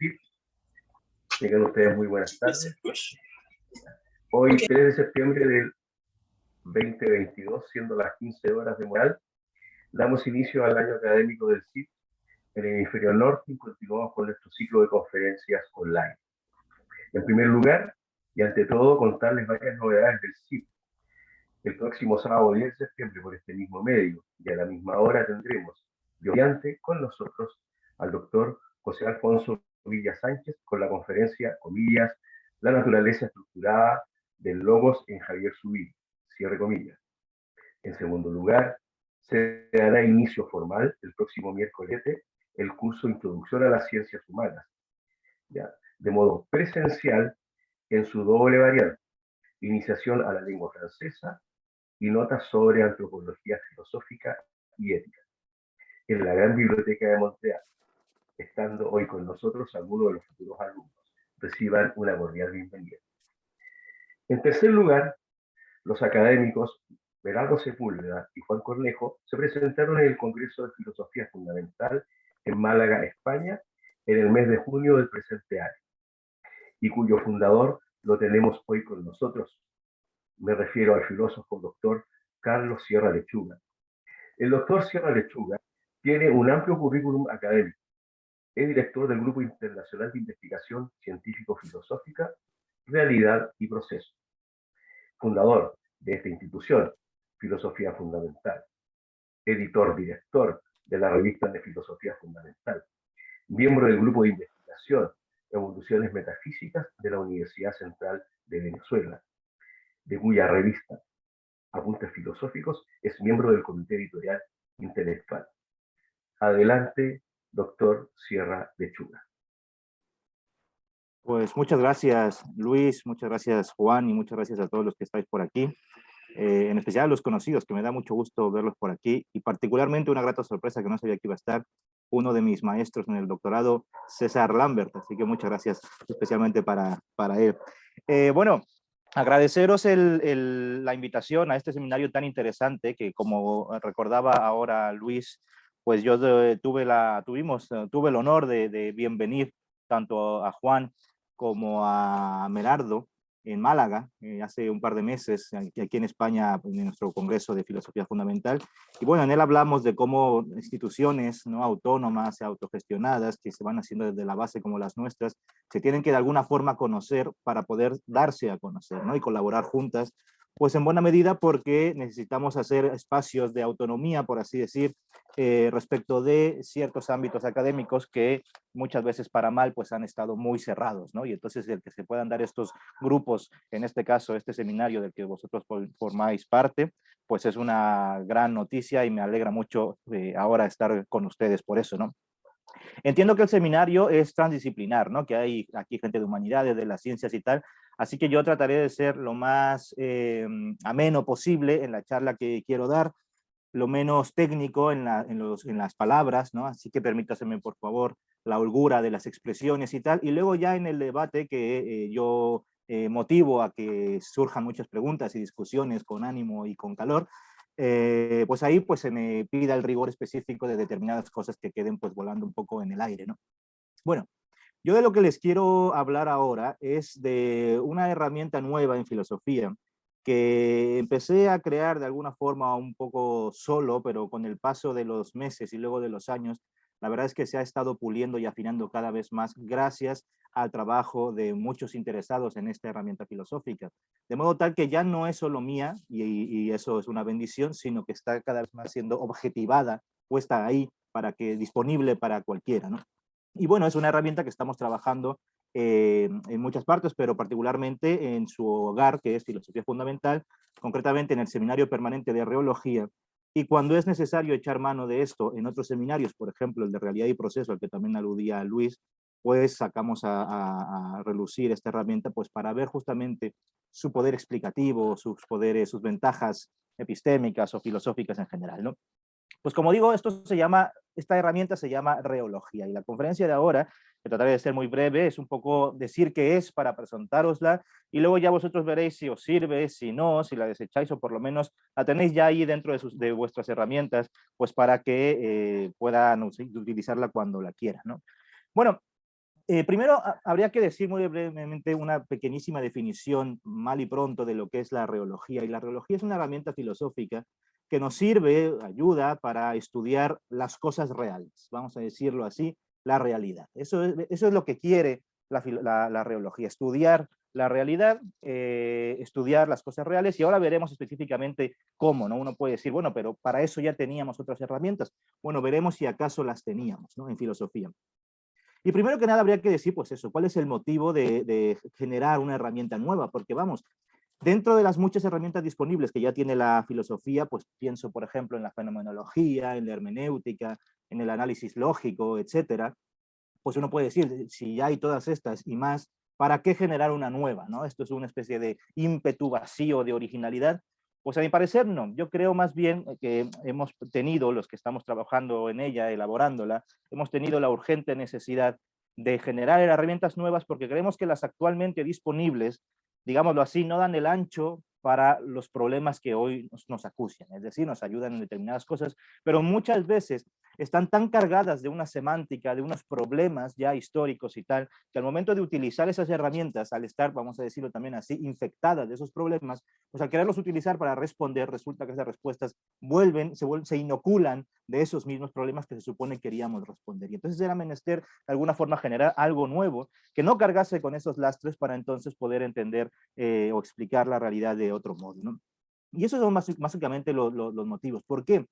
CIP. Tengan ustedes muy buenas tardes. Hoy, 3 de septiembre del 2022, siendo las 15 horas de Moral, damos inicio al año académico del CIP en el hemisferio norte y continuamos con nuestro ciclo de conferencias online. En primer lugar, y ante todo, contarles varias novedades del CIP. El próximo sábado 10 de septiembre, por este mismo medio, y a la misma hora tendremos, brillante, con nosotros al doctor José Alfonso Villa Sánchez con la conferencia, comillas, la naturaleza estructurada del logos en Javier Zubiri, cierre comillas. En segundo lugar, se dará inicio formal el próximo miércoles el curso Introducción a las Ciencias Humanas, ¿ya? De modo presencial en su doble variante, iniciación a la lengua francesa y notas sobre antropología filosófica y ética, en la Gran Biblioteca de Montreal, estando hoy con nosotros algunos de los futuros alumnos. Reciban una cordial bienvenida. En tercer lugar, los académicos Berardo Sepúlveda y Juan Cornejo se presentaron en el Congreso de Filosofía Fundamental en Málaga, España, en el mes de junio del presente año, y cuyo fundador lo tenemos hoy con nosotros. Me refiero al filósofo doctor Carlos Sierra Lechuga. El doctor Sierra Lechuga tiene un amplio currículum académico. Es director del Grupo Internacional de Investigación Científico-Filosófica, Realidad y Proceso. Fundador de esta institución, Filosofía Fundamental. Editor-director de la revista de Filosofía Fundamental. Miembro del Grupo de Investigación Evoluciones Metafísicas de la Universidad Central de Venezuela, de cuya revista Apuntes Filosóficos es miembro del Comité Editorial Intelectual. Adelante, doctor Sierra Lechuga. Pues muchas gracias, Luis, muchas gracias, Juan, y muchas gracias a todos los que estáis por aquí, en especial a los conocidos, que me da mucho gusto verlos por aquí, y particularmente una grata sorpresa que no sabía que iba a estar uno de mis maestros en el doctorado, César Lambert, así que muchas gracias especialmente para él. Bueno, agradeceros la invitación a este seminario tan interesante que, como recordaba ahora Luis, pues yo tuve el honor de bienvenir tanto a Juan como a Merardo en Málaga, hace un par de meses, aquí en España, en nuestro Congreso de Filosofía Fundamental. Y bueno, en él hablamos de cómo instituciones, ¿no?, autónomas, autogestionadas, que se van haciendo desde la base como las nuestras, se tienen que de alguna forma conocer para poder darse a conocer, ¿no?, y colaborar juntas, pues en buena medida porque necesitamos hacer espacios de autonomía, por así decir, respecto de ciertos ámbitos académicos que muchas veces para mal pues han estado muy cerrados, ¿no? Y entonces el que se puedan dar estos grupos, en este caso este seminario del que vosotros formáis parte, pues es una gran noticia y me alegra mucho ahora estar con ustedes por eso, ¿no? Entiendo que el seminario es transdisciplinar, ¿no?, que hay aquí gente de humanidades, de las ciencias y tal, así que yo trataré de ser lo más ameno posible en la charla que quiero dar, lo menos técnico en las palabras, ¿no? Así que permítaseme, por favor, la holgura de las expresiones y tal, y luego ya en el debate que yo motivo a que surjan muchas preguntas y discusiones con ánimo y con calor, pues ahí pues se me pida el rigor específico de determinadas cosas que queden pues volando un poco en el aire, ¿no? Bueno, yo de lo que les quiero hablar ahora es de una herramienta nueva en filosofía que empecé a crear de alguna forma un poco solo, pero con el paso de los meses y luego de los años, la verdad es que se ha estado puliendo y afinando cada vez más gracias al trabajo de muchos interesados en esta herramienta filosófica. De modo tal que ya no es solo mía, y eso es una bendición, sino que está cada vez más siendo objetivada, puesta ahí, disponible para cualquiera, ¿no? Y bueno, es una herramienta que estamos trabajando en muchas partes, pero particularmente en su hogar, que es Filosofía Fundamental, concretamente en el Seminario Permanente de Reología, y cuando es necesario echar mano de esto en otros seminarios, por ejemplo el de Realidad y Proceso, al que también aludía Luis, pues sacamos a relucir esta herramienta pues para ver justamente su poder explicativo, sus poderes, sus ventajas epistémicas o filosóficas en general, ¿no? Pues como digo, esta herramienta se llama reología, y la conferencia de ahora, que trataré de ser muy breve, es un poco decir qué es para presentárosla, y luego ya vosotros veréis si os sirve, si no, si la desecháis, o por lo menos la tenéis ya ahí dentro de vuestras herramientas, pues para que puedan utilizarla cuando la quieran, ¿no? Bueno, Primero, habría que decir muy brevemente una pequeñísima definición, mal y pronto, de lo que es la reología. Y la reología es una herramienta filosófica que nos sirve, ayuda para estudiar las cosas reales, vamos a decirlo así, la realidad. Eso es lo que quiere la reología, estudiar la realidad, estudiar las cosas reales, y ahora veremos específicamente cómo, ¿no? Uno puede decir, bueno, pero para eso ya teníamos otras herramientas. Bueno, veremos si acaso las teníamos, ¿no? En filosofía. Y primero que nada habría que decir, pues eso, ¿cuál es el motivo de generar una herramienta nueva? Porque vamos, dentro de las muchas herramientas disponibles que ya tiene la filosofía, pues pienso, por ejemplo, en la fenomenología, en la hermenéutica, en el análisis lógico, etcétera. Pues uno puede decir, si ya hay todas estas y más, ¿para qué generar una nueva? ¿No? Esto es una especie de ímpetu vacío de originalidad. Pues a mi parecer no, yo creo más bien que hemos tenido, los que estamos trabajando en ella, elaborándola, hemos tenido la urgente necesidad de generar herramientas nuevas porque creemos que las actualmente disponibles, digámoslo así, no dan el ancho para los problemas que hoy nos acucian, es decir, nos ayudan en determinadas cosas, pero muchas veces están tan cargadas de una semántica, de unos problemas ya históricos y tal, que al momento de utilizar esas herramientas, al estar, vamos a decirlo también así, infectadas de esos problemas, pues al quererlos utilizar para responder, resulta que esas respuestas se inoculan de esos mismos problemas que se supone queríamos responder. Y entonces era menester, de alguna forma, generar algo nuevo que no cargase con esos lastres para entonces poder entender o explicar la realidad de otro modo, ¿no? Y esos son básicamente los motivos. ¿Por qué?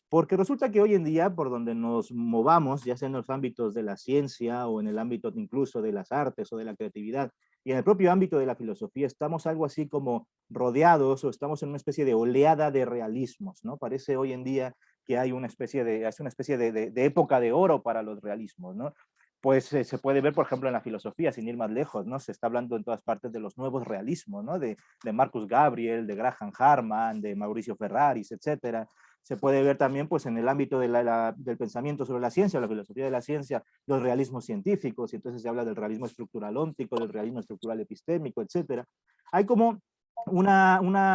Porque resulta que hoy en día, por donde nos movamos, ya sea en los ámbitos de la ciencia o en el ámbito incluso de las artes o de la creatividad, y en el propio ámbito de la filosofía, estamos algo así como rodeados o estamos en una especie de oleada de realismos, ¿no? Parece hoy en día que hay una especie de época de oro para los realismos, ¿no? Pues se puede ver, por ejemplo, en la filosofía, sin ir más lejos, ¿no? Se está hablando en todas partes de los nuevos realismos, ¿no? De Marcus Gabriel, de Graham Harman, de Mauricio Ferraris, etcétera. Se puede ver también pues, en el ámbito del pensamiento sobre la ciencia, la filosofía de la ciencia, los realismos científicos, y entonces se habla del realismo estructural óntico, del realismo estructural epistémico, etc. Hay como una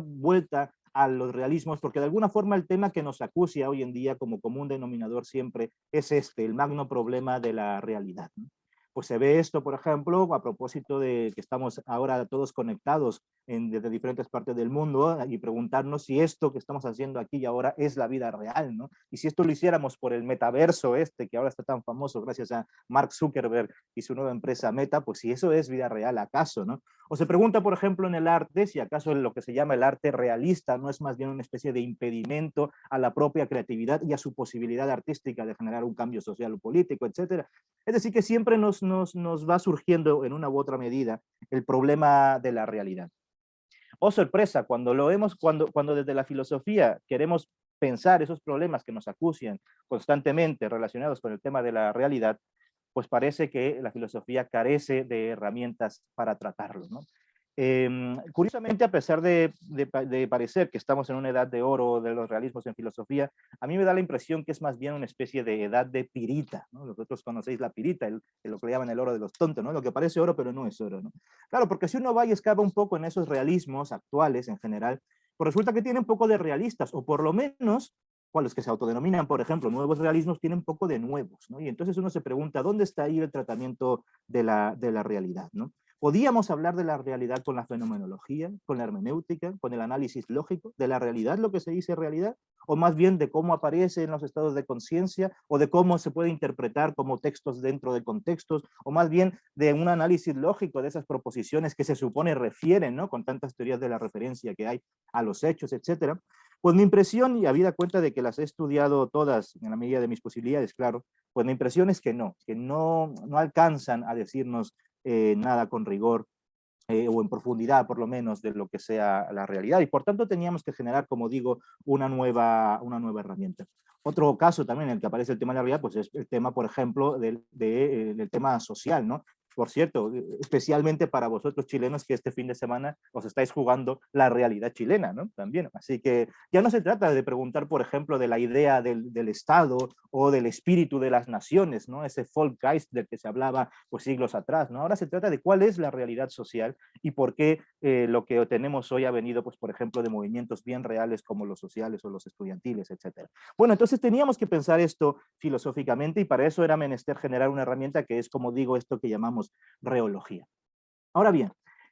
vuelta a los realismos, porque de alguna forma el tema que nos acucia hoy en día como común denominador siempre es el magno problema de la realidad, ¿no? Pues se ve esto, por ejemplo, a propósito de que estamos ahora todos conectados desde diferentes partes del mundo y preguntarnos si esto que estamos haciendo aquí y ahora es la vida real, ¿no? Y si esto lo hiciéramos por el metaverso que ahora está tan famoso gracias a Mark Zuckerberg y su nueva empresa Meta, pues si eso es vida real, ¿acaso, no? O se pregunta, por ejemplo, en el arte, si acaso lo que se llama el arte realista no es más bien una especie de impedimento a la propia creatividad y a su posibilidad artística de generar un cambio social o político, etcétera. Es decir, que siempre nos va surgiendo en una u otra medida el problema de la realidad. Oh, sorpresa, cuando desde la filosofía queremos pensar esos problemas que nos acucian constantemente relacionados con el tema de la realidad, pues parece que la filosofía carece de herramientas para tratarlo, ¿no? Curiosamente, a pesar de parecer que estamos en una edad de oro de los realismos en filosofía, a mí me da la impresión que es más bien una especie de edad de pirita, ¿no? Vosotros conocéis la pirita, lo que le llaman el oro de los tontos, ¿no? Lo que parece oro pero no es oro, ¿no? Claro, porque si uno va y escapa un poco en esos realismos actuales en general, pues resulta que tiene un poco de realistas, o por lo menos los que se autodenominan, por ejemplo, nuevos realismos, tienen un poco de nuevos, ¿no? Y entonces uno se pregunta, ¿dónde está ahí el tratamiento de la realidad, ¿no? ¿Podíamos hablar de la realidad con la fenomenología, con la hermenéutica, con el análisis lógico, de la realidad, lo que se dice realidad? ¿O más bien de cómo aparece en los estados de conciencia, o de cómo se puede interpretar como textos dentro de contextos, o más bien de un análisis lógico de esas proposiciones que se supone refieren, ¿no? Con tantas teorías de la referencia que hay a los hechos, etcétera? Pues mi impresión, y habida cuenta de que las he estudiado todas en la medida de mis posibilidades, claro, pues mi impresión es que no alcanzan a decirnos nada con rigor o en profundidad por lo menos de lo que sea la realidad, y por tanto teníamos que generar, como digo, una nueva herramienta. Otro caso también en el que aparece el tema de la realidad, pues es el tema, por ejemplo, del tema social, ¿no? por cierto, especialmente para vosotros chilenos que este fin de semana os estáis jugando la realidad chilena, ¿no? También. Así que ya no se trata de preguntar, por ejemplo, de la idea del Estado o del espíritu de las naciones, ¿no? Ese Volksgeist del que se hablaba pues siglos atrás, ¿no? Ahora se trata de cuál es la realidad social y por qué lo que tenemos hoy ha venido, pues, por ejemplo, de movimientos bien reales como los sociales o los estudiantiles, etcétera. Bueno, entonces teníamos que pensar esto filosóficamente y para eso era menester generar una herramienta que es, como digo, esto que llamamos reología. Ahora bien,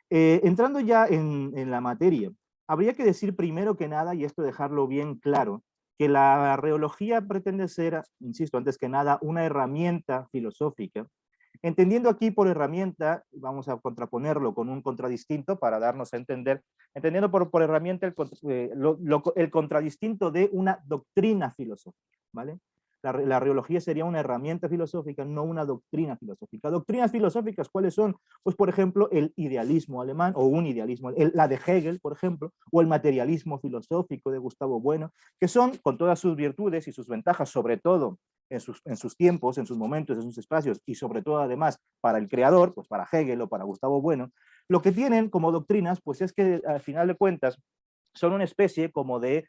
entrando ya en la materia, habría que decir primero que nada, y esto dejarlo bien claro, que la reología pretende ser, insisto, antes que nada, una herramienta filosófica, entendiendo aquí por herramienta, vamos a contraponerlo con un contradistinto para darnos a entender, entendiendo por herramienta el contradistinto de una doctrina filosófica, ¿vale? La reología sería una herramienta filosófica, no una doctrina filosófica. Doctrinas filosóficas, ¿cuáles son? Pues, por ejemplo, el idealismo alemán, o un idealismo, la de Hegel, por ejemplo, o el materialismo filosófico de Gustavo Bueno, que son, con todas sus virtudes y sus ventajas, sobre todo en sus tiempos, en sus momentos, en sus espacios, y sobre todo, además, para el creador, pues para Hegel o para Gustavo Bueno, lo que tienen como doctrinas, pues es que, al final de cuentas, son una especie como de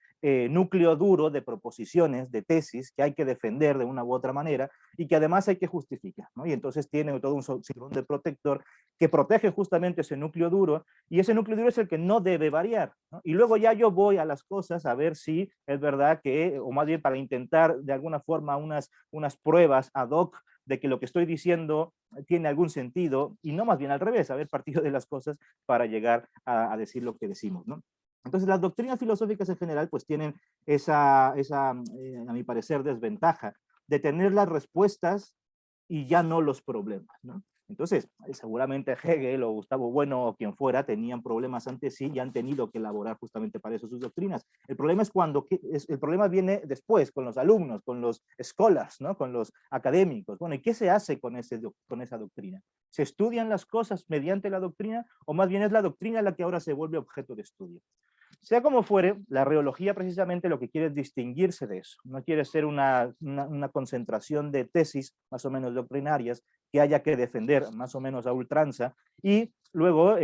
núcleo duro de proposiciones, de tesis que hay que defender de una u otra manera y que además hay que justificar, ¿no? Y entonces tiene todo un cinturón de protector que protege justamente ese núcleo duro y ese núcleo duro es el que no debe variar, ¿no? Y luego ya yo voy a las cosas a ver si es verdad que, o más bien para intentar de alguna forma unas pruebas ad hoc de que lo que estoy diciendo tiene algún sentido y no más bien al revés, haber partido de las cosas para llegar a decir lo que decimos, ¿no? Entonces, las doctrinas filosóficas en general pues tienen esa a mi parecer, desventaja de tener las respuestas y ya no los problemas, ¿no? Entonces, seguramente Hegel o Gustavo Bueno o quien fuera tenían problemas antes sí y han tenido que elaborar justamente para eso sus doctrinas. El problema es cuando, el problema viene después, con los alumnos, con los scholars, ¿no? Con los académicos. Bueno, ¿y qué se hace con esa doctrina? ¿Se estudian las cosas mediante la doctrina o más bien es la doctrina la que ahora se vuelve objeto de estudio? Sea como fuere, la reología precisamente lo que quiere es distinguirse de eso. No quiere ser una concentración de tesis más o menos doctrinarias que haya que defender más o menos a ultranza y luego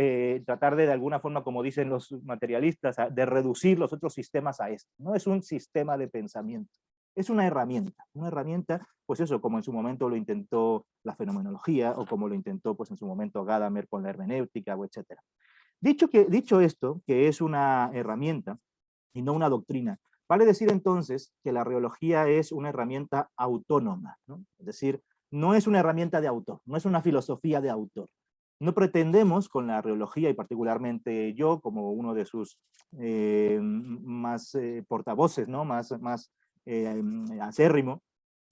tratar de alguna forma, como dicen los materialistas, de reducir los otros sistemas a esto. No es un sistema de pensamiento, es una herramienta, pues eso, como en su momento lo intentó la fenomenología o como lo intentó pues en su momento Gadamer con la hermenéutica, o etcétera. Dicho esto, que es una herramienta y no una doctrina, vale decir entonces que la reología es una herramienta autónoma, ¿no? Es decir, no es una herramienta de autor, no es una filosofía de autor. No pretendemos con la reología, y particularmente yo, como uno de sus más portavoces, ¿no? más acérrimo,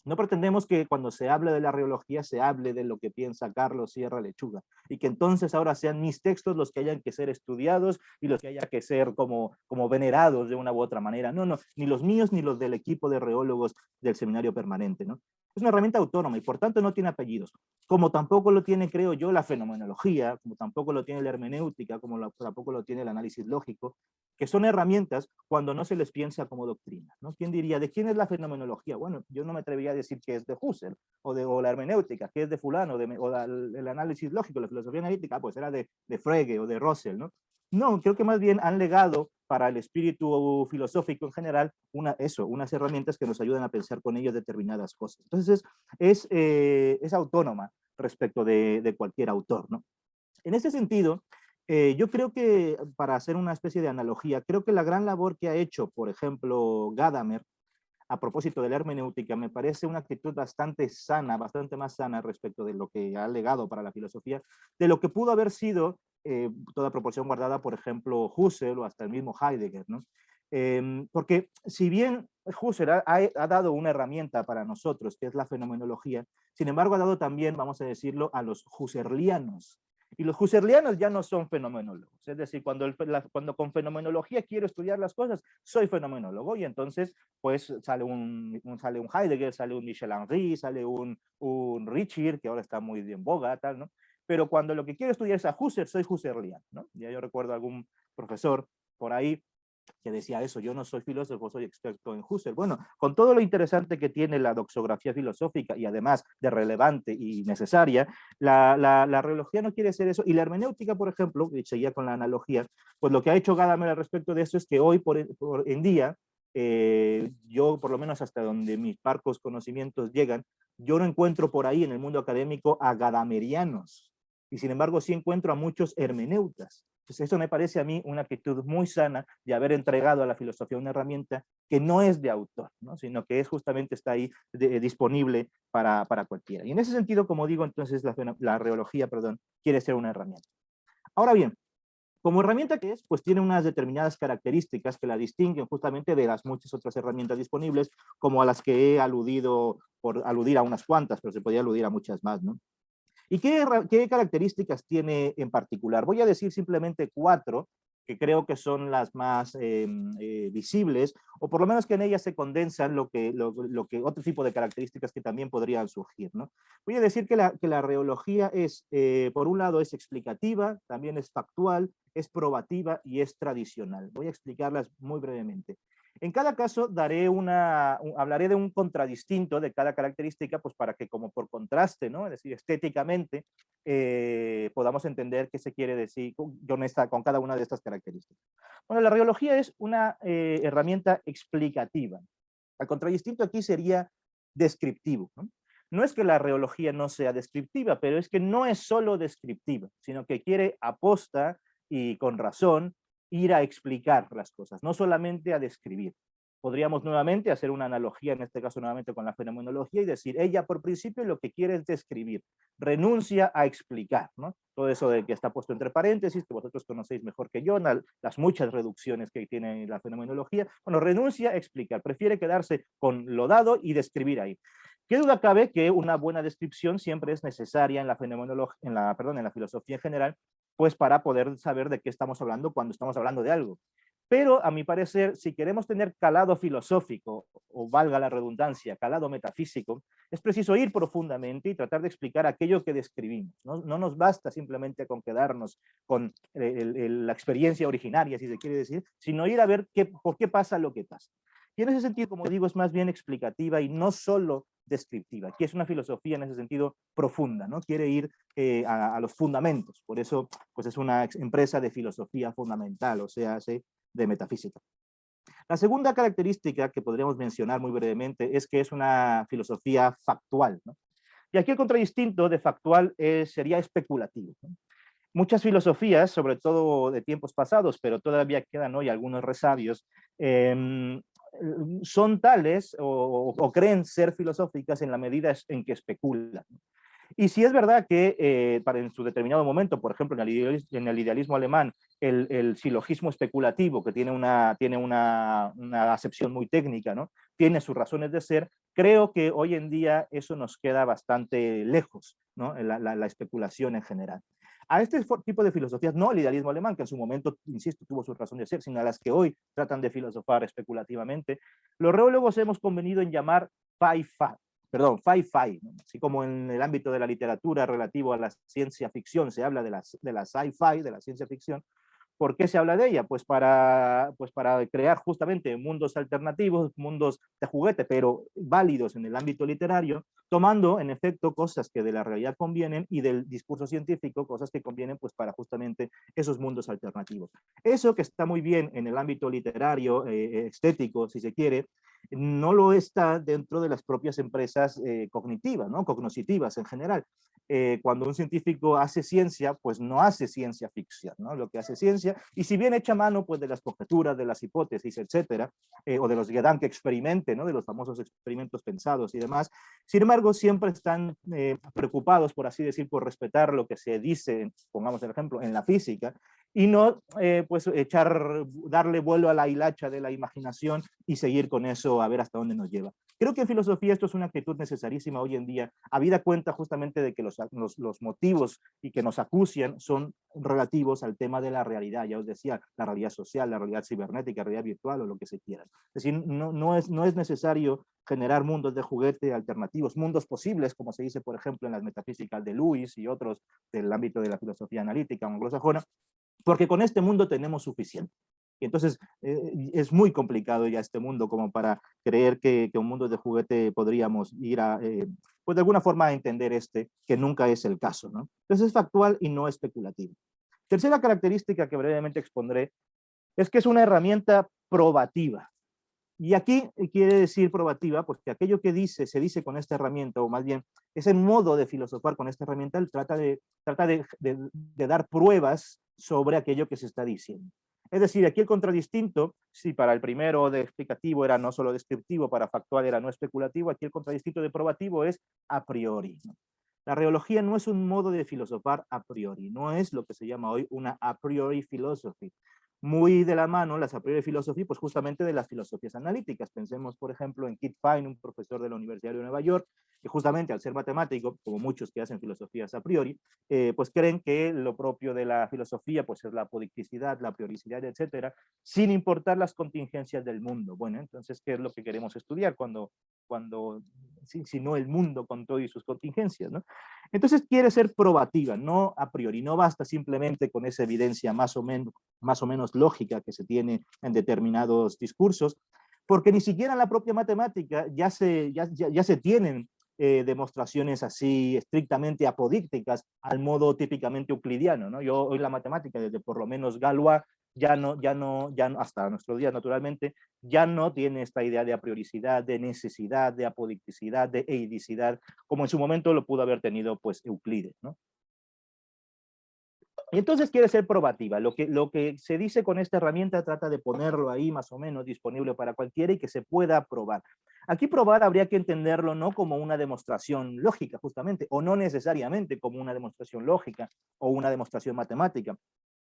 no pretendemos que cuando se hable de la reología se hable de lo que piensa Carlos Sierra Lechuga y que entonces ahora sean mis textos los que hayan que ser estudiados y los que haya que ser como venerados de una u otra manera. No, no, ni los míos ni los del equipo de reólogos del seminario permanente, ¿no? Es una herramienta autónoma y por tanto no tiene apellidos, como tampoco lo tiene, creo yo, la fenomenología, como tampoco lo tiene la hermenéutica, como tampoco lo tiene el análisis lógico, que son herramientas cuando no se les piensa como doctrina, ¿no? ¿Quién diría, de quién es la fenomenología? Bueno, yo no me atrevería a decir que es de Husserl, o la hermenéutica, que es de fulano, el análisis lógico, la filosofía analítica, pues era de Frege o de Russell, ¿no? No, creo que más bien han legado para el espíritu filosófico en general unas herramientas que nos ayudan a pensar con ellos determinadas cosas. Entonces es autónoma respecto de cualquier autor, ¿no? En ese sentido, yo creo que, para hacer una especie de analogía, creo que la gran labor que ha hecho, por ejemplo, Gadamer, a propósito de la hermenéutica, me parece una actitud bastante sana, bastante más sana respecto de lo que ha legado para la filosofía, de lo que pudo haber sido, toda proporción guardada, por ejemplo, Husserl o hasta el mismo Heidegger, ¿no? Porque si bien Husserl ha dado una herramienta para nosotros, que es la fenomenología, sin embargo ha dado también, vamos a decirlo, a los husserlianos. Y los husserlianos ya no son fenomenólogos, es decir, cuando con fenomenología quiero estudiar las cosas, soy fenomenólogo, y entonces pues sale un Heidegger, sale un Michel Henry, sale un Ritschl, que ahora está muy en boga, tal, ¿no? Pero cuando lo que quiero estudiar es a Husserl, soy husserliano, ¿no? Ya yo recuerdo algún profesor por ahí que decía eso, yo no soy filósofo, soy experto en Husserl. Bueno, con todo lo interesante que tiene la doxografía filosófica y además de relevante y necesaria, la reología no quiere ser eso, y la hermenéutica, por ejemplo, y seguía con la analogía, pues lo que ha hecho Gadamer al respecto de eso es que hoy por en día, yo por lo menos hasta donde mis parcos conocimientos llegan, yo no encuentro por ahí en el mundo académico a gadamerianos, y sin embargo sí encuentro a muchos hermeneutas. Entonces, eso me parece a mí una actitud muy sana de haber entregado a la filosofía una herramienta que no es de autor, ¿no? Sino que es justamente está ahí disponible para cualquiera. Y en ese sentido, como digo, entonces la reología, perdón, quiere ser una herramienta. Ahora bien, como herramienta que es, pues tiene unas determinadas características que la distinguen justamente de las muchas otras herramientas disponibles, como a las que he aludido, por aludir a unas cuantas, pero se podría aludir a muchas más, ¿no? ¿Y qué características tiene en particular? Voy a decir simplemente 4, que creo que son las más visibles, o por lo menos que en ellas se condensan lo que otro tipo de características que también podrían surgir, ¿no? Voy a decir que la reología es, por un lado, es explicativa, también es factual, es probativa y es tradicional. Voy a explicarlas muy brevemente. En cada caso hablaré de un contradistinto de cada característica, pues para que como por contraste, ¿no? Es decir, estéticamente, podamos entender qué se quiere decir con cada una de estas características. Bueno, la reología es una herramienta explicativa. El contradistinto aquí sería descriptivo, ¿no? No es que la reología no sea descriptiva, pero es que no es solo descriptiva, sino que quiere aposta y con razón ir a explicar las cosas, no solamente a describir. Podríamos nuevamente hacer una analogía, en este caso nuevamente con la fenomenología, y decir, ella por principio lo que quiere es describir, renuncia a explicar, ¿no? Todo eso de que está puesto entre paréntesis, que vosotros conocéis mejor que yo, las muchas reducciones que tiene la fenomenología, bueno, renuncia a explicar, prefiere quedarse con lo dado y describir ahí. ¿Qué duda cabe que una buena descripción siempre es necesaria en la en la filosofía en general, pues para poder saber de qué estamos hablando cuando estamos hablando de algo? Pero, a mi parecer, si queremos tener calado filosófico, o valga la redundancia, calado metafísico, es preciso ir profundamente y tratar de explicar aquello que describimos. No nos basta simplemente con quedarnos con la experiencia originaria, si se quiere decir, sino ir a ver por qué pasa lo que pasa. Y en ese sentido, como digo, es más bien explicativa y no solo descriptiva. Aquí es una filosofía en ese sentido profunda, ¿no? Quiere ir a los fundamentos. Por eso, pues es una empresa de filosofía fundamental, o sea, de metafísica. La segunda característica que podríamos mencionar muy brevemente es que es una filosofía factual, ¿no? Y aquí el contradistinto de factual sería especulativo, ¿no? Muchas filosofías, sobre todo de tiempos pasados, pero todavía quedan hoy algunos resabios, son tales o creen ser filosóficas en la medida en que especulan. Y si es verdad que en su determinado momento, por ejemplo, en el idealismo alemán, el silogismo especulativo, que tiene una acepción muy técnica, ¿no? Tiene sus razones de ser, creo que hoy en día eso nos queda bastante lejos, ¿no? La especulación en general. A este tipo de filosofías, no el idealismo alemán, que en su momento, insisto, tuvo su razón de ser, sino a las que hoy tratan de filosofar especulativamente, los reólogos hemos convenido en llamar sci-fi, ¿no? Así como en el ámbito de la literatura relativo a la ciencia ficción se habla de la sci-fi, de la ciencia ficción. ¿Por qué se habla de ella? Pues para crear justamente mundos alternativos, mundos de juguete, pero válidos en el ámbito literario, tomando en efecto cosas que de la realidad convienen y del discurso científico, cosas que convienen pues para justamente esos mundos alternativos. Eso que está muy bien en el ámbito literario, estético, si se quiere, no lo está dentro de las propias empresas cognitivas, ¿no? Cognoscitivas en general. Cuando un científico hace ciencia, pues no hace ciencia ficción, ¿no? Lo que hace ciencia, y si bien echa mano pues de las conjeturas, de las hipótesis, etcétera, o de los Gedankenexperimente, ¿no? De los famosos experimentos pensados y demás, sin embargo, siempre están preocupados, por así decir, por respetar lo que se dice, pongamos el ejemplo, en la física, y no pues darle vuelo a la hilacha de la imaginación y seguir con eso a ver hasta dónde nos lleva. Creo que en filosofía esto es una actitud necesarísima hoy en día, habida cuenta justamente de que los motivos y que nos acucian son relativos al tema de la realidad, ya os decía, la realidad social, la realidad cibernética, la realidad virtual o lo que se quiera. Es decir, no es necesario generar mundos de juguete alternativos, mundos posibles, como se dice, por ejemplo, en las metafísicas de Lewis y otros del ámbito de la filosofía analítica anglosajona, porque con este mundo tenemos suficiente. Y entonces es muy complicado ya este mundo como para creer que un mundo de juguete podríamos ir a, pues de alguna forma a entender que nunca es el caso, ¿no? Entonces es factual y no especulativo. Tercera característica que brevemente expondré es que es una herramienta probativa. Y aquí quiere decir probativa, porque aquello que se dice con esta herramienta, o más bien ese modo de filosofar con esta herramienta, trata de dar pruebas sobre aquello que se está diciendo. Es decir, aquí el contradistinto, si para el primero de explicativo era no solo descriptivo, para factual era no especulativo, aquí el contradistinto de probativo es a priori, ¿no? La reología no es un modo de filosofar a priori, no es lo que se llama hoy una a priori philosophy. Muy de la mano las a priori philosophy, pues justamente de las filosofías analíticas. Pensemos, por ejemplo, en Kit Fine, un profesor de la Universidad de Nueva York, que justamente al ser matemático, como muchos que hacen filosofías a priori, pues creen que lo propio de la filosofía pues es la apodicticidad, la prioricidad, etcétera, sin importar las contingencias del mundo. Bueno, entonces, ¿qué es lo que queremos estudiar cuando si no el mundo con todo y sus contingencias, ¿no? Entonces quiere ser probativa, no a priori, no basta simplemente con esa evidencia más o menos lógica que se tiene en determinados discursos, porque ni siquiera en la propia matemática ya se tienen demostraciones así estrictamente apodícticas al modo típicamente euclidiano, ¿no? Yo hoy la matemática, desde por lo menos Galois, ya no, hasta nuestros días naturalmente, ya no tiene esta idea de a prioricidad, de necesidad, de apodicticidad, de eidicidad, como en su momento lo pudo haber tenido pues Euclides, ¿no? Y entonces quiere ser probativa. Lo que se dice con esta herramienta trata de ponerlo ahí más o menos disponible para cualquiera y que se pueda probar. Aquí probar habría que entenderlo no como una demostración lógica justamente, o no necesariamente como una demostración lógica o una demostración matemática,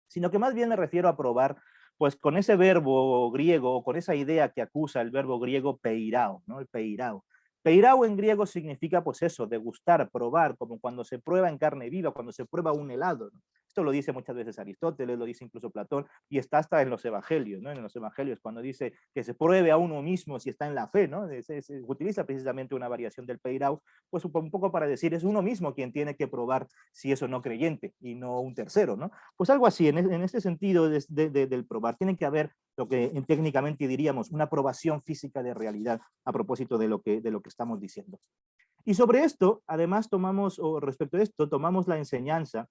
sino que más bien me refiero a probar pues con ese verbo griego, o con esa idea que acusa el verbo griego peirao, ¿no? El peirao. Peirao en griego significa pues eso, degustar, probar, como cuando se prueba en carne viva, cuando se prueba un helado, ¿no? Esto lo dice muchas veces Aristóteles, lo dice incluso Platón, y está hasta en los evangelios, ¿no? En los evangelios, cuando dice que se pruebe a uno mismo si está en la fe, ¿no? Se utiliza precisamente una variación del peirao, pues un poco para decir, es uno mismo quien tiene que probar si es o no creyente, y no un tercero, ¿no? Pues algo así, en este sentido del probar, tiene que haber lo que técnicamente diríamos una probación física de realidad a propósito de lo que estamos diciendo. Y sobre esto, además tomamos, o respecto a esto, tomamos la enseñanza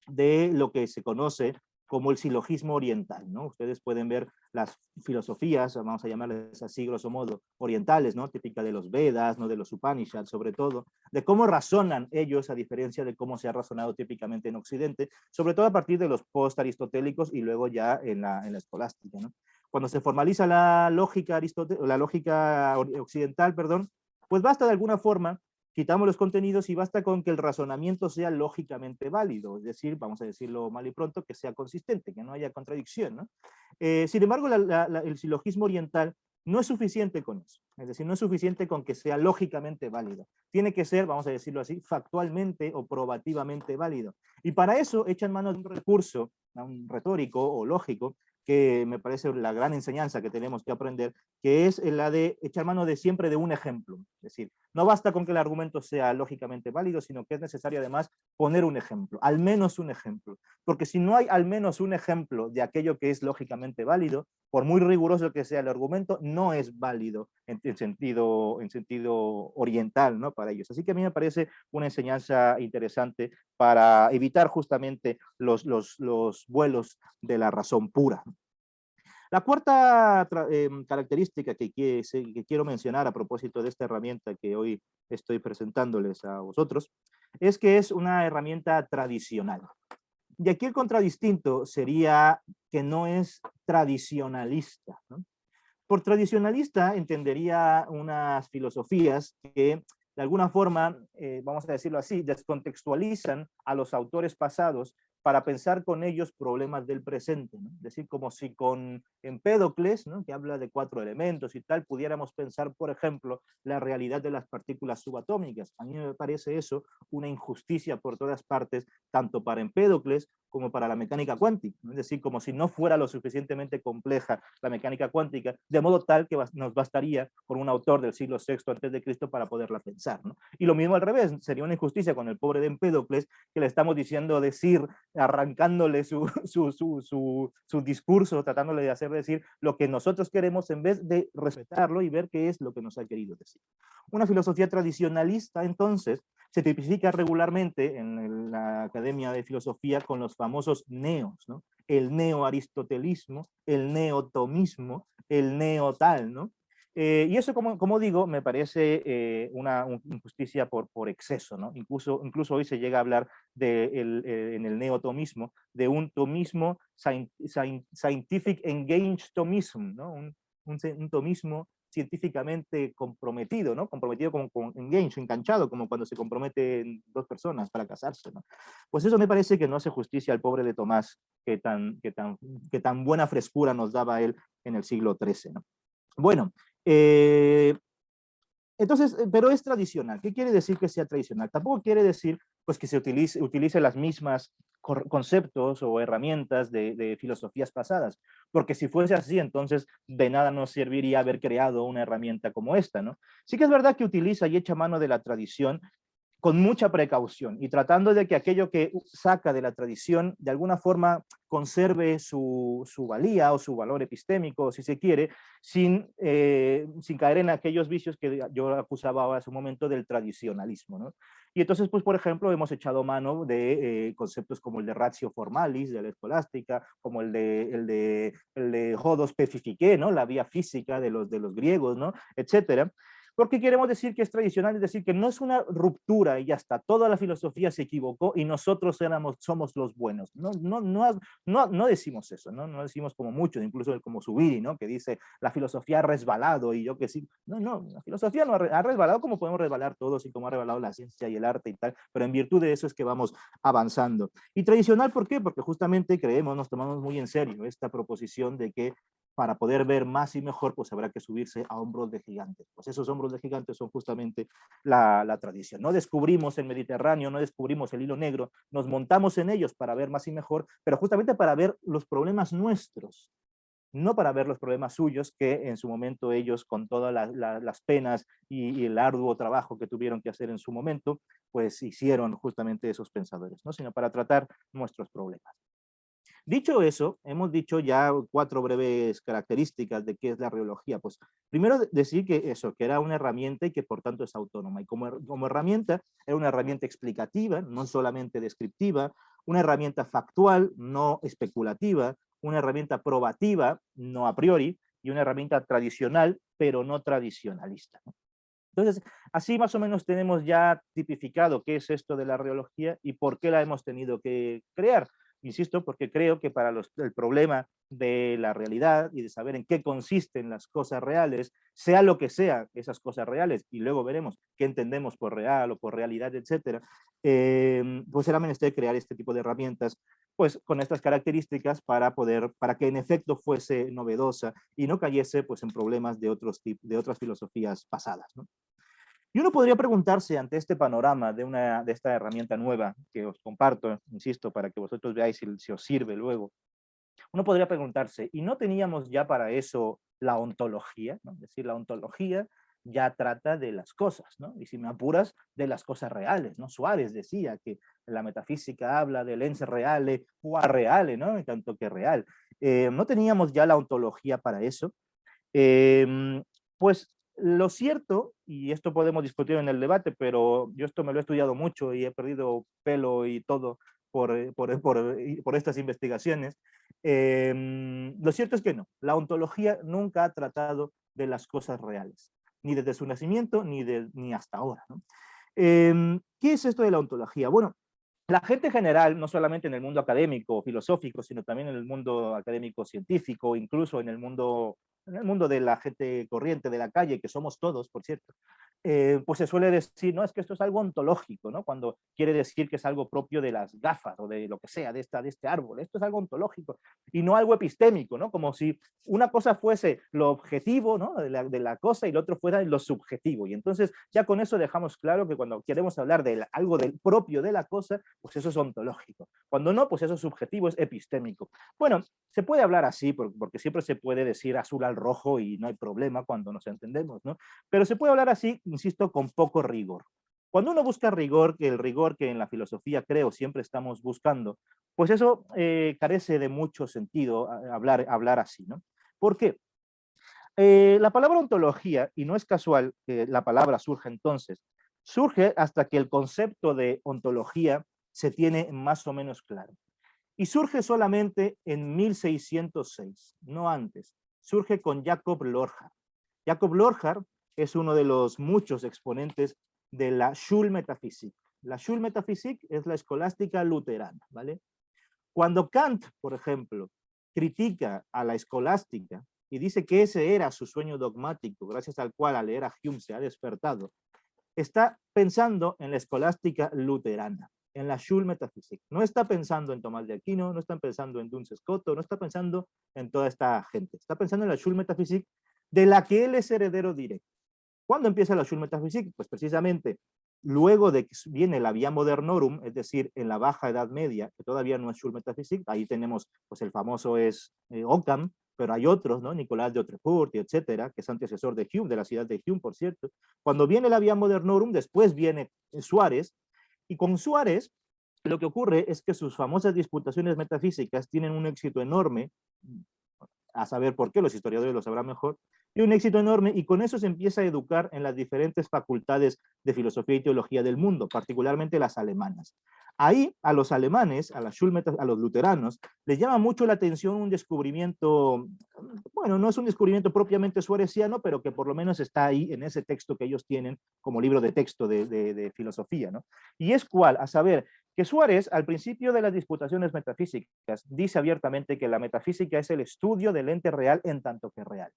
de lo que se conoce como el silogismo oriental, ¿no? Ustedes pueden ver las filosofías, vamos a llamarles así grosso modo, orientales, ¿no? Típica de los Vedas, ¿no? De los Upanishads sobre todo, de cómo razonan ellos a diferencia de cómo se ha razonado típicamente en Occidente, sobre todo a partir de los post-aristotélicos y luego ya en la escolástica, ¿no? Cuando se formaliza la lógica occidental, perdón, pues basta de alguna forma, quitamos los contenidos y basta con que el razonamiento sea lógicamente válido, es decir, vamos a decirlo mal y pronto, que sea consistente, que no haya contradicción, ¿no? Sin embargo, el silogismo oriental no es suficiente con eso, es decir, no es suficiente con que sea lógicamente válido, tiene que ser, vamos a decirlo así, factualmente o probativamente válido. Y para eso echan mano de un recurso, un retórico o lógico, que me parece la gran enseñanza que tenemos que aprender, que es la de echar mano de siempre de un ejemplo. Es decir, no basta con que el argumento sea lógicamente válido, sino que es necesario además poner un ejemplo, al menos un ejemplo. Porque si no hay al menos un ejemplo de aquello que es lógicamente válido, por muy riguroso que sea el argumento, no es válido en sentido oriental, ¿no? Para ellos. Así que a mí me parece una enseñanza interesante para evitar justamente los vuelos de la razón pura. La cuarta característica que quiero mencionar a propósito de esta herramienta que hoy estoy presentándoles a vosotros es que es una herramienta tradicional. Y aquí el contradistinto sería que no es tradicionalista, ¿no? Por tradicionalista entendería unas filosofías que de alguna forma, vamos a decirlo así, descontextualizan a los autores pasados para pensar con ellos problemas del presente, ¿no? Es decir, como si con Empédocles, ¿no? Que habla de 4 elementos y tal, pudiéramos pensar, por ejemplo, la realidad de las partículas subatómicas. A mí me parece eso una injusticia por todas partes, tanto para Empédocles como para la mecánica cuántica, ¿no? Es decir, como si no fuera lo suficientemente compleja la mecánica cuántica, de modo tal que nos bastaría con un autor del siglo VI a.C. para poderla pensar, ¿no? Y lo mismo al revés, sería una injusticia con el pobre de Empédocles, que le estamos diciendo decir arrancándole su discurso, tratándole de hacer decir lo que nosotros queremos en vez de respetarlo y ver qué es lo que nos ha querido decir. Una filosofía tradicionalista, entonces, se tipifica regularmente en la Academia de Filosofía con los famosos neos, ¿no? El neo-aristotelismo, el neotomismo, el neotal, ¿no? Y eso, como digo, me parece una injusticia por exceso, ¿no? Incluso hoy se llega a hablar en el neotomismo de un tomismo scientific engaged tomism, ¿no? Un tomismo científicamente comprometido, ¿no? Comprometido con engage, enganchado, como cuando se comprometen dos personas para casarse, ¿no? Pues eso me parece que no hace justicia al pobre de Tomás, que tan buena frescura nos daba él en el siglo XIII, ¿no? Bueno, entonces, pero es tradicional. ¿Qué quiere decir que sea tradicional? Tampoco quiere decir pues, que se utilice las mismas conceptos o herramientas de filosofías pasadas, porque si fuese así, entonces de nada nos serviría haber creado una herramienta como esta, ¿no? Sí que es verdad que utiliza y echa mano de la tradición con mucha precaución y tratando de que aquello que saca de la tradición de alguna forma conserve su valía o su valor epistémico, si se quiere, sin caer en aquellos vicios que yo acusaba hace un momento del tradicionalismo, ¿no? Y entonces, pues, por ejemplo, hemos echado mano de conceptos como el de ratio formalis, de la escolástica, como el de hodos specificae, ¿no? La vía física de los griegos, ¿no? Etcétera. Porque queremos decir que es tradicional, es decir, que no es una ruptura y ya está, toda la filosofía se equivocó y nosotros somos los buenos. No decimos eso, no decimos como muchos, incluso como Zubiri, ¿no? Que dice la filosofía ha resbalado y yo que sí. No, la filosofía no ha resbalado como podemos resbalar todos y como ha resbalado la ciencia y el arte y tal, pero en virtud de eso es que vamos avanzando. Y tradicional, ¿por qué? Porque justamente nos tomamos muy en serio esta proposición de que para poder ver más y mejor, pues habrá que subirse a hombros de gigantes. Pues esos hombros de gigantes son justamente la tradición. No descubrimos el Mediterráneo, no descubrimos el hilo negro, nos montamos en ellos para ver más y mejor, pero justamente para ver los problemas nuestros, no para ver los problemas suyos que en su momento ellos, con todas las penas y el arduo trabajo que tuvieron que hacer en su momento, pues hicieron justamente esos pensadores, ¿no? Sino para tratar nuestros problemas. Dicho eso, hemos dicho ya 4 breves características de qué es la reología. Pues primero decir que era una herramienta y que por tanto es autónoma. Y como herramienta, era una herramienta explicativa, no solamente descriptiva, una herramienta factual, no especulativa, una herramienta probativa, no a priori, y una herramienta tradicional, pero no tradicionalista, ¿no? Entonces, así más o menos tenemos ya tipificado qué es esto de la reología y por qué la hemos tenido que crear. Insisto, porque creo que para el problema de la realidad y de saber en qué consisten las cosas reales, sea lo que sea esas cosas reales, y luego veremos qué entendemos por real o por realidad, etcétera, pues era menester crear este tipo de herramientas, pues con estas características para que en efecto fuese novedosa y no cayese pues en problemas de otras filosofías pasadas, ¿no? Y uno podría preguntarse ante este panorama de esta herramienta nueva que os comparto, insisto, para que vosotros veáis si os sirve luego. Uno podría preguntarse, ¿y no teníamos ya para eso la ontología? ¿No? Es decir, la ontología ya trata de las cosas, ¿no? Y si me apuras, de las cosas reales, ¿no? Suárez decía que la metafísica habla del ens reale qua reale, ¿no? En tanto que real. ¿No teníamos ya la ontología para eso? Pues lo cierto, y esto podemos discutir en el debate, pero yo esto me lo he estudiado mucho y he perdido pelo y todo por estas investigaciones, lo cierto es que no, la ontología nunca ha tratado de las cosas reales, ni desde su nacimiento ni hasta ahora, ¿no? ¿Qué es esto de la ontología? Bueno, la gente general, no solamente en el mundo académico, filosófico, sino también en el mundo académico científico, incluso en el mundo de la gente corriente, de la calle, que somos todos, por cierto, pues se suele decir, no, es que esto es algo ontológico, ¿no? Cuando quiere decir que es algo propio de las gafas o de lo que sea, de este árbol. Esto es algo ontológico y no algo epistémico, ¿no? Como si una cosa fuese lo objetivo, ¿no? de la cosa y lo otro fuera lo subjetivo. Y entonces ya con eso dejamos claro que cuando queremos hablar de algo propio de la cosa, pues eso es ontológico. Cuando no, pues eso es subjetivo, es epistémico. Bueno, se puede hablar así porque siempre se puede decir azul al rojo y no hay problema cuando nos entendemos, ¿no? Pero se puede hablar así, insisto, con poco rigor. Cuando uno busca rigor, que el rigor que en la filosofía creo siempre estamos buscando, pues eso carece de mucho sentido hablar así, ¿no? ¿Por qué? La palabra ontología, y no es casual que la palabra surja entonces, surge hasta que el concepto de ontología se tiene más o menos claro. Y surge solamente en 1606, no antes. Surge con Jacob Lorcher. Jacob Lorcher es uno de los muchos exponentes de la Schulmetaphysik. La Schulmetaphysik es la escolástica luterana, ¿vale? Cuando Kant, por ejemplo, critica a la escolástica y dice que ese era su sueño dogmático, gracias al cual al leer a Hume se ha despertado, está pensando en la escolástica luterana, en la Schulmetaphysik. No está pensando en Tomás de Aquino, no está pensando en Duns Scoto, no está pensando en toda esta gente. Está pensando en la Schulmetaphysik de la que él es heredero directo. ¿Cuándo empieza la Schulmetaphysik? Pues precisamente luego de que viene la Via Modernorum, es decir, en la Baja Edad Media, que todavía no es Schulmetaphysik, ahí tenemos, pues el famoso es Occam, pero hay otros, ¿no? Nicolás de Otrefort, etcétera, que es antecesor de Hume, de la ciudad de Hume, por cierto. Cuando viene la Via Modernorum, después viene Suárez, y con Suárez lo que ocurre es que sus famosas disputaciones metafísicas tienen un éxito enorme, a saber por qué, los historiadores lo sabrán mejor, y un éxito enorme, y con eso se empieza a educar en las diferentes facultades de filosofía y teología del mundo, particularmente las alemanas. Ahí, a los alemanes, a los luteranos, les llama mucho la atención un descubrimiento, bueno, no es un descubrimiento propiamente suareciano, pero que por lo menos está ahí en ese texto que ellos tienen como libro de texto de filosofía, ¿no? Y es cuál, a saber, que Suárez, al principio de las disputaciones metafísicas, dice abiertamente que la metafísica es el estudio del ente real en tanto que real.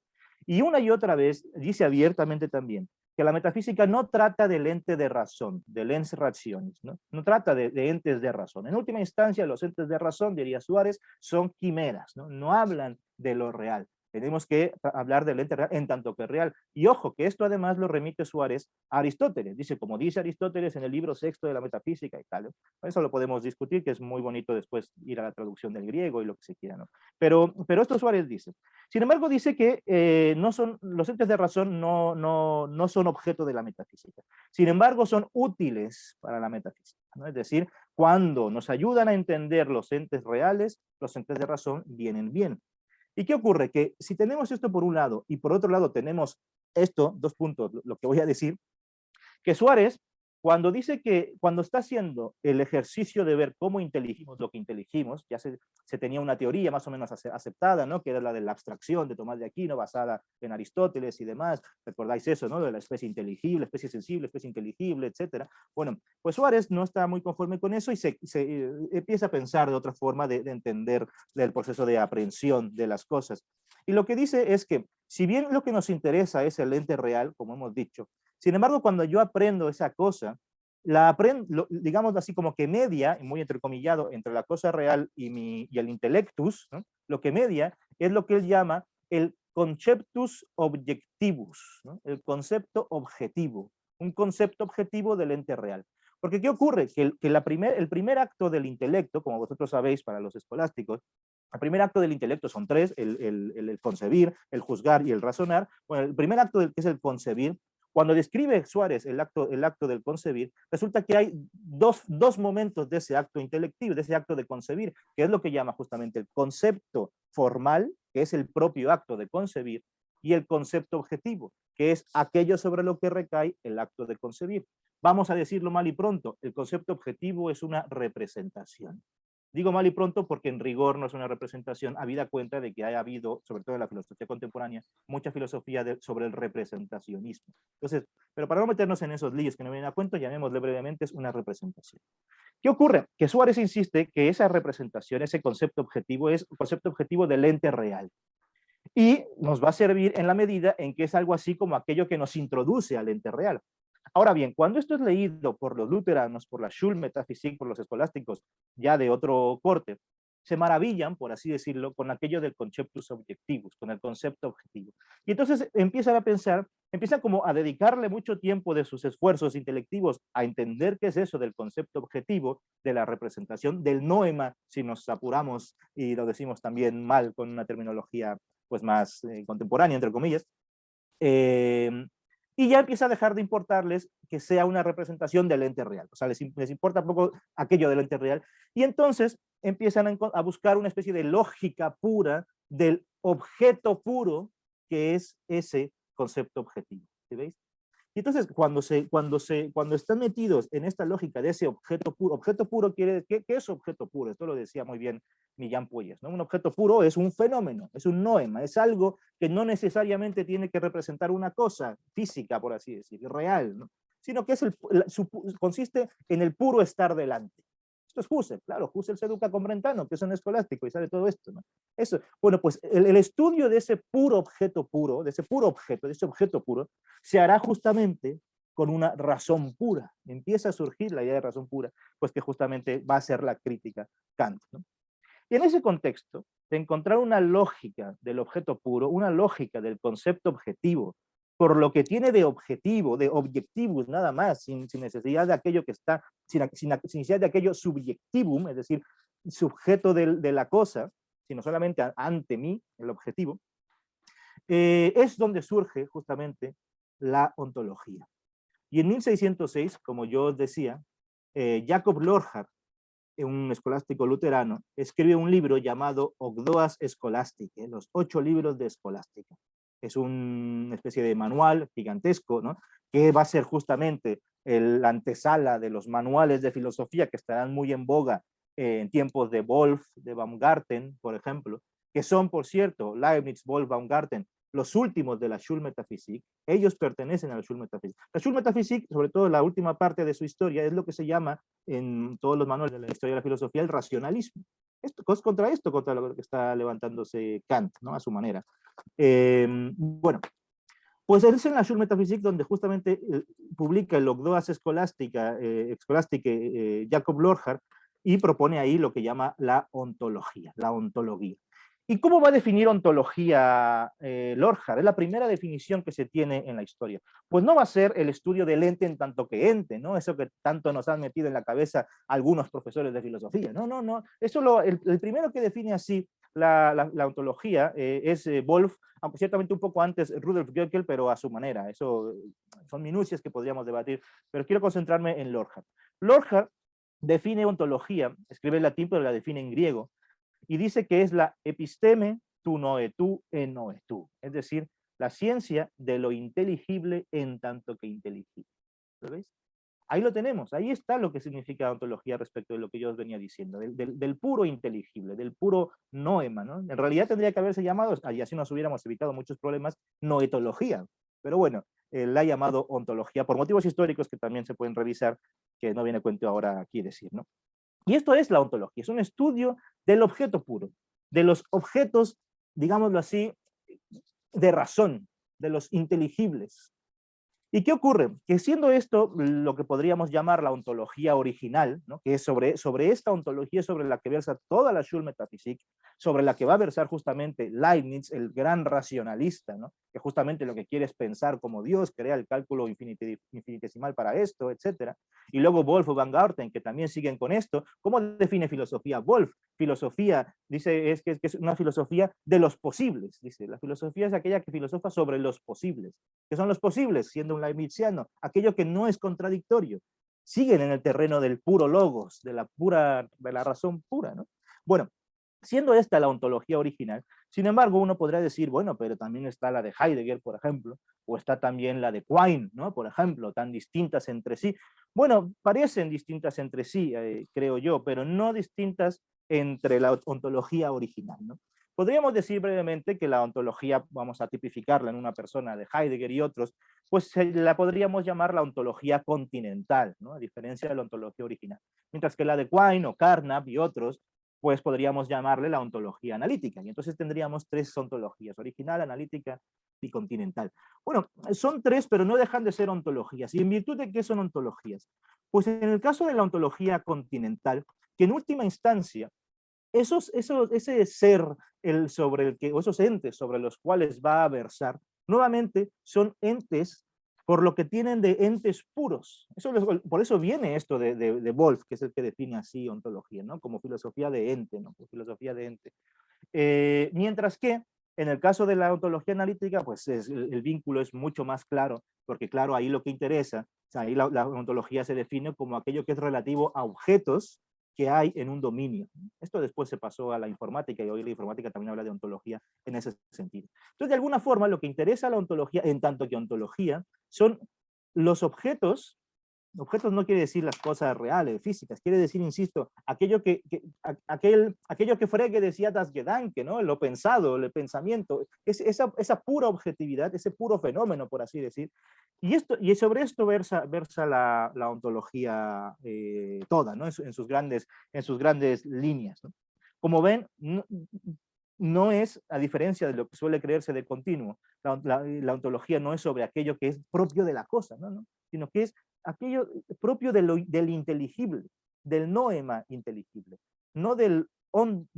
Y una y otra vez dice abiertamente también que la metafísica no trata del ente de razón, del ens rationis, ¿no? No trata de entes de razón. En última instancia, los entes de razón, diría Suárez, son quimeras, ¿no? No hablan de lo real. Tenemos que hablar del ente real en tanto que real. Y ojo, que esto además lo remite Suárez a Aristóteles. Dice, como dice Aristóteles en el libro sexto de la metafísica y tal. Eso lo podemos discutir, que es muy bonito después ir a la traducción del griego y lo que se quiera, ¿no? Pero esto Suárez dice. Sin embargo, dice que no son, los entes de razón no son objeto de la metafísica. Sin embargo, son útiles para la metafísica, ¿no? Es decir, cuando nos ayudan a entender los entes reales, los entes de razón vienen bien. ¿Y qué ocurre? Que si tenemos esto por un lado y por otro lado tenemos esto, dos puntos, lo que voy a decir, que Suárez, cuando dice que cuando está haciendo el ejercicio de ver cómo inteligimos lo que inteligimos, ya se tenía una teoría más o menos aceptada, ¿no? Que era la de la abstracción de Tomás de Aquino, basada en Aristóteles y demás. ¿Recordáis eso, no? De la especie inteligible, especie sensible, especie inteligible, etcétera. Bueno, pues Suárez no está muy conforme con eso y se empieza a pensar de otra forma de entender el proceso de aprehensión de las cosas. Y lo que dice es que, si bien lo que nos interesa es el ente real, como hemos dicho, sin embargo, cuando yo aprendo esa cosa, la aprendo, digamos así como que media, muy entrecomillado, entre la cosa real y el intellectus, ¿no? Lo que media es lo que él llama el conceptus objectivus, ¿no? El concepto objetivo, un concepto objetivo del ente real. Porque ¿qué ocurre? Que el primer acto del intelecto, como vosotros sabéis para los escolásticos, el primer acto del intelecto son tres, el concebir, el juzgar y el razonar. Bueno, el primer acto que es el concebir, cuando describe Suárez el acto del concebir, resulta que hay dos momentos de ese acto intelectivo, de ese acto de concebir, que es lo que llama justamente el concepto formal, que es el propio acto de concebir, y el concepto objetivo, que es aquello sobre lo que recae el acto de concebir. Vamos a decirlo mal y pronto, el concepto objetivo es una representación. Digo mal y pronto porque en rigor no es una representación, habida cuenta de que haya habido, sobre todo en la filosofía contemporánea, mucha filosofía sobre el representacionismo. Entonces, pero para no meternos en esos líos que no vienen a cuento, llamémosle brevemente, es una representación. ¿Qué ocurre? Que Suárez insiste que esa representación, ese concepto objetivo, es un concepto objetivo del ente real. Y nos va a servir en la medida en que es algo así como aquello que nos introduce al ente real. Ahora bien, cuando esto es leído por los luteranos, por la Schulmetaphysik, por los escolásticos ya de otro corte, se maravillan, por así decirlo, con aquello del conceptus objectivus, con el concepto objetivo. Y entonces empiezan a pensar, empiezan como a dedicarle mucho tiempo de sus esfuerzos intelectivos a entender qué es eso del concepto objetivo, de la representación, del noema, si nos apuramos y lo decimos también mal con una terminología pues más contemporánea, entre comillas. y ya empieza a dejar de importarles que sea una representación del ente real. O sea, les importa poco aquello del ente real. Y entonces empiezan a buscar una especie de lógica pura del objeto puro, que es ese concepto objetivo. ¿Sí veis? Y entonces, cuando están metidos en esta lógica de ese objeto puro quiere, ¿qué es objeto puro? Esto lo decía muy bien Millán Puelles, ¿no? Un objeto puro es un fenómeno, es un noema, es algo que no necesariamente tiene que representar una cosa física, por así decir, real, ¿no? Sino que es consiste en el puro estar delante. Esto es Husserl, claro, Husserl se educa con Brentano, que es un escolástico y sabe todo esto, ¿no? Eso, bueno, pues el estudio de ese puro objeto puro, de ese puro objeto, de ese objeto puro, se hará justamente con una razón pura. Empieza a surgir la idea de razón pura, pues que justamente va a ser la crítica Kant, ¿no? Y en ese contexto, de encontrar una lógica del objeto puro, una lógica del concepto objetivo, por lo que tiene de objetivo, de objectivus nada más, sin necesidad de aquello que está, sin necesidad de aquello subjectivum, es decir, sujeto de la cosa, sino solamente ante mí, el objetivo, es donde surge justamente la ontología. Y en 1606, como yo os decía, Jacob Lorhart, un escolástico luterano, escribe un libro llamado Ogdoas Scholasticae, los 8 libros de escolástica. Es una especie de manual gigantesco, ¿no? Que va a ser justamente la antesala de los manuales de filosofía que estarán muy en boga en tiempos de Wolff, de Baumgarten, por ejemplo, que son, por cierto, Leibniz, Wolff, Baumgarten, los últimos de la Schulmetaphysik. Ellos pertenecen a la Schulmetaphysik. La Schulmetaphysik, sobre todo la última parte de su historia, es lo que se llama en todos los manuales de la historia de la filosofía el racionalismo. Contra lo que está levantándose Kant, ¿no? A su manera. Bueno, pues es en la Schulmetaphysik donde justamente publica el Ogdoas Scholasticae Jacob Lorhart, y propone ahí lo que llama la ontología, la ontología. ¿Y cómo va a definir ontología Lorhart? Es la primera definición que se tiene en la historia. Pues no va a ser el estudio del ente en tanto que ente, ¿no? Eso que tanto nos han metido en la cabeza algunos profesores de filosofía. No, no, no. Eso el primero que define así la ontología es Wolff, aunque ciertamente un poco antes Rudolf Göckel, pero a su manera. Eso son minucias que podríamos debatir, pero quiero concentrarme en Lorhart. Lorhart define ontología, escribe en latín, pero la define en griego, y dice que es la episteme tu noetu en noetu, es decir, la ciencia de lo inteligible en tanto que inteligible. ¿Lo veis? Ahí lo tenemos, ahí está lo que significa ontología respecto de lo que yo os venía diciendo, del puro inteligible, del puro noema, ¿no? En realidad tendría que haberse llamado, y así nos hubiéramos evitado muchos problemas, noetología, pero bueno, la ha llamado ontología por motivos históricos que también se pueden revisar, que no viene a cuento ahora aquí decir, ¿no? Y esto es la ontología, es un estudio del objeto puro, de los objetos, digámoslo así, de razón, de los inteligibles. ¿Y qué ocurre? Que siendo esto lo que podríamos llamar la ontología original, ¿no? Que es sobre esta ontología sobre la que versa toda la Schulmetaphysik, sobre la que va a versar justamente Leibniz, el gran racionalista, ¿no? Que justamente lo que quiere es pensar como Dios, crea el cálculo infinitesimal para esto, etc. Y luego Wolff o Baumgarten, que también siguen con esto. ¿Cómo define filosofía Wolff? Filosofía, dice, que es una filosofía de los posibles. Dice, la filosofía es aquella que filosofa sobre los posibles. ¿Qué son los posibles? Siendo un leibniziano, aquello que no es contradictorio. Siguen en el terreno del puro logos, de la razón pura, ¿no? Bueno, siendo esta la ontología original, sin embargo, uno podría decir, bueno, pero también está la de Heidegger, por ejemplo, o está también la de Quine, ¿no? Por ejemplo, tan distintas entre sí. Bueno, parecen distintas entre sí, creo yo, pero no distintas entre la ontología original, ¿no? Podríamos decir brevemente que la ontología, vamos a tipificarla en una persona de Heidegger y otros, pues la podríamos llamar la ontología continental, ¿no? A diferencia de la ontología original. Mientras que la de Quine o Carnap y otros, pues podríamos llamarle la ontología analítica. Y entonces tendríamos 3 ontologías, original, analítica y continental. Bueno, son 3, pero no dejan de ser ontologías. ¿Y en virtud de qué son ontologías? Pues en el caso de la ontología continental, que en última instancia, ese ser sobre el que, o esos entes sobre los cuales va a versar, nuevamente son entes por lo que tienen de entes puros. Por eso viene esto de Wolff, que es el que define así ontología, ¿no? Como filosofía de ente, ¿no? Como filosofía de ente. Mientras que En el caso de la ontología analítica, pues el vínculo es mucho más claro, porque claro, ahí lo que interesa, o sea, ahí la ontología se define como aquello que es relativo a objetos que hay en un dominio. Esto después se pasó a la informática y hoy la informática también habla de ontología en ese sentido. Entonces, de alguna forma, lo que interesa a la ontología, en tanto que ontología, son los objetos. Objetos no quiere decir las cosas reales, físicas, quiere decir, insisto, aquello que Frege decía das Gedanke, ¿no? Lo pensado, el pensamiento, esa pura objetividad, ese puro fenómeno, por así decir. Y sobre esto versa la ontología toda, ¿no? En sus grandes líneas, ¿no? Como ven, no es, a diferencia de lo que suele creerse de continuo, la ontología no es sobre aquello que es propio de la cosa, ¿no? Sino que es aquello propio del inteligible, del noema inteligible, no del on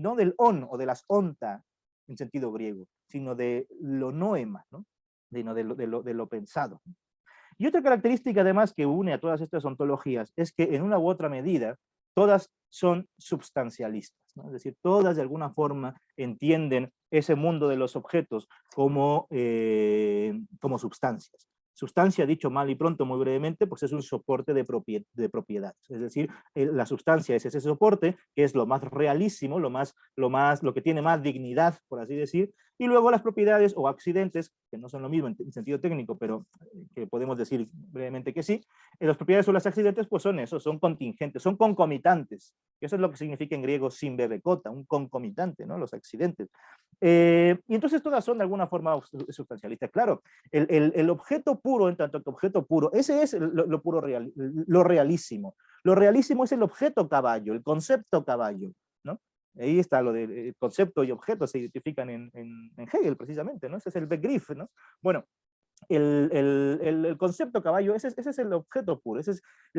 o de las onta en sentido griego, sino de lo noema, ¿no? Sino de lo pensado. Y otra característica además que une a todas estas ontologías es que en una u otra medida todas son substancialistas, ¿no? Es decir, todas de alguna forma entienden ese mundo de los objetos como sustancias. Sustancia, dicho mal y pronto, muy brevemente, pues es un soporte de propiedades. Es decir, la sustancia es ese soporte, que es lo más realísimo, lo que tiene más dignidad, por así decir, y luego las propiedades o accidentes, que no son lo mismo en sentido técnico, pero que podemos decir brevemente que sí, las propiedades o los accidentes pues son eso, son contingentes, son concomitantes, que eso es lo que significa en griego sin bebecota, un concomitante, ¿no? Los accidentes. Y entonces todas son de alguna forma sustancialistas. Claro, el objeto puro, en tanto que objeto puro, ese es lo puro real, lo realísimo. Lo realísimo es el objeto caballo, el concepto caballo, ¿no? Ahí está lo del concepto y objeto, se identifican en Hegel precisamente, ¿no? Ese es el Begriff, ¿no? Bueno, el concepto caballo, ese es el objeto puro,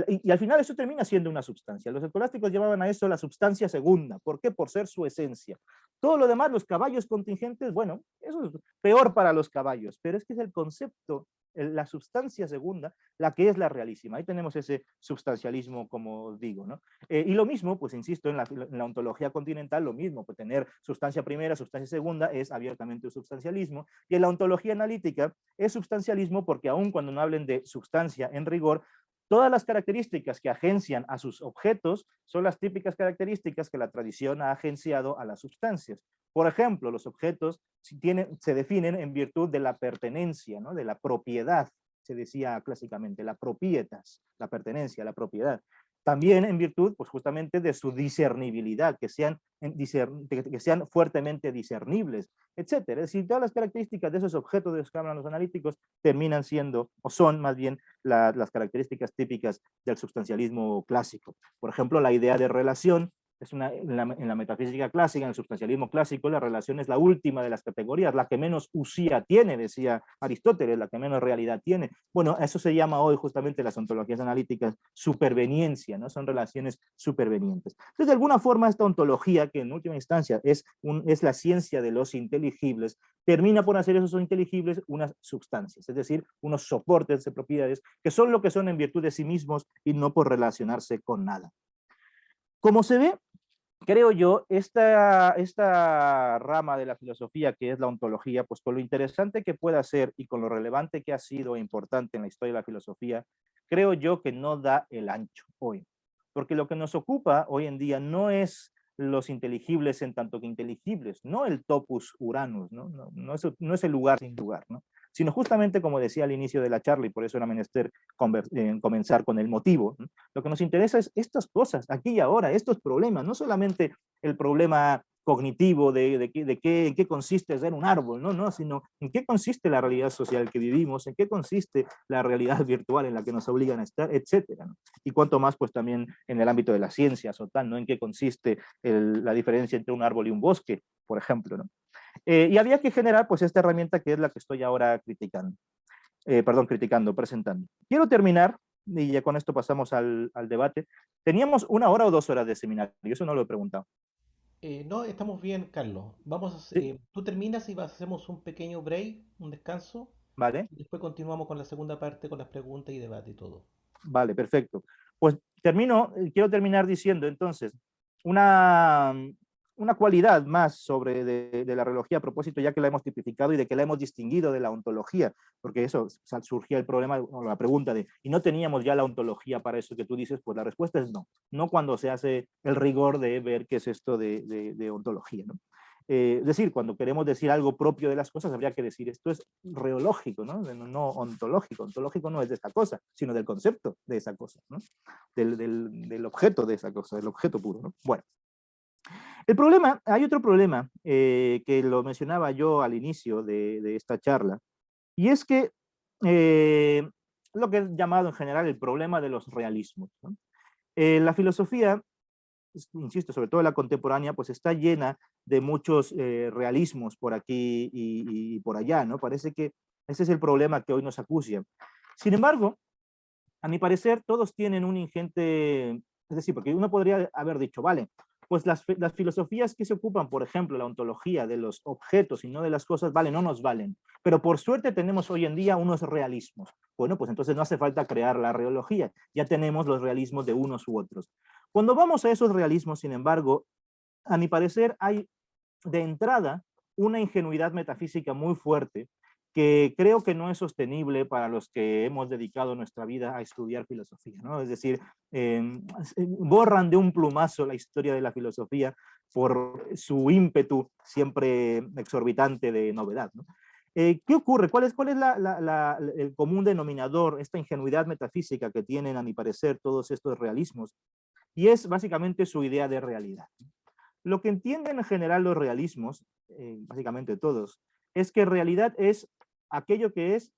y al final eso termina siendo una sustancia. Los escolásticos llamaban a eso la substancia segunda. ¿Por qué? Por ser su esencia. Todo lo demás, los caballos contingentes, bueno, eso es peor para los caballos, pero es que es el concepto, la sustancia segunda, la que es la realísima. Ahí tenemos ese substancialismo, como digo, ¿no? Y lo mismo, pues insisto, en la ontología continental, lo mismo, pues tener sustancia primera, sustancia segunda, es abiertamente un substancialismo, y en la ontología analítica es substancialismo porque aun cuando no hablen de sustancia en rigor, todas las características que agencian a sus objetos son las típicas características que la tradición ha agenciado a las sustancias. Por ejemplo, los objetos se definen en virtud de la pertenencia, ¿no? De la propiedad, se decía clásicamente, la propietas, la pertenencia, la propiedad. También en virtud, pues justamente de su discernibilidad, que sean fuertemente discernibles, etcétera. Es decir, todas las características de esos objetos de los que hablan los analíticos terminan siendo, o son más bien, las características típicas del substancialismo clásico. Por ejemplo, la idea de relación en la metafísica clásica, en el substancialismo clásico, la relación es la última de las categorías, la que menos usía tiene, decía Aristóteles, la que menos realidad tiene. Bueno, eso se llama hoy justamente las ontologías analíticas superveniencia, ¿no? Son relaciones supervenientes. Entonces, de alguna forma, esta ontología, que en última instancia es la ciencia de los inteligibles, termina por hacer esos inteligibles unas sustancias, es decir, unos soportes de propiedades que son lo que son en virtud de sí mismos y no por relacionarse con nada. Como se ve, creo yo, esta rama de la filosofía que es la ontología, pues con lo interesante que pueda ser y con lo relevante que ha sido e importante en la historia de la filosofía, creo yo que no da el ancho hoy. Porque lo que nos ocupa hoy en día no es los inteligibles en tanto que inteligibles, no el topus uranus, no es el lugar sin lugar, ¿no? Sino justamente como decía al inicio de la charla, y por eso era menester comenzar con el motivo, ¿no? Lo que nos interesa es estas cosas, aquí y ahora, estos problemas, no solamente el problema cognitivo en qué consiste ser un árbol, no, sino en qué consiste la realidad social que vivimos, en qué consiste la realidad virtual en la que nos obligan a estar, etcétera, ¿no? Y cuanto más, pues también en el ámbito de las ciencias o tal, ¿no? En qué consiste la diferencia entre un árbol y un bosque, por ejemplo, ¿no? Y había que generar, pues, esta herramienta que es la que estoy ahora presentando. Quiero terminar, y ya con esto pasamos al debate. ¿Teníamos 1 hora o 2 horas de seminario? Eso no lo he preguntado. No, estamos bien, Carlos. ¿Sí? Tú terminas y hacemos un pequeño break, un descanso, ¿Vale? y después continuamos con la segunda parte, con las preguntas y debate y todo. Vale, perfecto. Pues quiero terminar diciendo entonces, una cualidad más sobre de la reología a propósito, ya que la hemos tipificado y de que la hemos distinguido de la ontología, porque eso surgía el problema o la pregunta de, ¿y no teníamos ya la ontología para eso que tú dices? Pues la respuesta es no, no cuando se hace el rigor de ver qué es esto de ontología, ¿no? Es decir, cuando queremos decir algo propio de las cosas, habría que decir esto es reológico, ¿no? No ontológico. Ontológico no es de esta cosa, sino del concepto de esa cosa, ¿no? Del objeto de esa cosa, del objeto puro, ¿no? Bueno. El problema, hay otro problema que lo mencionaba yo al inicio de esta charla, y es que lo que he llamado en general el problema de los realismos, ¿no? La filosofía, insisto, sobre todo la contemporánea, pues está llena de muchos realismos por aquí y por allá, ¿no? Parece que ese es el problema que hoy nos acucia. Sin embargo, a mi parecer, todos tienen un ingente, es decir, porque uno podría haber dicho, vale, pues las filosofías que se ocupan, por ejemplo, la ontología de los objetos y no de las cosas, vale, no nos valen. Pero por suerte tenemos hoy en día unos realismos. Bueno, pues entonces no hace falta crear la reología, ya tenemos los realismos de unos u otros. Cuando vamos a esos realismos, sin embargo, a mi parecer hay de entrada una ingenuidad metafísica muy fuerte que creo que no es sostenible para los que hemos dedicado nuestra vida a estudiar filosofía, ¿no? Es decir, borran de un plumazo la historia de la filosofía por su ímpetu siempre exorbitante de novedad, ¿no? ¿Qué ocurre? ¿Cuál es el común denominador, esta ingenuidad metafísica que tienen, a mi parecer, todos estos realismos? Y es básicamente su idea de realidad. Lo que entienden en general los realismos, básicamente todos, es que realidad es aquello que es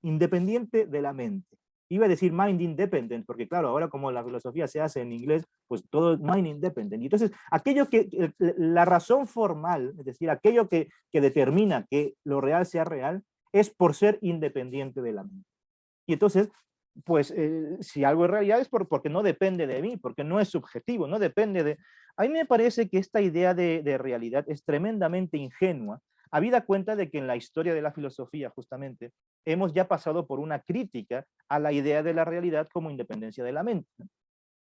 independiente de la mente. Iba a decir mind independent, porque claro, ahora como la filosofía se hace en inglés, pues todo es mind independent. Y entonces, aquello que, la razón formal, es decir, aquello que determina que lo real sea real, es por ser independiente de la mente. Y entonces, pues si algo es realidad es porque no depende de mí, porque no es subjetivo, no depende de... A mí me parece que esta idea de realidad es tremendamente ingenua, habida cuenta de que en la historia de la filosofía, justamente, hemos ya pasado por una crítica a la idea de la realidad como independencia de la mente.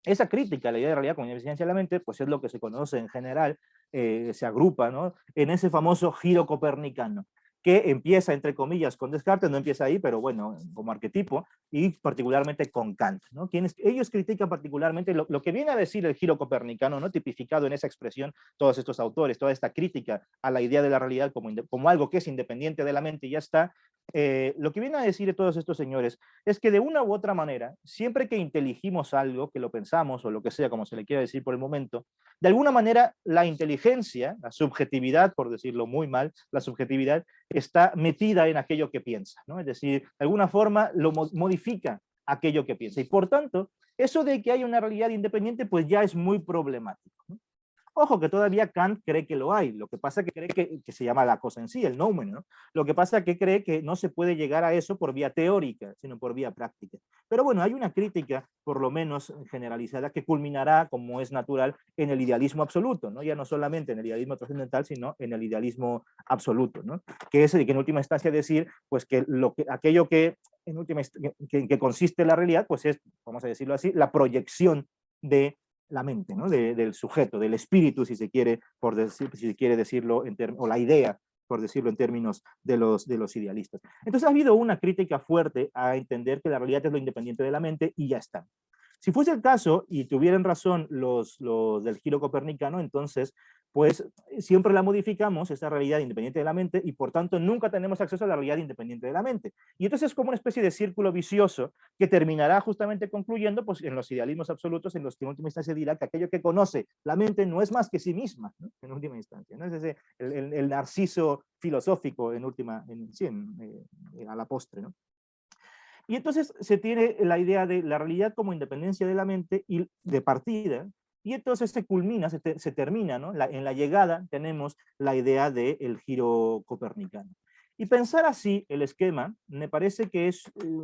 Esa crítica a la idea de realidad como independencia de la mente, pues es lo que se conoce en general, se agrupa, ¿no?, en ese famoso giro copernicano, que empieza, entre comillas, con Descartes, no empieza ahí, pero bueno, como arquetipo, y particularmente con Kant, ¿no? Ellos critican particularmente lo que viene a decir el giro copernicano, ¿no?, tipificado en esa expresión, todos estos autores, toda esta crítica a la idea de la realidad como algo que es independiente de la mente y ya está. Lo que viene a decir de todos estos señores es que de una u otra manera, siempre que inteligimos algo, que lo pensamos o lo que sea, como se le quiera decir por el momento, de alguna manera la inteligencia, la subjetividad, por decirlo muy mal, la subjetividad está metida en aquello que piensa, ¿no? Es decir, de alguna forma lo modifica aquello que piensa. Y por tanto, eso de que hay una realidad independiente, pues ya es muy problemático, ¿no? Ojo, que todavía Kant cree que lo hay, lo que pasa es que cree que se llama la cosa en sí, el noumen, ¿no? Lo que pasa es que cree que no se puede llegar a eso por vía teórica, sino por vía práctica. Pero bueno, hay una crítica, por lo menos generalizada, que culminará, como es natural, en el idealismo absoluto, ¿no? Ya no solamente en el idealismo trascendental, sino en el idealismo absoluto, ¿no? Que es el que en última instancia decir, pues que, aquello que en última que consiste en la realidad, pues es, vamos a decirlo así, la proyección de la mente, ¿no?, del sujeto, del espíritu, si se quiere, si se quiere decirlo, o la idea, por decirlo en términos de los idealistas. Entonces ha habido una crítica fuerte a entender que la realidad es lo independiente de la mente y ya está. Si fuese el caso y tuvieran razón los del giro copernicano, entonces pues siempre la modificamos, esa realidad independiente de la mente, y por tanto nunca tenemos acceso a la realidad independiente de la mente. Y entonces es como una especie de círculo vicioso que terminará justamente concluyendo pues, en los idealismos absolutos, en los que en última instancia dirá que aquello que conoce la mente no es más que sí misma, ¿no?, en última instancia, ¿no? Es ese, el narciso filosófico en última, a la postre, ¿no? Y entonces se tiene la idea de la realidad como independencia de la mente y de partida, y entonces se culmina, se termina, ¿no? En la llegada tenemos la idea del giro copernicano. Y pensar así el esquema me parece que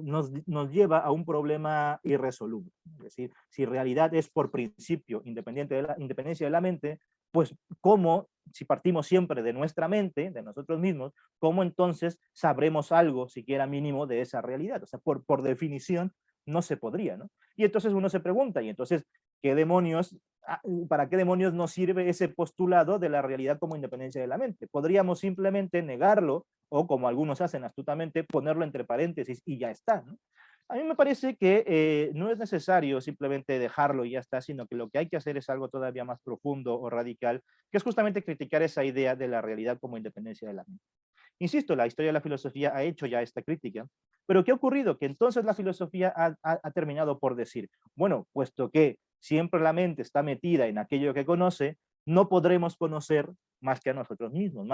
nos lleva a un problema irresoluble. Es decir, si realidad es por principio independencia de la mente, pues ¿cómo, si partimos siempre de nuestra mente, de nosotros mismos, cómo entonces sabremos algo, siquiera mínimo, de esa realidad? O sea, por definición, no se podría, ¿no? Y entonces uno se pregunta, y entonces, ¿qué demonios ¿para qué demonios nos sirve ese postulado de la realidad como independencia de la mente? Podríamos simplemente negarlo, o como algunos hacen astutamente, ponerlo entre paréntesis y ya está, ¿no? A mí me parece que no es necesario simplemente dejarlo y ya está, sino que lo que hay que hacer es algo todavía más profundo o radical, que es justamente criticar esa idea de la realidad como independencia de la mente. Insisto, la historia de la filosofía ha hecho ya esta crítica, pero ¿qué ha ocurrido? Que entonces la filosofía ha terminado por decir, bueno, puesto que siempre la mente está metida en aquello que conoce, no podremos conocer más que a nosotros mismos,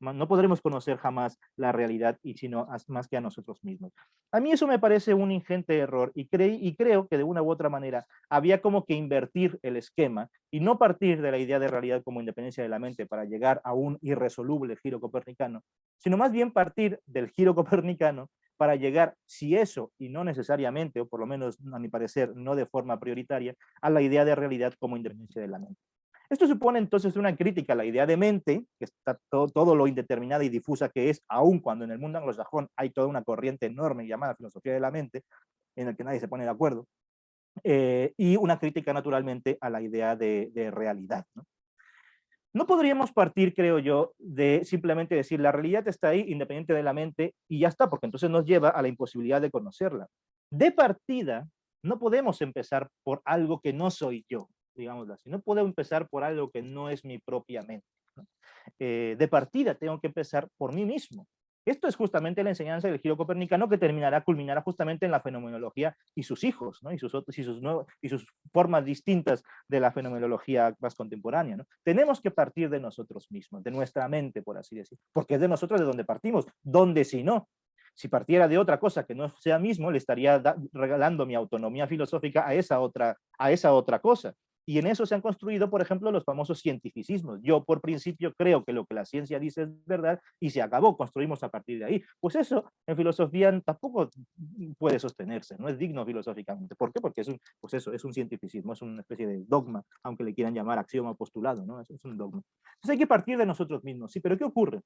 no podremos conocer jamás la realidad, y sino más que a nosotros mismos. A mí eso me parece un ingente error, y creo que de una u otra manera había como que invertir el esquema y no partir de la idea de realidad como independencia de la mente para llegar a un irresoluble giro copernicano, sino más bien partir del giro copernicano para llegar, si eso, y no necesariamente, o por lo menos a mi parecer, no de forma prioritaria, a la idea de realidad como independencia de la mente. Esto supone entonces una crítica a la idea de mente, que está todo lo indeterminada y difusa que es, aun cuando en el mundo anglosajón hay toda una corriente enorme llamada filosofía de la mente, en la que nadie se pone de acuerdo, y una crítica naturalmente a la idea de realidad, ¿no? No podríamos partir, creo yo, de simplemente decir la realidad está ahí, independiente de la mente, y ya está, porque entonces nos lleva a la imposibilidad de conocerla. De partida, no podemos empezar por algo que no soy yo, digámoslo así. No puedo empezar por algo que no es mi propia mente, ¿no? De partida tengo que empezar por mí mismo. Esto es justamente la enseñanza del giro copernicano que culminará justamente en la fenomenología y sus hijos, ¿no? y sus formas distintas de la fenomenología más contemporánea, ¿no? Tenemos que partir de nosotros mismos, de nuestra mente, por así decir, porque es de nosotros de donde partimos, donde si no, si partiera de otra cosa que no sea mismo, le estaría regalando mi autonomía filosófica a esa otra cosa. Y en eso se han construido, por ejemplo, los famosos cientificismos. Yo, por principio, creo que lo que la ciencia dice es verdad y se acabó, construimos a partir de ahí. Pues eso en filosofía tampoco puede sostenerse, no es digno filosóficamente. ¿Por qué? Porque pues eso, es un cientificismo, es una especie de dogma, aunque le quieran llamar axioma o postulado, ¿no? Es un dogma. Entonces hay que partir de nosotros mismos, sí, pero ¿qué ocurre?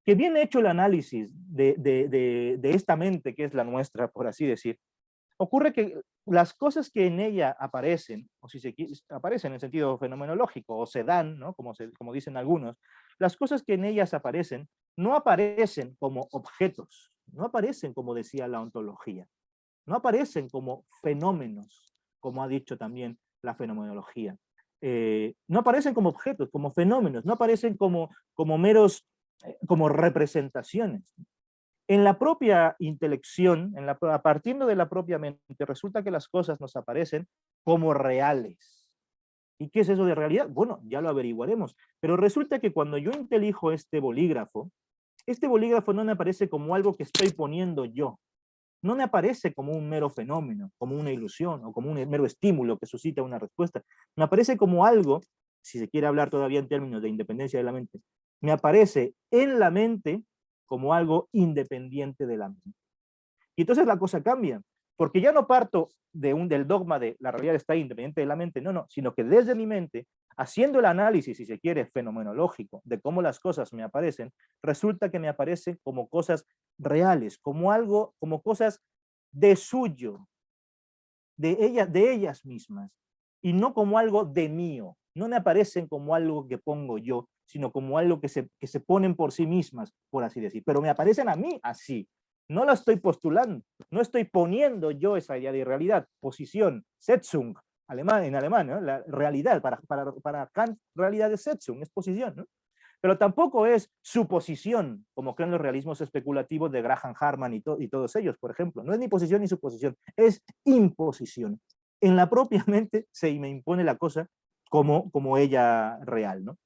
Que bien hecho el análisis de esta mente que es la nuestra, por así decir, ocurre que las cosas que en ella aparecen, o si se quiere, aparecen en sentido fenomenológico, o se dan, ¿no? Como dicen algunos, las cosas que en ellas aparecen no aparecen como objetos, no aparecen como decía la ontología, no aparecen como fenómenos, como ha dicho también la fenomenología. No aparecen como objetos, como fenómenos, no aparecen como meros, como representaciones. En la propia intelección, a partir de la propia mente, resulta que las cosas nos aparecen como reales. ¿Y qué es eso de realidad? Bueno, ya lo averiguaremos. Pero resulta que cuando yo intelijo este bolígrafo no me aparece como algo que estoy poniendo yo. No me aparece como un mero fenómeno, como una ilusión o como un mero estímulo que suscita una respuesta. Me aparece como algo, si se quiere hablar todavía en términos de independencia de la mente, me aparece en la mente como algo independiente de la mente. Y entonces la cosa cambia, porque ya no parto del dogma de la realidad está independiente de la mente, no, sino que desde mi mente, haciendo el análisis, si se quiere, fenomenológico de cómo las cosas me aparecen, resulta que me aparecen como cosas reales, como cosas de suyo, de ellas mismas, y no como algo de mío. No me aparecen como algo que pongo yo, sino como algo que se ponen por sí mismas, por así decir. Pero me aparecen a mí así. No la estoy postulando, no estoy poniendo yo esa idea de realidad, posición, Setzung, en alemán, ¿no? La realidad, para Kant, realidad es Setzung, es posición, ¿no? Pero tampoco es suposición, como creen los realismos especulativos de Graham Harman y todos ellos, por ejemplo. No es ni posición ni suposición, es imposición. En la propia mente se me impone la cosa como ella real, ¿no?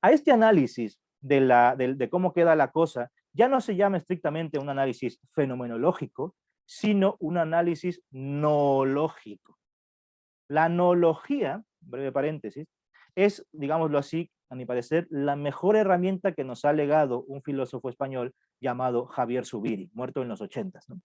A este análisis de cómo queda la cosa, ya no se llama estrictamente un análisis fenomenológico, sino un análisis noológico. La noología, breve paréntesis, es, digámoslo así, a mi parecer, la mejor herramienta que nos ha legado un filósofo español llamado Javier Zubiri, muerto en los 80, ¿no?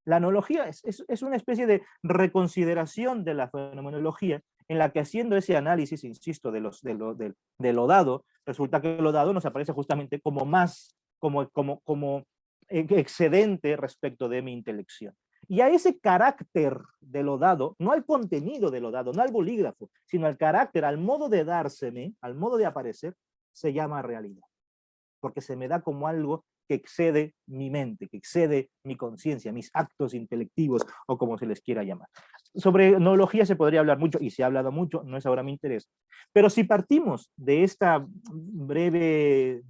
La analogía es una especie de reconsideración de la fenomenología en la que, haciendo ese análisis, insisto, de lo dado, resulta que lo dado nos aparece justamente como más, como excedente respecto de mi intelección. Y a ese carácter de lo dado, no al contenido de lo dado, no al bolígrafo, sino al carácter, al modo de dárseme, al modo de aparecer, se llama realidad. Porque se me da como algo que excede mi mente, que excede mi conciencia, mis actos intelectivos, o como se les quiera llamar. Sobre noología se podría hablar mucho, y se ha hablado mucho, no es ahora mi interés. Pero si partimos de esta breve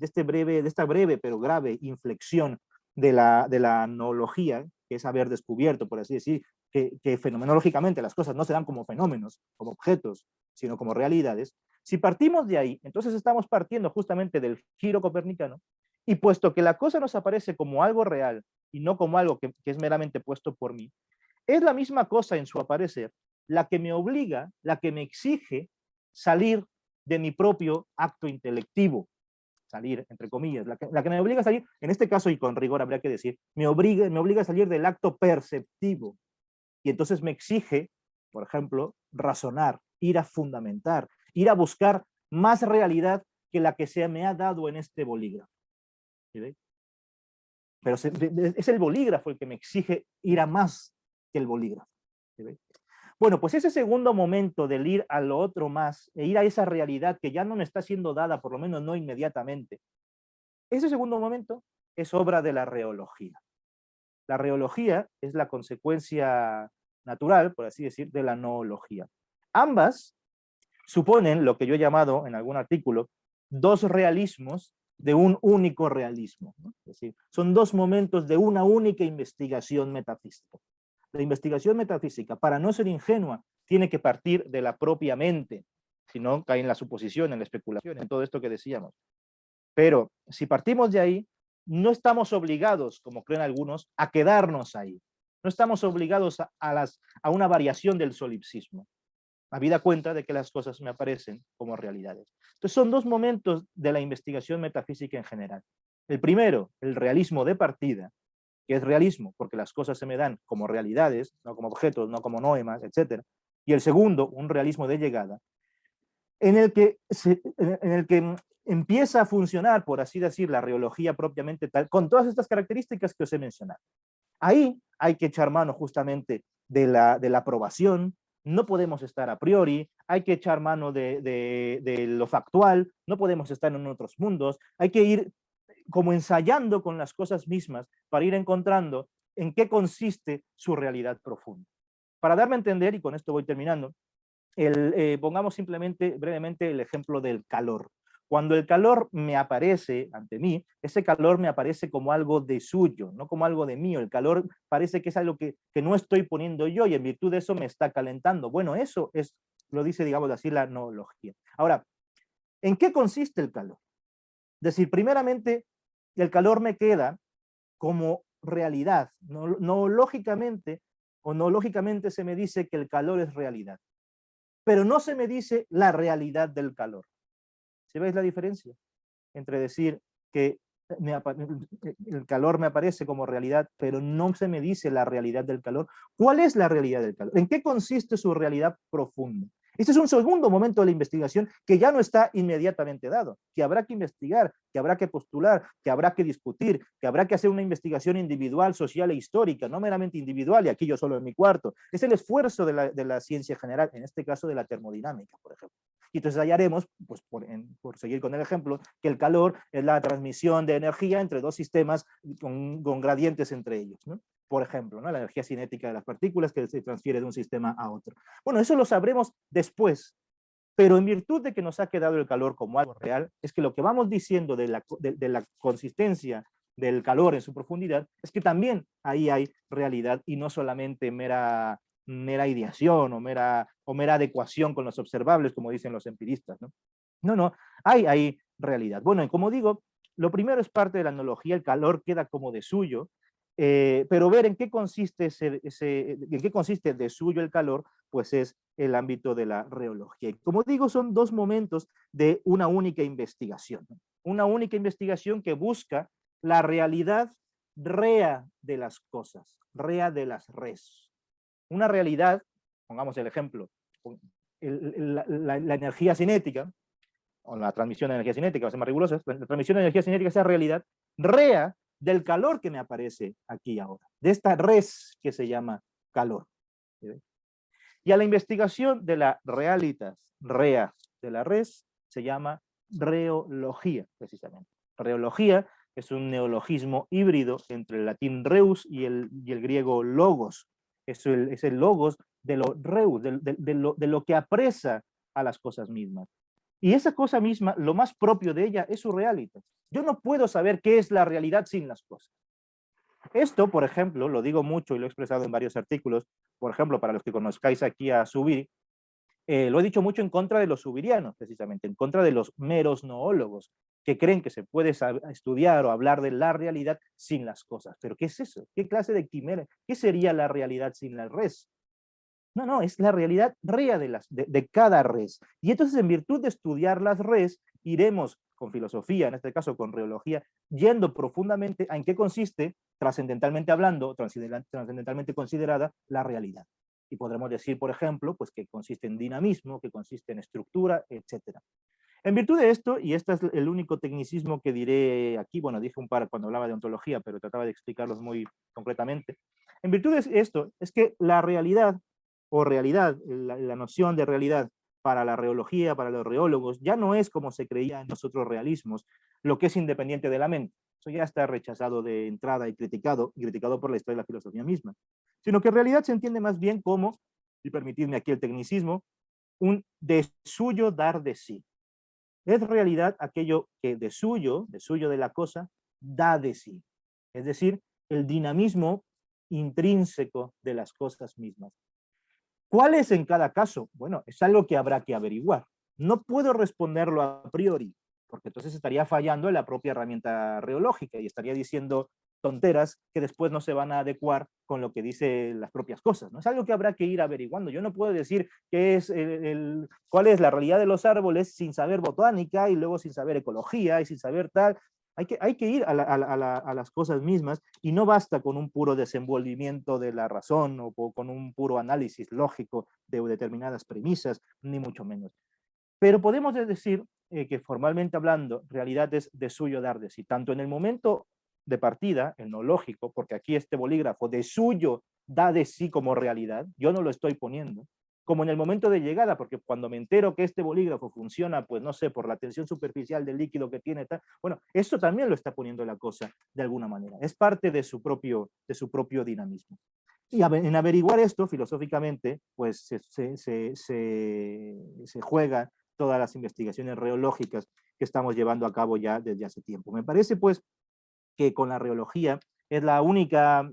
pero grave inflexión de la noología, que es haber descubierto, por así decir, que fenomenológicamente las cosas no se dan como fenómenos, como objetos, sino como realidades. Si partimos de ahí, entonces estamos partiendo justamente del giro copernicano, y puesto que la cosa nos aparece como algo real y no como algo que es meramente puesto por mí, es la misma cosa en su aparecer la que me obliga, la que me exige salir de mi propio acto intelectivo, salir, entre comillas, la que me obliga a salir, en este caso y con rigor habría que decir, me obliga a salir del acto perceptivo, y entonces me exige, por ejemplo, razonar, ir a fundamentar, ir a buscar más realidad que la que se me ha dado en este bolígrafo. ¿Sí? Pero es el bolígrafo el que me exige ir a más que el bolígrafo. ¿Sí? Bueno, pues ese segundo momento del ir a lo otro más, e ir a esa realidad que ya no me está siendo dada, por lo menos no inmediatamente, ese segundo momento es obra de la reología. La reología es la consecuencia natural, por así decir, de la noología. Ambas suponen lo que yo he llamado en algún artículo dos realismos de un único realismo, ¿no? Es decir, son dos momentos de una única investigación metafísica. La investigación metafísica, para no ser ingenua, tiene que partir de la propia mente, si no cae en la suposición, en la especulación, en todo esto que decíamos. Pero si partimos de ahí, no estamos obligados, como creen algunos, a quedarnos ahí. No estamos obligados a una variación del solipsismo. Habida cuenta de que las cosas me aparecen como realidades. Entonces son dos momentos de la investigación metafísica en general. El primero, el realismo de partida, que es realismo porque las cosas se me dan como realidades, no como objetos, no como noemas, etc. Y el segundo, un realismo de llegada, en el que empieza a funcionar, por así decir, la reología propiamente tal, con todas estas características que os he mencionado. Ahí hay que echar mano justamente de la aprobación, no podemos estar a priori, hay que echar mano de lo factual, no podemos estar en otros mundos, hay que ir como ensayando con las cosas mismas para ir encontrando en qué consiste su realidad profunda. Para darme a entender, y con esto voy terminando, pongamos simplemente, brevemente, el ejemplo del calor. Cuando el calor me aparece ante mí, ese calor me aparece como algo de suyo, no como algo de mío. El calor parece que es algo que no estoy poniendo yo y en virtud de eso me está calentando. Bueno, eso es, lo dice, digamos así, la noología. Ahora, ¿en qué consiste el calor? Es decir, primeramente, el calor me queda como realidad. Noológicamente se me dice que el calor es realidad, pero no se me dice la realidad del calor. ¿Sí veis la diferencia? Entre decir que el calor me aparece como realidad, pero no se me dice la realidad del calor. ¿Cuál es la realidad del calor? ¿En qué consiste su realidad profunda? Este es un segundo momento de la investigación que ya no está inmediatamente dado, que habrá que investigar, que habrá que postular, que habrá que discutir, que habrá que hacer una investigación individual, social e histórica, no meramente individual, y aquí yo solo en mi cuarto. Es el esfuerzo de la ciencia general, en este caso de la termodinámica, por ejemplo. Y entonces hallaremos, pues por seguir con el ejemplo, que el calor es la transmisión de energía entre dos sistemas con gradientes entre ellos, ¿no? Por ejemplo, ¿no? La energía cinética de las partículas que se transfiere de un sistema a otro. Bueno, eso lo sabremos después, pero en virtud de que nos ha quedado el calor como algo real, es que lo que vamos diciendo de la consistencia del calor en su profundidad, es que también ahí hay realidad y no solamente mera ideación o mera adecuación con los observables, como dicen los empiristas, ¿no? No, hay realidad. Bueno, y como digo, lo primero es parte de la analogía, el calor queda como de suyo, pero ver en qué consiste en qué consiste de suyo el calor, pues es el ámbito de la reología. Y como digo, son dos momentos de una única investigación, ¿no? Una única investigación que busca la realidad rea de las cosas, rea de las res. Una realidad, pongamos el ejemplo, la energía cinética, o la transmisión de energía cinética, va a ser más rigurosa, la transmisión de energía cinética, esa realidad rea del calor que me aparece aquí ahora, de esta res que se llama calor. ¿Sí? Y a la investigación de la realitas, rea, de la res, se llama reología, precisamente. Reología es un neologismo híbrido entre el latín reus y el griego logos. Es el logos de lo reus, de lo que apresa a las cosas mismas. Y esa cosa misma, lo más propio de ella es su realitas. Yo no puedo saber qué es la realidad sin las cosas. Esto, por ejemplo, lo digo mucho y lo he expresado en varios artículos, por ejemplo, para los que conozcáis aquí a Zubiri, lo he dicho mucho en contra de los zubirianos, precisamente, en contra de los meros noólogos, que creen que se puede estudiar o hablar de la realidad sin las cosas. ¿Pero qué es eso? ¿Qué clase de quimera? ¿Qué sería la realidad sin la res? No, no, es la realidad rea de cada res. Y entonces, en virtud de estudiar las res, iremos con filosofía, en este caso con reología, yendo profundamente a en qué consiste, trascendentalmente hablando, trascendentalmente considerada, la realidad. Y podremos decir, por ejemplo, pues que consiste en dinamismo, que consiste en estructura, etc. En virtud de esto, y este es el único tecnicismo que diré aquí, bueno, dije un par cuando hablaba de ontología, pero trataba de explicarlos muy concretamente. En virtud de esto, es que la realidad, o realidad, la noción de realidad para la reología, para los reólogos, ya no es como se creía en los otros realismos, lo que es independiente de la mente. Eso ya está rechazado de entrada y criticado por la historia de la filosofía misma. Sino que en realidad se entiende más bien como, y permitidme aquí el tecnicismo, un de suyo dar de sí. Es realidad aquello que de suyo de la cosa, da de sí. Es decir, el dinamismo intrínseco de las cosas mismas. ¿Cuál es en cada caso? Bueno, es algo que habrá que averiguar. No puedo responderlo a priori, porque entonces estaría fallando en la propia herramienta reológica y estaría diciendo tonteras que después no se van a adecuar con lo que dice las propias cosas, ¿no? Es algo que habrá que ir averiguando. Yo no puedo decir qué es cuál es la realidad de los árboles sin saber botánica y luego sin saber ecología y sin saber tal. Hay que ir a las cosas mismas y no basta con un puro desenvolvimiento de la razón o con un puro análisis lógico de determinadas premisas, ni mucho menos. Pero podemos decir que formalmente hablando, realidad es de suyo dar de sí, tanto en el momento de partida, en lo lógico, porque aquí este bolígrafo de suyo da de sí como realidad, yo no lo estoy poniendo, como en el momento de llegada, porque cuando me entero que este bolígrafo funciona, pues no sé, por la tensión superficial del líquido que tiene, tal, bueno, esto también lo está poniendo la cosa de alguna manera, es parte de su propio dinamismo. Y en averiguar esto filosóficamente, pues se juega todas las investigaciones reológicas que estamos llevando a cabo ya desde hace tiempo. Me parece pues que con la reología es la única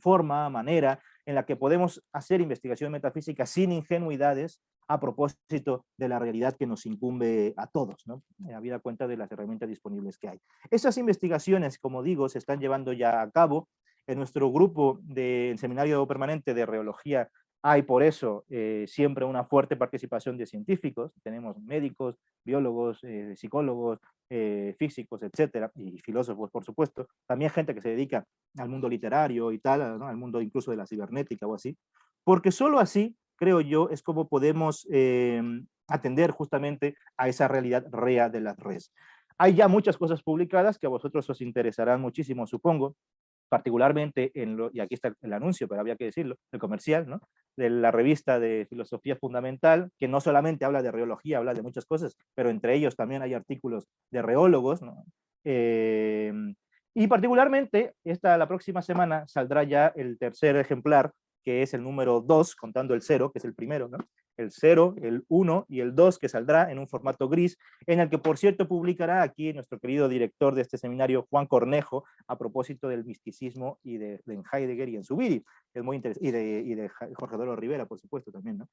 forma, manera en la que podemos hacer investigación metafísica sin ingenuidades a propósito de la realidad que nos incumbe a todos, ¿no? Habida cuenta de las herramientas disponibles que hay. Esas investigaciones, como digo, se están llevando ya a cabo. En nuestro grupo del seminario permanente de reología hay por eso siempre una fuerte participación de científicos. Tenemos médicos, biólogos, psicólogos, físicos, etcétera, y filósofos, por supuesto. También gente que se dedica al mundo literario y tal, ¿no? Al mundo incluso de la cibernética o así. Porque solo así, creo yo, es como podemos atender justamente a esa realidad rea de las redes. Hay ya muchas cosas publicadas que a vosotros os interesarán muchísimo, supongo, particularmente y aquí está el anuncio, pero había que decirlo, el comercial, ¿no? De la revista de Filosofía Fundamental, que no solamente habla de reología, habla de muchas cosas, pero entre ellos también hay artículos de reólogos, ¿no? Y particularmente, la próxima semana saldrá ya el tercer ejemplar, que es el número 2, contando el 0, que es el primero, ¿no? El 0, el 1 y el 2, que saldrá en un formato gris, en el que, por cierto, publicará aquí nuestro querido director de este seminario, Juan Cornejo, a propósito del misticismo y de Heidegger y en Zubiri, es muy interesante, y de Jorge Doro Rivera, por supuesto, también, ¿no?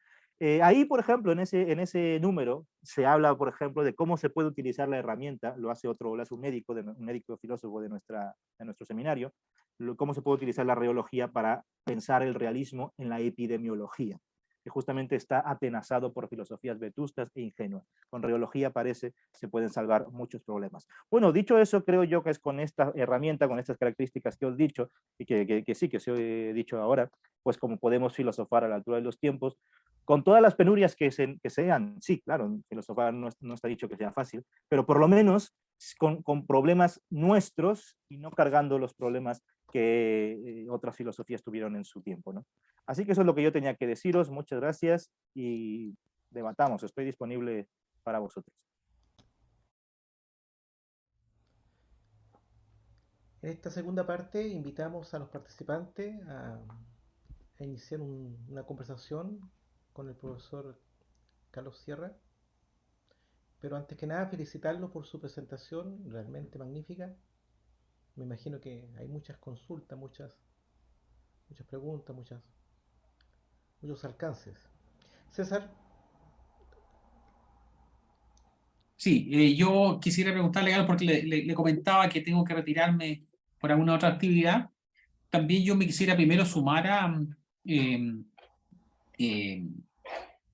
Ahí, por ejemplo, en ese número, se habla, por ejemplo, de cómo se puede utilizar la herramienta, lo hace un médico filósofo de nuestro seminario, cómo se puede utilizar la reología para pensar el realismo en la epidemiología, que justamente está atenazado por filosofías vetustas e ingenuas. Con reología parece se pueden salvar muchos problemas. Bueno, dicho eso, creo yo que es con esta herramienta, con estas características que os he dicho, y que sí, que os he dicho ahora, pues como podemos filosofar a la altura de los tiempos, con todas las penurias que sean, sí, claro, filosofar no está dicho que sea fácil, pero por lo menos con problemas nuestros y no cargando los problemas que otras filosofías tuvieron en su tiempo, ¿no? Así que eso es lo que yo tenía que deciros. Muchas gracias y debatamos. Estoy disponible para vosotros. En esta segunda parte invitamos a los participantes a iniciar una conversación con el profesor Carlos Sierra. Pero antes que nada, felicitarlo por su presentación, realmente magnífica. Me imagino que hay muchas consultas, muchas preguntas, muchos alcances. César. Sí, yo quisiera preguntarle algo porque le comentaba que tengo que retirarme por alguna otra actividad. También yo me quisiera primero sumar eh, eh,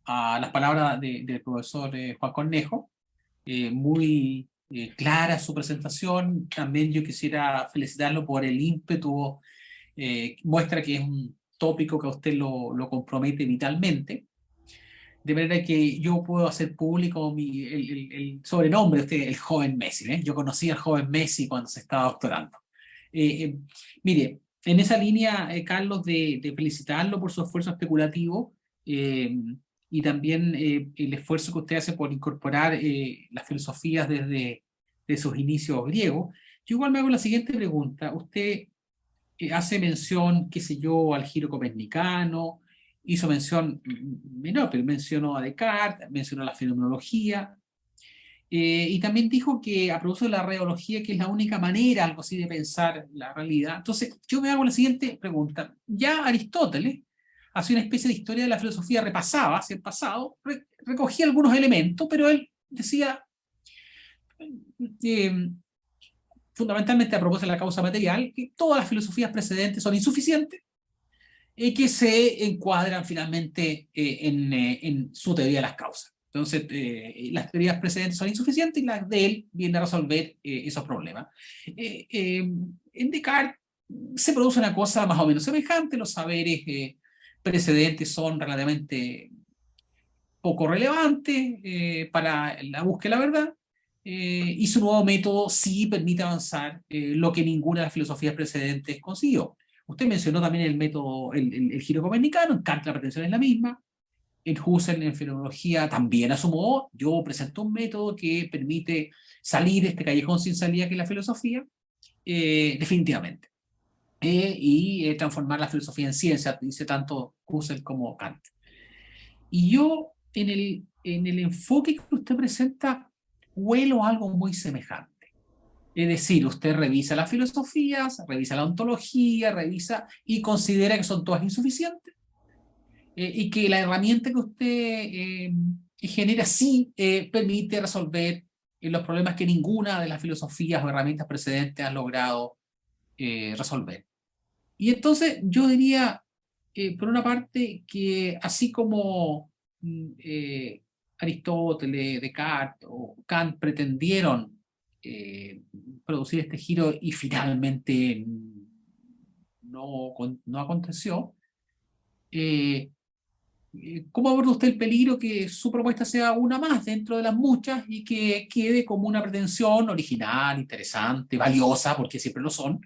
a las palabras del profesor Juan Cornejo. Muy clara su presentación. También yo quisiera felicitarlo por el ímpetu. Muestra que es un tópico que a usted lo compromete vitalmente. De manera que yo puedo hacer público el sobrenombre de usted, el joven Messi. Yo conocí al joven Messi cuando se estaba doctorando. Mire, en esa línea, Carlos, de felicitarlo por su esfuerzo especulativo y también el esfuerzo que usted hace por incorporar las filosofías desde sus inicios griegos, yo igual me hago la siguiente pregunta. Usted hace mención, qué sé yo, al giro copernicano, hizo mención menor, pero mencionó a Descartes, mencionó la fenomenología, y también dijo que a propósito de la reología, que es la única manera, algo así, de pensar la realidad. Entonces, yo me hago la siguiente pregunta. Ya Aristóteles hacía una especie de historia de la filosofía, repasaba hacia el pasado, recogía algunos elementos, pero él decía, fundamentalmente a propósito de la causa material, que todas las filosofías precedentes son insuficientes y que se encuadran finalmente en su teoría de las causas. Entonces, las teorías precedentes son insuficientes y las de él vienen a resolver esos problemas. En Descartes se produce una cosa más o menos semejante. Los saberes precedentes son relativamente poco relevantes para la búsqueda de la verdad. Y su nuevo método sí permite avanzar lo que ninguna de las filosofías precedentes consiguió. Usted mencionó también el método, el giro copernicano. En Kant la pretensión es la misma. En Husserl, en fenomenología, también a su modo. Yo presento un método que permite salir de este callejón sin salida que es la filosofía, definitivamente. Y transformar la filosofía en ciencia, dice tanto Husserl como Kant. Y yo, en el enfoque que usted presenta, huelo algo muy semejante. Es decir, usted revisa las filosofías, revisa la ontología, revisa y considera que son todas insuficientes, y que la herramienta que usted genera sí permite resolver los problemas que ninguna de las filosofías o herramientas precedentes ha logrado resolver. Y entonces yo diría, por una parte, que así como Aristóteles, Descartes o Kant pretendieron producir este giro y finalmente no aconteció, ¿cómo aborda usted el peligro que su propuesta sea una más dentro de las muchas y que quede como una pretensión original, interesante, valiosa, porque siempre lo son,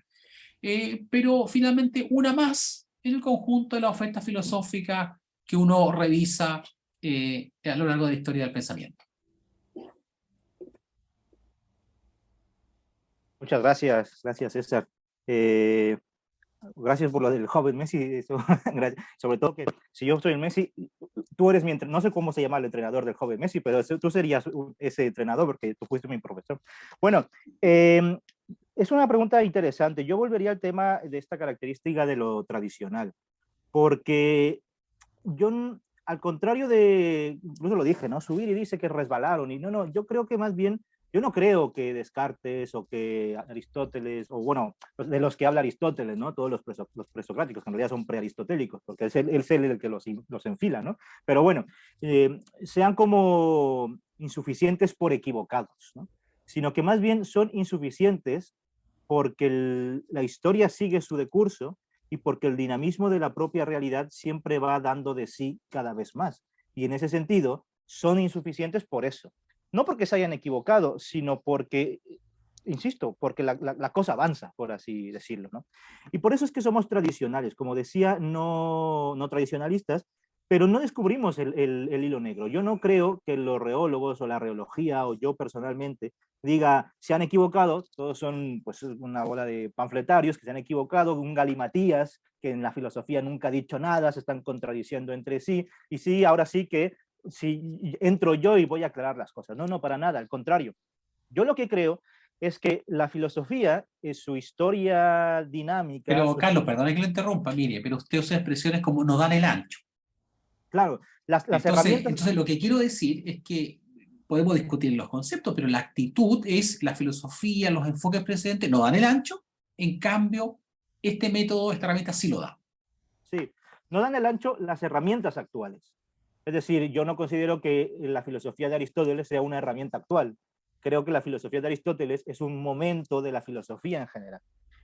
pero finalmente una más en el conjunto de la oferta filosófica que uno revisa a lo largo de la historia del pensamiento? Muchas gracias, César. Gracias por lo del joven Messi. Eso, sobre todo que si yo soy el Messi, tú eres mi entrenador. No sé cómo se llama el entrenador del joven Messi, pero tú serías ese entrenador porque tú fuiste mi profesor. Bueno, es una pregunta interesante. Yo volvería al tema de esta característica de lo tradicional, porque yo, al contrario de, incluso lo dije, ¿no? Subir y dice que resbalaron, y no, yo creo que más bien, yo no creo que Descartes o que Aristóteles, o bueno, de los que habla Aristóteles, ¿no? Todos los presocráticos, que en realidad son prearistotélicos, porque es él el que los enfila, ¿no? Pero bueno, sean como insuficientes por equivocados, ¿no? Sino que más bien son insuficientes porque la historia sigue su decurso y porque el dinamismo de la propia realidad siempre va dando de sí cada vez más. Y en ese sentido, son insuficientes por eso. No porque se hayan equivocado, sino porque insisto, porque la cosa avanza, por así decirlo, ¿no? Y por eso es que somos tradicionales, como decía, no tradicionalistas, pero no descubrimos el hilo negro. Yo no creo que los reólogos o la reología o yo personalmente diga, se han equivocado, todos son pues una bola de panfletarios que se han equivocado, un galimatías que en la filosofía nunca ha dicho nada, se están contradiciendo entre sí, y sí, ahora sí que si entro yo y voy a aclarar las cosas. No, para nada, al contrario. Yo lo que creo es que la filosofía, es su historia dinámica, Pero, Carlos, perdone que lo interrumpa, mire, pero usted usa expresiones como no dan el ancho. claro, las Entonces, herramientas... entonces lo que quiero decir es que podemos discutir los conceptos, pero la actitud es la filosofía, los enfoques precedentes no dan el ancho, en cambio, este método, esta herramienta sí lo da. Sí, no dan el ancho las herramientas actuales. Es decir, yo no considero que la filosofía de Aristóteles sea una herramienta actual. Creo que la filosofía de Aristóteles es un momento de la filosofía en general.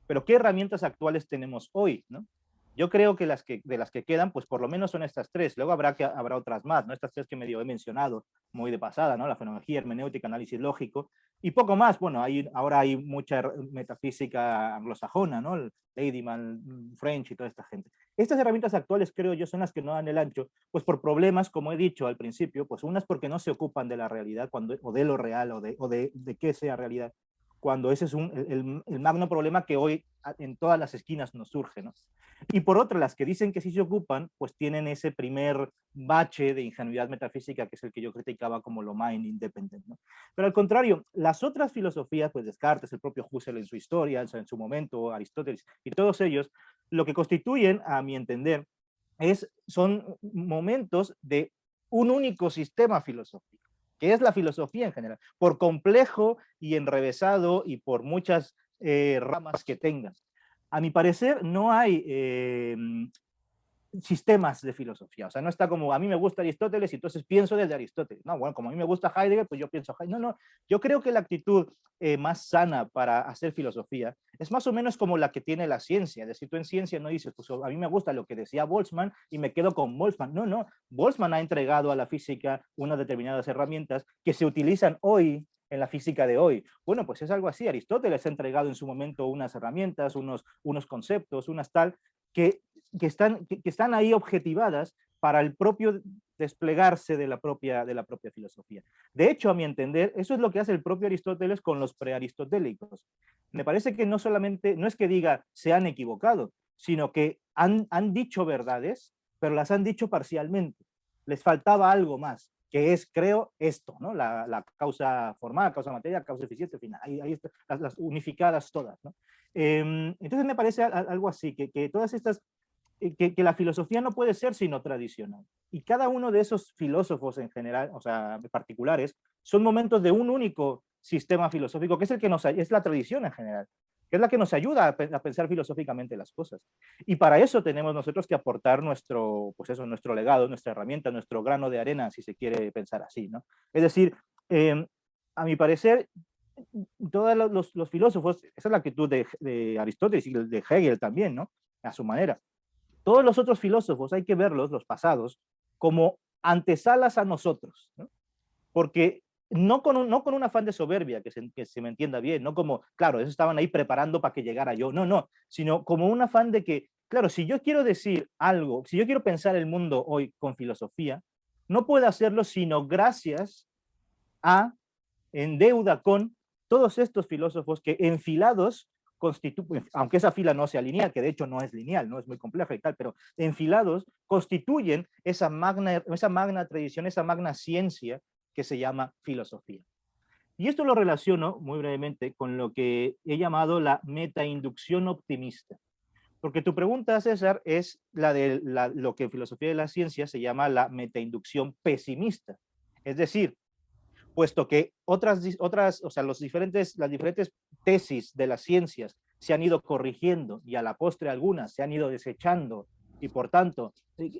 Pero ¿qué herramientas actuales tenemos hoy, ¿no? Yo creo que de las que quedan, pues por lo menos son estas tres. Luego habrá otras más, ¿no? Estas tres que medio he mencionado muy de pasada, ¿no? La fenomenología, hermenéutica, análisis lógico y poco más. Bueno, ahora hay mucha metafísica anglosajona, ¿no? Ladyman, French y toda esta gente. Estas herramientas actuales, creo yo, son las que no dan el ancho, pues por problemas, como he dicho al principio, pues unas porque no se ocupan de la realidad o de lo real o de qué sea realidad, cuando ese es el magno problema que hoy en todas las esquinas nos surge, ¿no? Y por otra, las que dicen que sí se ocupan, pues tienen ese primer bache de ingenuidad metafísica, que es el que yo criticaba como lo mind independent, ¿no? Pero al contrario, las otras filosofías, pues Descartes, el propio Husserl en su historia, en su momento, Aristóteles y todos ellos, lo que constituyen, a mi entender, son momentos de un único sistema filosófico, que es la filosofía en general, por complejo y enrevesado y por muchas ramas que tengan. A mi parecer, no hay sistemas de filosofía. O sea, no está como a mí me gusta Aristóteles y entonces pienso desde Aristóteles. No, bueno, como a mí me gusta Heidegger, pues yo pienso Heidegger. No. Yo creo que la actitud más sana para hacer filosofía es más o menos como la que tiene la ciencia. Es decir, tú en ciencia no dices, pues a mí me gusta lo que decía Boltzmann y me quedo con Boltzmann. No. Boltzmann ha entregado a la física unas determinadas herramientas que se utilizan hoy en la física de hoy. Bueno, pues es algo así. Aristóteles ha entregado en su momento unas herramientas, unos conceptos, unas tal, que están ahí objetivadas para el propio desplegarse de la propia filosofía. De hecho, a mi entender, eso es lo que hace el propio Aristóteles con los prearistotélicos. Me parece que no es que diga se han equivocado, sino que han dicho verdades, pero las han dicho parcialmente. Les faltaba algo más, que es, creo, esto, ¿no? La causa formal, causa material, causa eficiente, final. Ahí están las unificadas todas, ¿no? Entonces me parece algo así, que todas estas que la filosofía no puede ser sino tradicional. Y cada uno de esos filósofos en general, o sea, particulares, son momentos de un único sistema filosófico, que es el que es la tradición en general, que es la que nos ayuda a pensar filosóficamente las cosas. Y para eso tenemos nosotros que aportar nuestro legado, nuestra herramienta, nuestro grano de arena, si se quiere pensar así, ¿no? Es decir, a mi parecer, todos los filósofos, esa es la actitud de Aristóteles y de Hegel también, ¿no? A su manera. Todos los otros filósofos hay que verlos, los pasados, como antesalas a nosotros, ¿no? Porque no con un afán de soberbia, que se me entienda bien, no como, claro, ellos estaban ahí preparando para que llegara yo, no, sino como un afán de que, claro, si yo quiero decir algo, si yo quiero pensar el mundo hoy con filosofía, no puedo hacerlo sino gracias a, en deuda con todos estos filósofos que enfilados aunque esa fila no sea lineal, que de hecho no es lineal, no es muy compleja y tal, pero enfilados constituyen esa magna tradición, esa magna ciencia que se llama filosofía. Y esto lo relaciono muy brevemente con lo que he llamado la metainducción optimista. Porque tu pregunta, César, es lo que en filosofía de la ciencia se llama la metainducción pesimista. Es decir, puesto que o sea, las diferentes tesis de las ciencias se han ido corrigiendo y a la postre algunas se han ido desechando y por tanto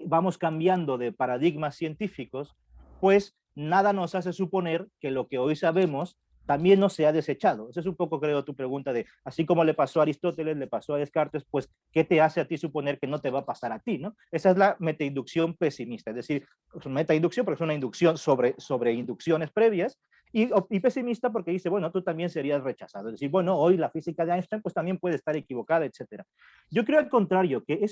vamos cambiando de paradigmas científicos, pues nada nos hace suponer que lo que hoy sabemos también no se ha desechado. Esa es un poco, creo, tu pregunta de, así como le pasó a Aristóteles, le pasó a Descartes, pues, ¿qué te hace a ti suponer que no te va a pasar a ti, ¿no? Esa es la metainducción pesimista, es decir, es una metainducción, pero es una inducción sobre inducciones previas, y pesimista porque dice, bueno, tú también serías rechazado. Es decir, bueno, hoy la física de Einstein pues también puede estar equivocada, etc. Yo creo al contrario, que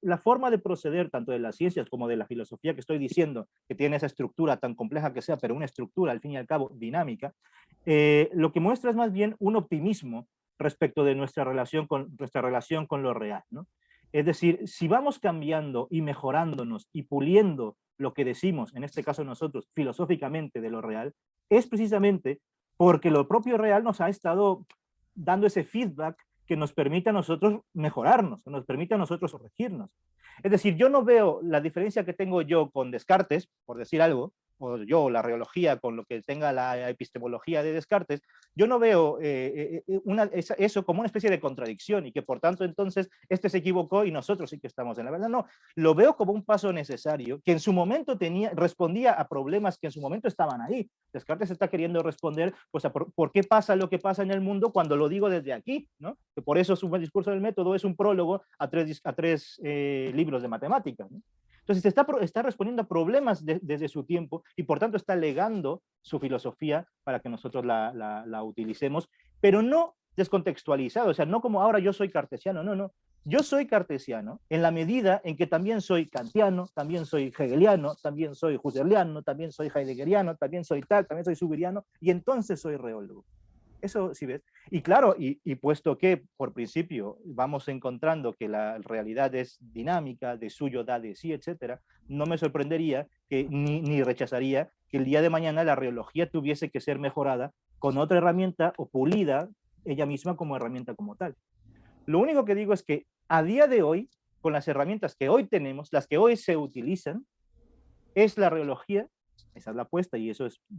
la forma de proceder tanto de las ciencias como de la filosofía que estoy diciendo, que tiene esa estructura tan compleja que sea, pero una estructura al fin y al cabo dinámica, lo que muestra es más bien un optimismo respecto de nuestra relación con lo real, ¿no? Es decir, si vamos cambiando y mejorándonos y puliendo lo que decimos, en este caso nosotros, filosóficamente de lo real, es precisamente porque lo propio real nos ha estado dando ese feedback que nos permite a nosotros mejorarnos, que nos permite a nosotros corregirnos. Es decir, yo no veo la diferencia que tengo yo con Descartes, por decir algo, o yo, la reología, con lo que tenga la epistemología de Descartes, yo no veo eso como una especie de contradicción y que por tanto entonces este se equivocó y nosotros sí que estamos en la verdad. No, lo veo como un paso necesario que en su momento respondía a problemas que en su momento estaban ahí. Descartes está queriendo responder pues, a por qué pasa lo que pasa en el mundo cuando lo digo desde aquí, ¿no? Que por eso su discurso del método es un prólogo a tres libros de matemáticas, ¿no? Entonces está respondiendo a problemas desde su tiempo y por tanto está legando su filosofía para que nosotros la utilicemos, pero no descontextualizado, o sea, no como ahora yo soy cartesiano, no, no. Yo soy cartesiano en la medida en que también soy kantiano, también soy hegeliano, también soy husserliano, también soy heideggeriano, también soy tal, también soy subiriano, y entonces soy reólogo. Eso sí ves. Y claro, y puesto que por principio vamos encontrando que la realidad es dinámica, de suyo da de sí, etcétera, no me sorprendería que, ni rechazaría que el día de mañana la reología tuviese que ser mejorada con otra herramienta o pulida ella misma como herramienta como tal. Lo único que digo es que a día de hoy, con las herramientas que hoy tenemos, las que hoy se utilizan, es la reología, esa es la apuesta y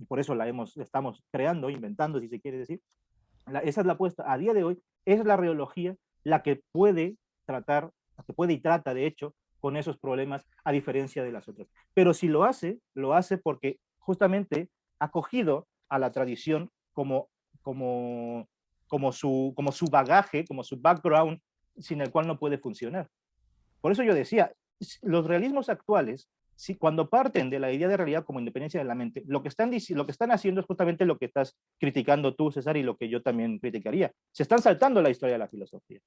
por eso estamos creando, inventando, si se quiere decir, esa es la apuesta. A día de hoy es la reología la que puede tratar, la que puede y trata, de hecho, con esos problemas, a diferencia de las otras. Pero si lo hace porque justamente ha cogido a la tradición como su bagaje, como su background, sin el cual no puede funcionar. Por eso yo decía, los realismos actuales, cuando parten de la idea de realidad como independencia de la mente, lo que están haciendo es justamente lo que estás criticando tú, César, y lo que yo también criticaría. Se están saltando la historia de la filosofía.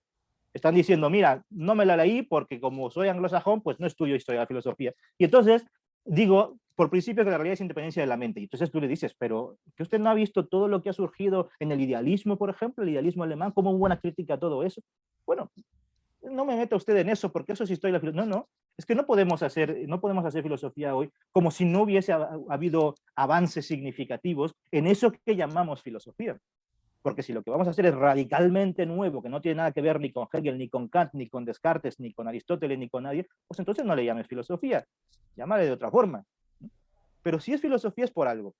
Están diciendo, mira, no me la leí porque como soy anglosajón, pues no estudio historia de la filosofía. Y entonces digo, por principio, que la realidad es independencia de la mente. Y entonces tú le dices, pero que usted no ha visto todo lo que ha surgido en el idealismo, por ejemplo, el idealismo alemán, como hubo una crítica a todo eso. Bueno, no me meta usted en eso, porque eso sí estoy la filosofía. No, no, es que no podemos hacer filosofía hoy como si no hubiese habido avances significativos en eso que llamamos filosofía. Porque si lo que vamos a hacer es radicalmente nuevo, que no tiene nada que ver ni con Hegel, ni con Kant, ni con Descartes, ni con Aristóteles, ni con nadie, pues entonces no le llames filosofía, llámale de otra forma. Pero si es filosofía es por algo.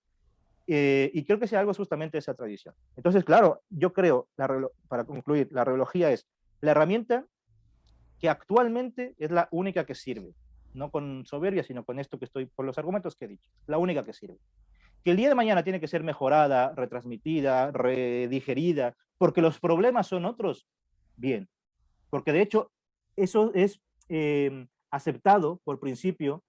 Y creo que ese algo es justamente esa tradición. Entonces, claro, yo creo, para concluir, la reología es la herramienta que actualmente es la única que sirve, no con soberbia, sino con esto que estoy, por los argumentos que he dicho, la única que sirve. Que el día de mañana tiene que ser mejorada, retransmitida, redigerida, porque los problemas son otros, bien, porque de hecho eso es aceptado por principio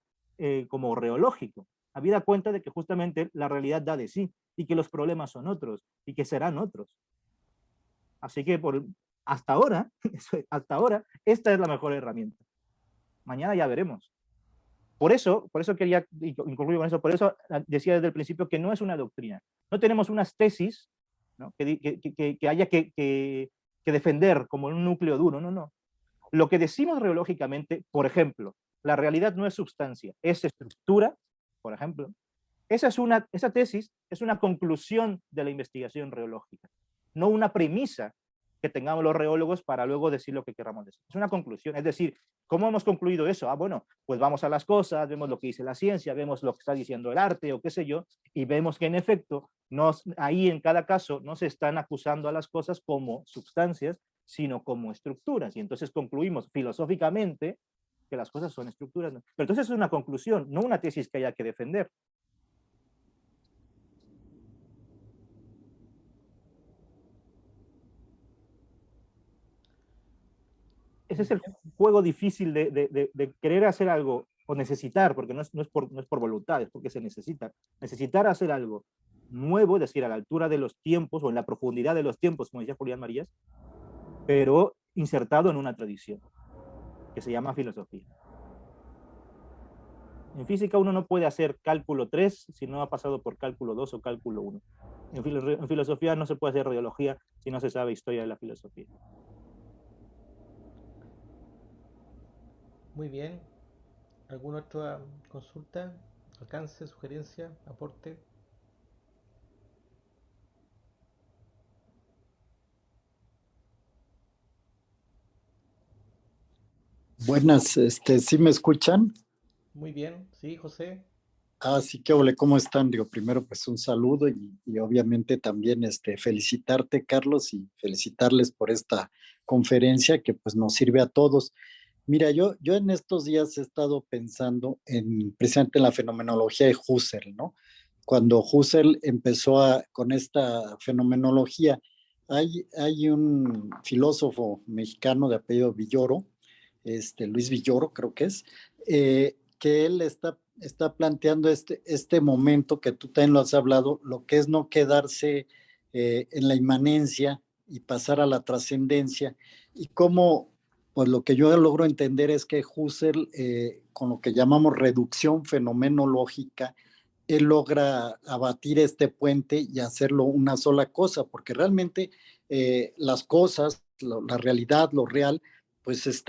como reológico, habida cuenta de que justamente la realidad da de sí y que los problemas son otros y que serán otros. Así que hasta ahora, esta es la mejor herramienta. Mañana ya veremos. Por eso quería concluir con eso, por eso decía desde el principio que no es una doctrina. No tenemos unas tesis, ¿no? que haya que defender como un núcleo duro, no, no. Lo que decimos reológicamente, por ejemplo, la realidad no es sustancia, es estructura, por ejemplo. Esa tesis es una conclusión de la investigación reológica, no una premisa que tengamos los reólogos para luego decir lo que queramos decir. Es una conclusión, es decir, ¿cómo hemos concluido eso? Ah, bueno, pues vamos a las cosas, vemos lo que dice la ciencia, vemos lo que está diciendo el arte o qué sé yo, y vemos que en efecto, ahí en cada caso no se están acusando a las cosas como sustancias, sino como estructuras. Y entonces concluimos filosóficamente que las cosas son estructuras. ¿No? Pero entonces es una conclusión, no una tesis que haya que defender. Ese es el juego difícil de querer hacer algo o necesitar, porque no es por voluntad, es porque se necesita, necesitar hacer algo nuevo, es decir, a la altura de los tiempos o en la profundidad de los tiempos, como decía Julián Marías, pero insertado en una tradición que se llama filosofía. En física uno no puede hacer cálculo 3 si no ha pasado por cálculo 2 o cálculo 1. En filosofía no se puede hacer radiología si no se sabe historia de la filosofía. Muy bien. ¿Alguna otra consulta, alcance, sugerencia, aporte? Buenas, ¿sí me escuchan? Muy bien, sí, José. Ah, sí, qué ole, ¿cómo están? Digo, primero pues un saludo y obviamente también felicitarte, Carlos, y felicitarles por esta conferencia que pues nos sirve a todos. Mira, yo en estos días he estado pensando precisamente en la fenomenología de Husserl, ¿no? Cuando Husserl empezó con esta fenomenología, hay un filósofo mexicano de apellido Villoro, Luis Villoro creo que es, que él está planteando este momento que tú también lo has hablado, lo que es no quedarse en la inmanencia y pasar a la trascendencia, y cómo, pues lo que yo logro entender es que Husserl, con lo que llamamos reducción fenomenológica, él logra abatir este puente y hacerlo una sola cosa, porque realmente las cosas, la realidad, lo real, pues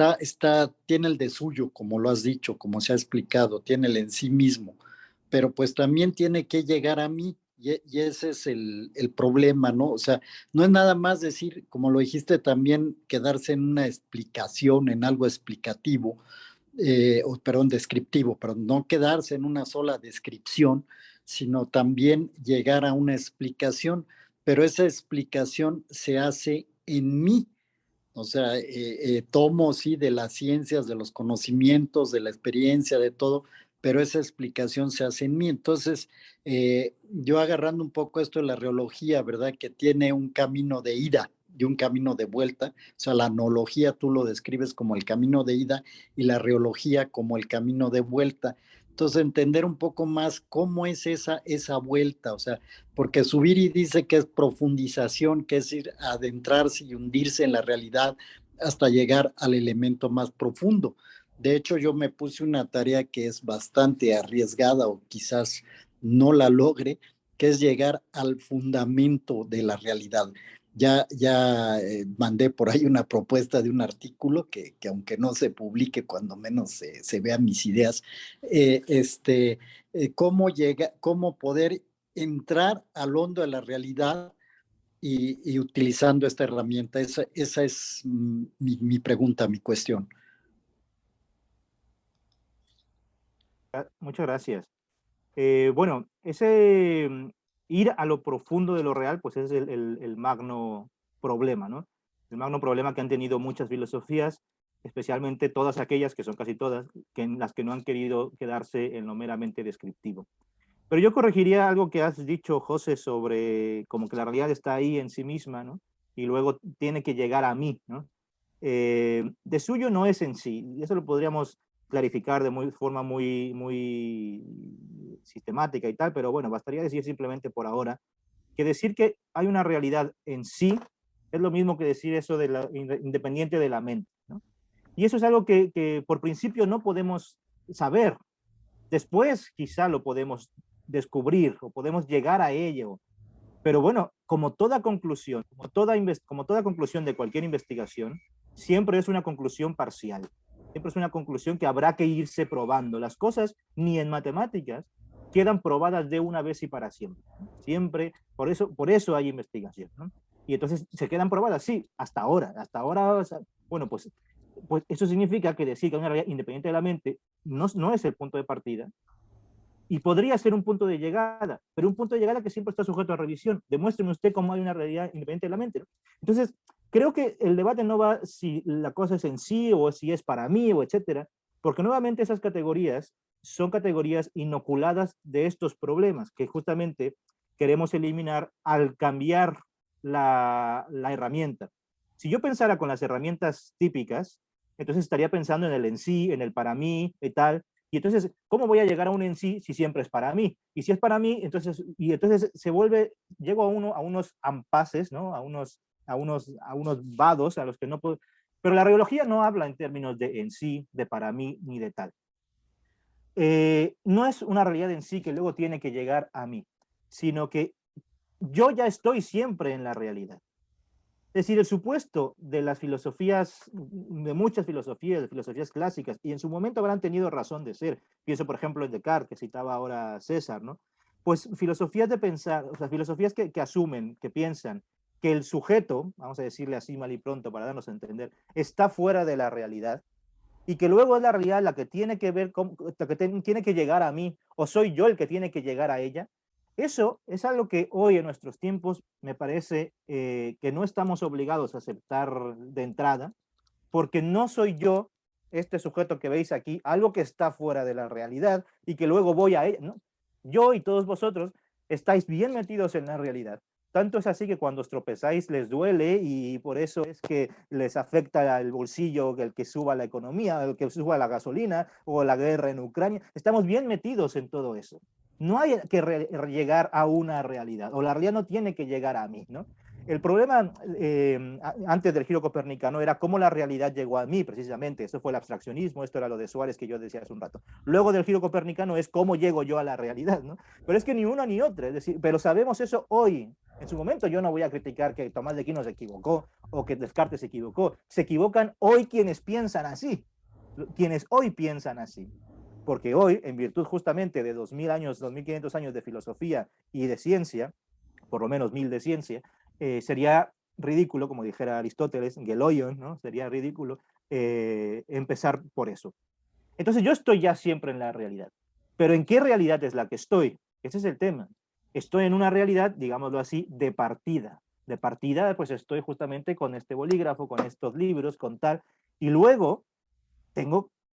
tiene el de suyo, como lo has dicho, como se ha explicado, tiene el en sí mismo, pero pues también tiene que llegar a mí, y ese es el problema, ¿no? O sea, no es nada más decir, como lo dijiste también, quedarse en una explicación, en algo explicativo, perdón, descriptivo, pero no quedarse en una sola descripción, sino también llegar a una explicación, pero esa explicación se hace en mí. O sea, tomo, sí, de las ciencias, de los conocimientos, de la experiencia, de todo, pero esa explicación se hace en mí. Entonces, yo agarrando un poco esto de la reología, ¿verdad? Que tiene un camino de ida y un camino de vuelta. O sea, la analogía tú lo describes como el camino de ida y la reología como el camino de vuelta. Entonces, entender un poco más cómo es esa vuelta, o sea, porque Zubiri dice que es profundización, que es ir a adentrarse y hundirse en la realidad hasta llegar al elemento más profundo. De hecho, yo me puse una tarea que es bastante arriesgada o quizás no la logre, que es llegar al fundamento de la realidad. Ya mandé por ahí una propuesta de un artículo que aunque no se publique, cuando menos se vean mis ideas, cómo poder entrar al hondo de la realidad y utilizando esta herramienta. Esa es mi pregunta, mi cuestión. Muchas gracias. Bueno, ir a lo profundo de lo real, pues es el magno problema, ¿no? El magno problema que han tenido muchas filosofías, especialmente todas aquellas, que son casi todas, en las que no han querido quedarse en lo meramente descriptivo. Pero yo corregiría algo que has dicho, José, sobre como que la realidad está ahí en sí misma, ¿no? Y luego tiene que llegar a mí, ¿no? De suyo no es en sí, y eso lo podríamos clarificar de forma muy sistemática y tal, pero bueno, bastaría decir simplemente por ahora que decir que hay una realidad en sí es lo mismo que decir eso independiente de la mente, ¿no? Y eso es algo que por principio no podemos saber. Después quizá lo podemos descubrir o podemos llegar a ello. Pero bueno, como toda conclusión, como toda conclusión de cualquier investigación, siempre es una conclusión parcial. Siempre es una conclusión que habrá que irse probando. Las cosas, ni en matemáticas, quedan probadas de una vez y para siempre. Siempre, por eso hay investigación, ¿no? Y entonces se quedan probadas, sí, hasta ahora. O sea, bueno, pues eso significa que decir que una realidad independiente de la mente no es el punto de partida, y podría ser un punto de llegada, pero un punto de llegada que siempre está sujeto a revisión. Demuéstreme usted cómo hay una realidad independiente de la mente, ¿no? Entonces, creo que el debate no va si la cosa es en sí o si es para mí o etcétera, porque nuevamente esas categorías son categorías inoculadas de estos problemas que justamente queremos eliminar al cambiar la herramienta. Si yo pensara con las herramientas típicas, entonces estaría pensando en el en sí, en el para mí y tal, Y entonces, ¿cómo voy a llegar a un en sí si siempre es para mí? Y si es para mí, entonces se vuelve, llego a unos ampases, ¿no? A unos vados a los que no puedo. Pero la reología no habla en términos de en sí, de para mí, ni de tal. No es una realidad en sí que luego tiene que llegar a mí, sino que yo ya estoy siempre en la realidad. Es decir, el supuesto de las filosofías, de muchas filosofías, de filosofías clásicas, y en su momento habrán tenido razón de ser. Pienso, por ejemplo, en Descartes, que citaba ahora César, ¿no? Pues filosofías de pensar, o sea, filosofías que asumen, que piensan que el sujeto, vamos a decirle así mal y pronto para darnos a entender, está fuera de la realidad, y que luego es la realidad la que tiene que ver con, la que tiene que llegar a mí, o soy yo el que tiene que llegar a ella. Eso es algo que hoy en nuestros tiempos me parece que no estamos obligados a aceptar de entrada, porque no soy yo, este sujeto que veis aquí, algo que está fuera de la realidad y que luego voy a ella, ¿no? Yo y todos vosotros estáis bien metidos en la realidad. Tanto es así que cuando os tropezáis les duele y por eso es que les afecta el bolsillo, el que suba la economía, el que suba la gasolina o la guerra en Ucrania. Estamos bien metidos en todo eso. No hay que llegar a una realidad, o la realidad no tiene que llegar a mí, ¿no? El problema antes del giro copernicano era cómo la realidad llegó a mí, precisamente. Eso fue el abstraccionismo, esto era lo de Suárez que yo decía hace un rato. Luego del giro copernicano es cómo llego yo a la realidad, ¿no? Pero es que ni una ni otra, es decir, pero sabemos eso hoy. En su momento yo no voy a criticar que Tomás de Aquino se equivocó o que Descartes se equivocó. Se equivocan hoy quienes piensan así, quienes hoy piensan así. Porque hoy, en virtud justamente de 2000 años, 2500 años de filosofía y de ciencia, por lo menos 1000 de ciencia, sería ridículo, como dijera Aristóteles, Geloion, ¿no? Sería ridículo empezar por eso. Entonces yo estoy ya siempre en la realidad. Pero ¿en qué realidad es la que estoy? Ese es el tema. Estoy en una realidad, digámoslo así, de partida. De partida, pues estoy justamente con este bolígrafo, con estos libros, con tal. Y luego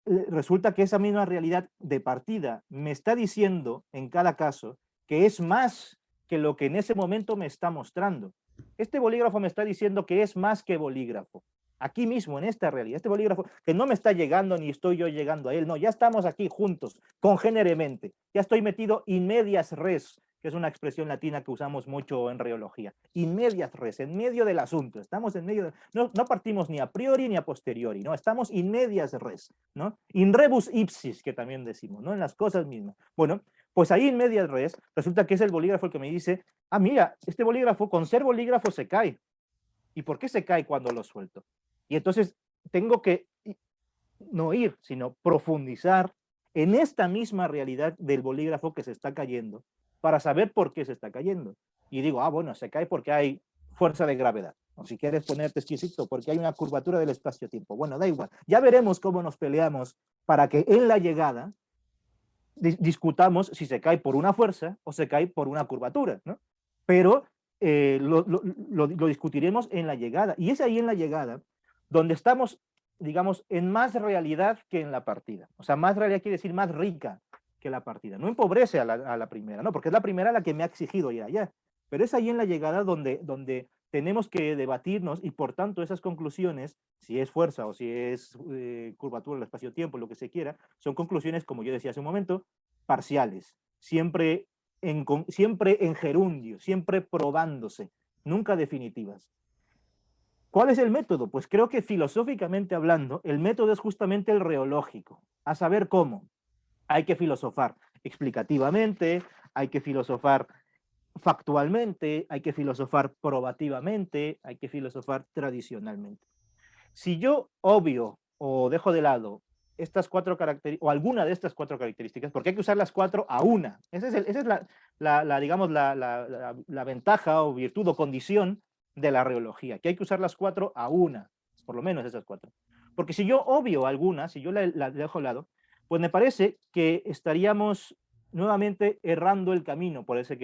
resulta que esa misma realidad de partida me está diciendo, en cada caso, que es más que lo que en ese momento me está mostrando. Este bolígrafo me está diciendo que es más que bolígrafo. Aquí mismo, en esta realidad, este bolígrafo que no me está llegando ni estoy yo llegando a él, no, ya estamos aquí juntos, congéneremente, ya estoy metido in medias res, que es una expresión latina que usamos mucho en reología, in medias res, en medio del asunto, estamos en medio, no partimos ni a priori ni a posteriori, no, estamos in medias res, ¿no? In rebus ipsis, que también decimos, ¿no? En las cosas mismas. Bueno, pues ahí en medias res, resulta que es el bolígrafo el que me dice, ah, mira, este bolígrafo, con ser bolígrafo se cae. ¿Y por qué se cae cuando lo suelto? Y entonces tengo que no ir, sino profundizar en esta misma realidad del bolígrafo que se está cayendo para saber por qué se está cayendo. Y digo, ah, bueno, se cae porque hay fuerza de gravedad. O si quieres ponerte exquisito, porque hay una curvatura del espacio-tiempo. Bueno, da igual. Ya veremos cómo nos peleamos para que en la llegada discutamos si se cae por una fuerza o se cae por una curvatura, ¿no? Pero lo discutiremos en la llegada. Y es ahí en la llegada donde estamos, digamos, en más realidad que en la partida. O sea, más realidad quiere decir más rica que la partida. No empobrece a la primera, ¿no? Porque es la primera la que me ha exigido ir allá. Pero es ahí en la llegada donde tenemos que debatirnos y por tanto esas conclusiones, si es fuerza o si es curvatura del espacio-tiempo, lo que se quiera, son conclusiones, como yo decía hace un momento, parciales, siempre en gerundio, siempre probándose, nunca definitivas. ¿Cuál es el método? Pues creo que filosóficamente hablando, el método es justamente el reológico, a saber cómo. Hay que filosofar explicativamente, hay que filosofar factualmente, hay que filosofar probativamente, hay que filosofar tradicionalmente. Si yo obvio o dejo de lado estas 4 características, o alguna de estas 4 características, porque hay que usar las 4 a una. Esa es digamos, la ventaja o virtud o condición de la reología, que hay que usar las 4 a una, por lo menos esas 4. Porque si yo obvio alguna, si yo la dejo de lado, pues me parece que estaríamos nuevamente errando el camino, por ese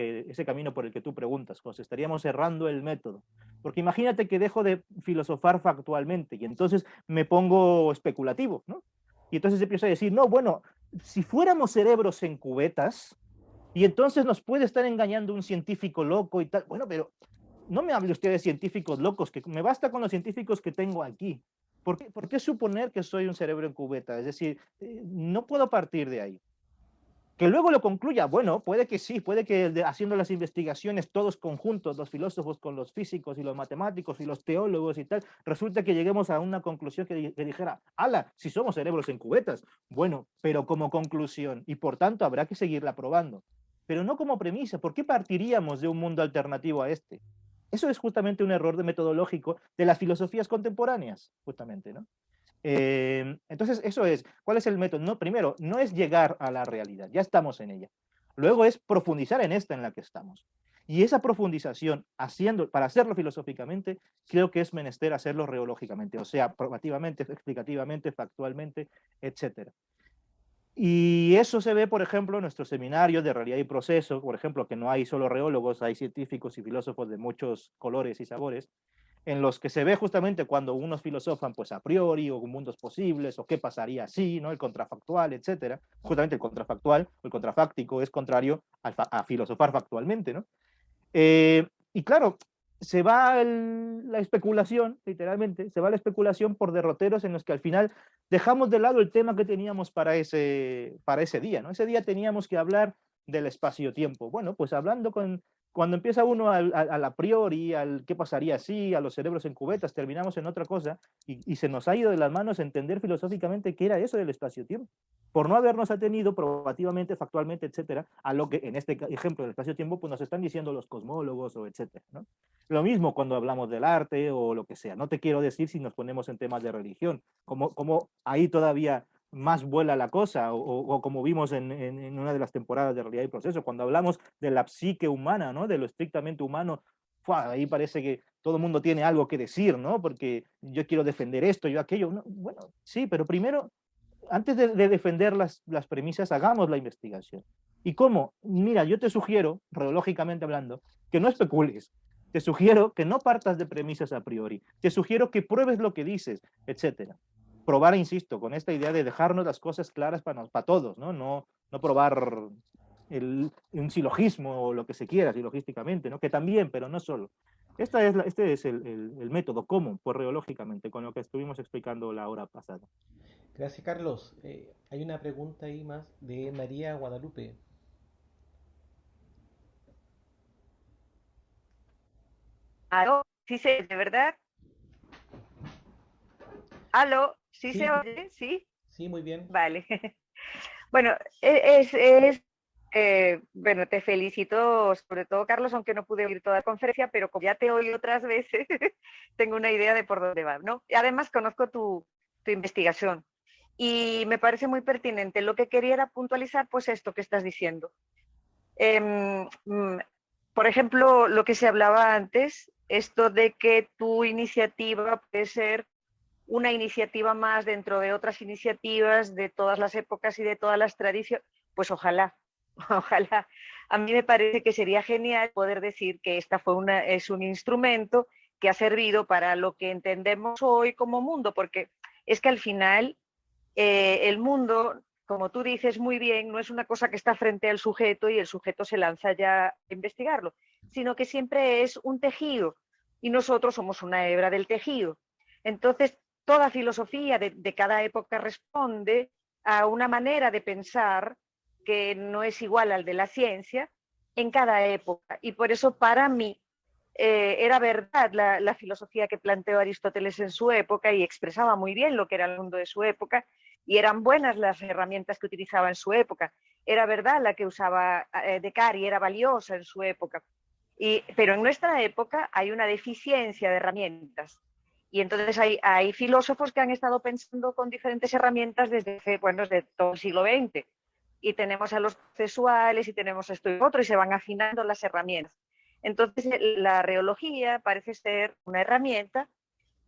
camino por el que tú preguntas, José, estaríamos errando el método. Porque imagínate que dejo de filosofar factualmente y entonces me pongo especulativo, ¿no? Y entonces empiezo a decir, no, bueno, si fuéramos cerebros en cubetas, y entonces nos puede estar engañando un científico loco y tal. Bueno, pero no me hable usted de científicos locos, que me basta con los científicos que tengo aquí. ¿Por qué suponer que soy un cerebro en cubeta? Es decir, no puedo partir de ahí. Que luego lo concluya, bueno, puede que sí, puede que haciendo las investigaciones todos conjuntos, los filósofos con los físicos y los matemáticos y los teólogos y tal, resulta que lleguemos a una conclusión que dijera, ala, si somos cerebros en cubetas. Bueno, pero como conclusión, y por tanto habrá que seguirla probando, pero no como premisa. ¿Por qué partiríamos de un mundo alternativo a este? Eso es justamente un error metodológico de las filosofías contemporáneas, justamente, ¿no? Entonces, eso es, ¿cuál es el método? No, primero, no es llegar a la realidad, ya estamos en ella. Luego es profundizar en esta en la que estamos. Y esa profundización, para hacerlo filosóficamente, creo que es menester hacerlo reológicamente, o sea, probativamente, explicativamente, factualmente, etc. Y eso se ve, por ejemplo, en nuestro seminario de realidad y proceso, por ejemplo, que no hay solo reólogos, hay científicos y filósofos de muchos colores y sabores, en los que se ve justamente cuando unos filosofan pues a priori o mundos posibles o qué pasaría si, ¿no? El contrafactual, etcétera. Justamente el contrafactual o el contrafáctico es contrario a filosofar factualmente, ¿no? Y claro, se va la especulación, literalmente, se va la especulación por derroteros en los que al final dejamos de lado el tema que teníamos para ese día, ¿no? Ese día teníamos que hablar del espacio-tiempo. Bueno, pues cuando empieza uno a priori, al qué pasaría si, a los cerebros en cubetas, terminamos en otra cosa y se nos ha ido de las manos entender filosóficamente qué era eso del espacio-tiempo, por no habernos atenido probativamente, factualmente, etcétera, a lo que en este ejemplo del espacio-tiempo pues nos están diciendo los cosmólogos o etcétera, ¿no? Lo mismo cuando hablamos del arte o lo que sea. No te quiero decir si nos ponemos en temas de religión, como ahí todavía más vuela la cosa, o como vimos en una de las temporadas de Realidad y Proceso, cuando hablamos de la psique humana, ¿no? De lo estrictamente humano, ahí parece que todo el mundo tiene algo que decir, ¿no? Porque yo quiero defender esto, yo aquello. No, bueno, sí, pero primero, antes de defender las premisas, hagamos la investigación. ¿Y cómo? Mira, yo te sugiero, reológicamente hablando, que no especules. Te sugiero que no partas de premisas a priori. Te sugiero que pruebes lo que dices, etcétera. Probar, insisto, con esta idea de dejarnos las cosas claras para todos, ¿no? No probar un silogismo o lo que se quiera, silogísticamente, ¿no? Que también, pero no solo. Este es el método. ¿Cómo? Pues reológicamente, con lo que estuvimos explicando la hora pasada. Gracias, Carlos. Hay una pregunta ahí más de María Guadalupe. ¿Aló? ¿Sí se oye, verdad? ¿Aló? ¿Sí Sí, se oye? ¿Sí? sí, muy bien. Vale. Bueno, bueno, te felicito, sobre todo, Carlos, aunque no pude oír toda la conferencia, pero como ya te oí otras veces, tengo una idea de por dónde va, ¿no? Y además conozco tu investigación y me parece muy pertinente. Lo que quería era puntualizar, pues, esto que estás diciendo. Por ejemplo, lo que se hablaba antes, esto de que tu iniciativa puede ser una iniciativa más dentro de otras iniciativas de todas las épocas y de todas las tradiciones, pues ojalá, ojalá. A mí me parece que sería genial poder decir que esta es un instrumento que ha servido para lo que entendemos hoy como mundo, porque es que al final el mundo, como tú dices muy bien, no es una cosa que está frente al sujeto y el sujeto se lanza ya a investigarlo, sino que siempre es un tejido y nosotros somos una hebra del tejido. Entonces, toda filosofía de cada época responde a una manera de pensar que no es igual al de la ciencia en cada época. Y por eso para mí era verdad la filosofía que planteó Aristóteles en su época y expresaba muy bien lo que era el mundo de su época y eran buenas las herramientas que utilizaba en su época. Era verdad la que usaba Descartes y era valiosa en su época. Pero en nuestra época hay una deficiencia de herramientas. Y entonces hay filósofos que han estado pensando con diferentes herramientas desde todo el siglo XX. Y tenemos a los procesuales y tenemos esto y otro y se van afinando las herramientas. Entonces la reología parece ser una herramienta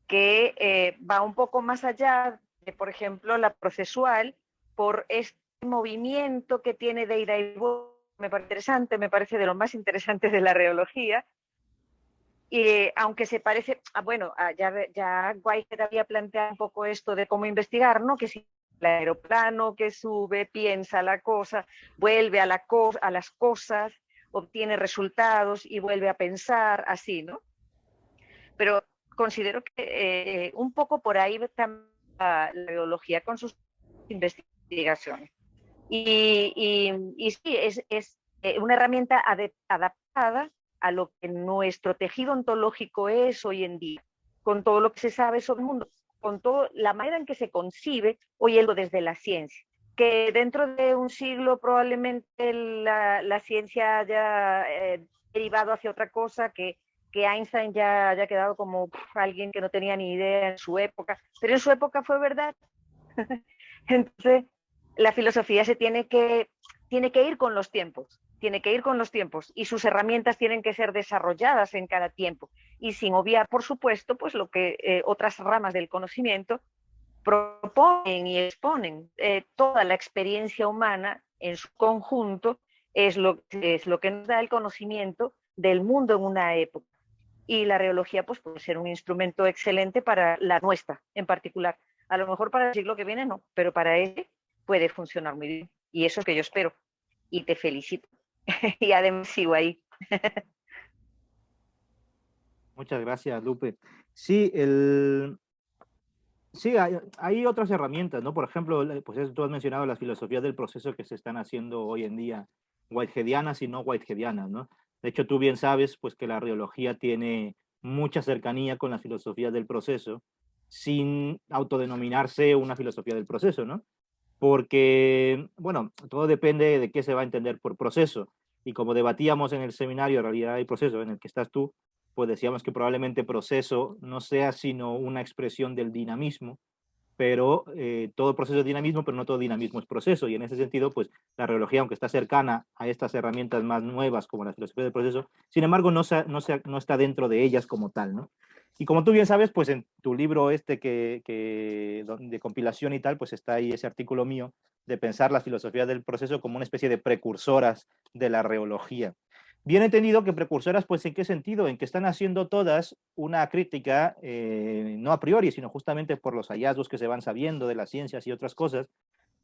que va un poco más allá de, por ejemplo, la procesual, por este movimiento que tiene de ida y vuelta. Me parece interesante, me parece de lo más interesante de la reología. Y aunque se parece, bueno, ya Whitehead había planteado un poco esto de cómo investigar, ¿no? Que si el aeroplano que sube, piensa la cosa, vuelve a las cosas, obtiene resultados y vuelve a pensar, así, ¿no? Pero considero que un poco por ahí va la biología con sus investigaciones. Y sí, es una herramienta adaptada a lo que nuestro tejido ontológico es hoy en día, con todo lo que se sabe sobre el mundo, con toda la manera en que se concibe hoy el desde la ciencia, que dentro de un siglo probablemente la ciencia haya derivado hacia otra cosa, que Einstein ya haya quedado como alguien que no tenía ni idea en su época, pero en su época fue verdad. Entonces, la filosofía se tiene que ir con los tiempos, tiene que ir con los tiempos y sus herramientas tienen que ser desarrolladas en cada tiempo y sin obviar, por supuesto, pues lo que otras ramas del conocimiento proponen y exponen. Toda la experiencia humana en su conjunto es lo que nos da el conocimiento del mundo en una época. Y la reología pues, puede ser un instrumento excelente para la nuestra en particular. A lo mejor para el siglo que viene no, pero para este puede funcionar muy bien. Y eso es que yo espero. Y te felicito. Y además sigo ahí. Muchas gracias, Lupe. Sí, sí, hay otras herramientas, ¿no? Por ejemplo, pues tú has mencionado las filosofías del proceso que se están haciendo hoy en día, whiteheadianas y no whiteheadianas, ¿no? De hecho, tú bien sabes, pues, que la reología tiene mucha cercanía con la filosofía del proceso, sin autodenominarse una filosofía del proceso, ¿no? Porque, bueno, todo depende de qué se va a entender por proceso. Y como debatíamos en el seminario Realidad y Proceso, en el que estás tú, pues decíamos que probablemente proceso no sea sino una expresión del dinamismo, pero todo proceso es dinamismo, pero no todo dinamismo es proceso. Y en ese sentido, pues la reología, aunque está cercana a estas herramientas más nuevas como la filosofía del proceso, sin embargo no está dentro de ellas como tal, ¿no? Y como tú bien sabes, pues en tu libro este de compilación y tal, pues está ahí ese artículo mío de pensar la filosofía del proceso como una especie de precursoras de la reología. Bien entendido que precursoras, pues ¿en qué sentido? En que están haciendo todas una crítica, no a priori, sino justamente por los hallazgos que se van sabiendo de las ciencias y otras cosas,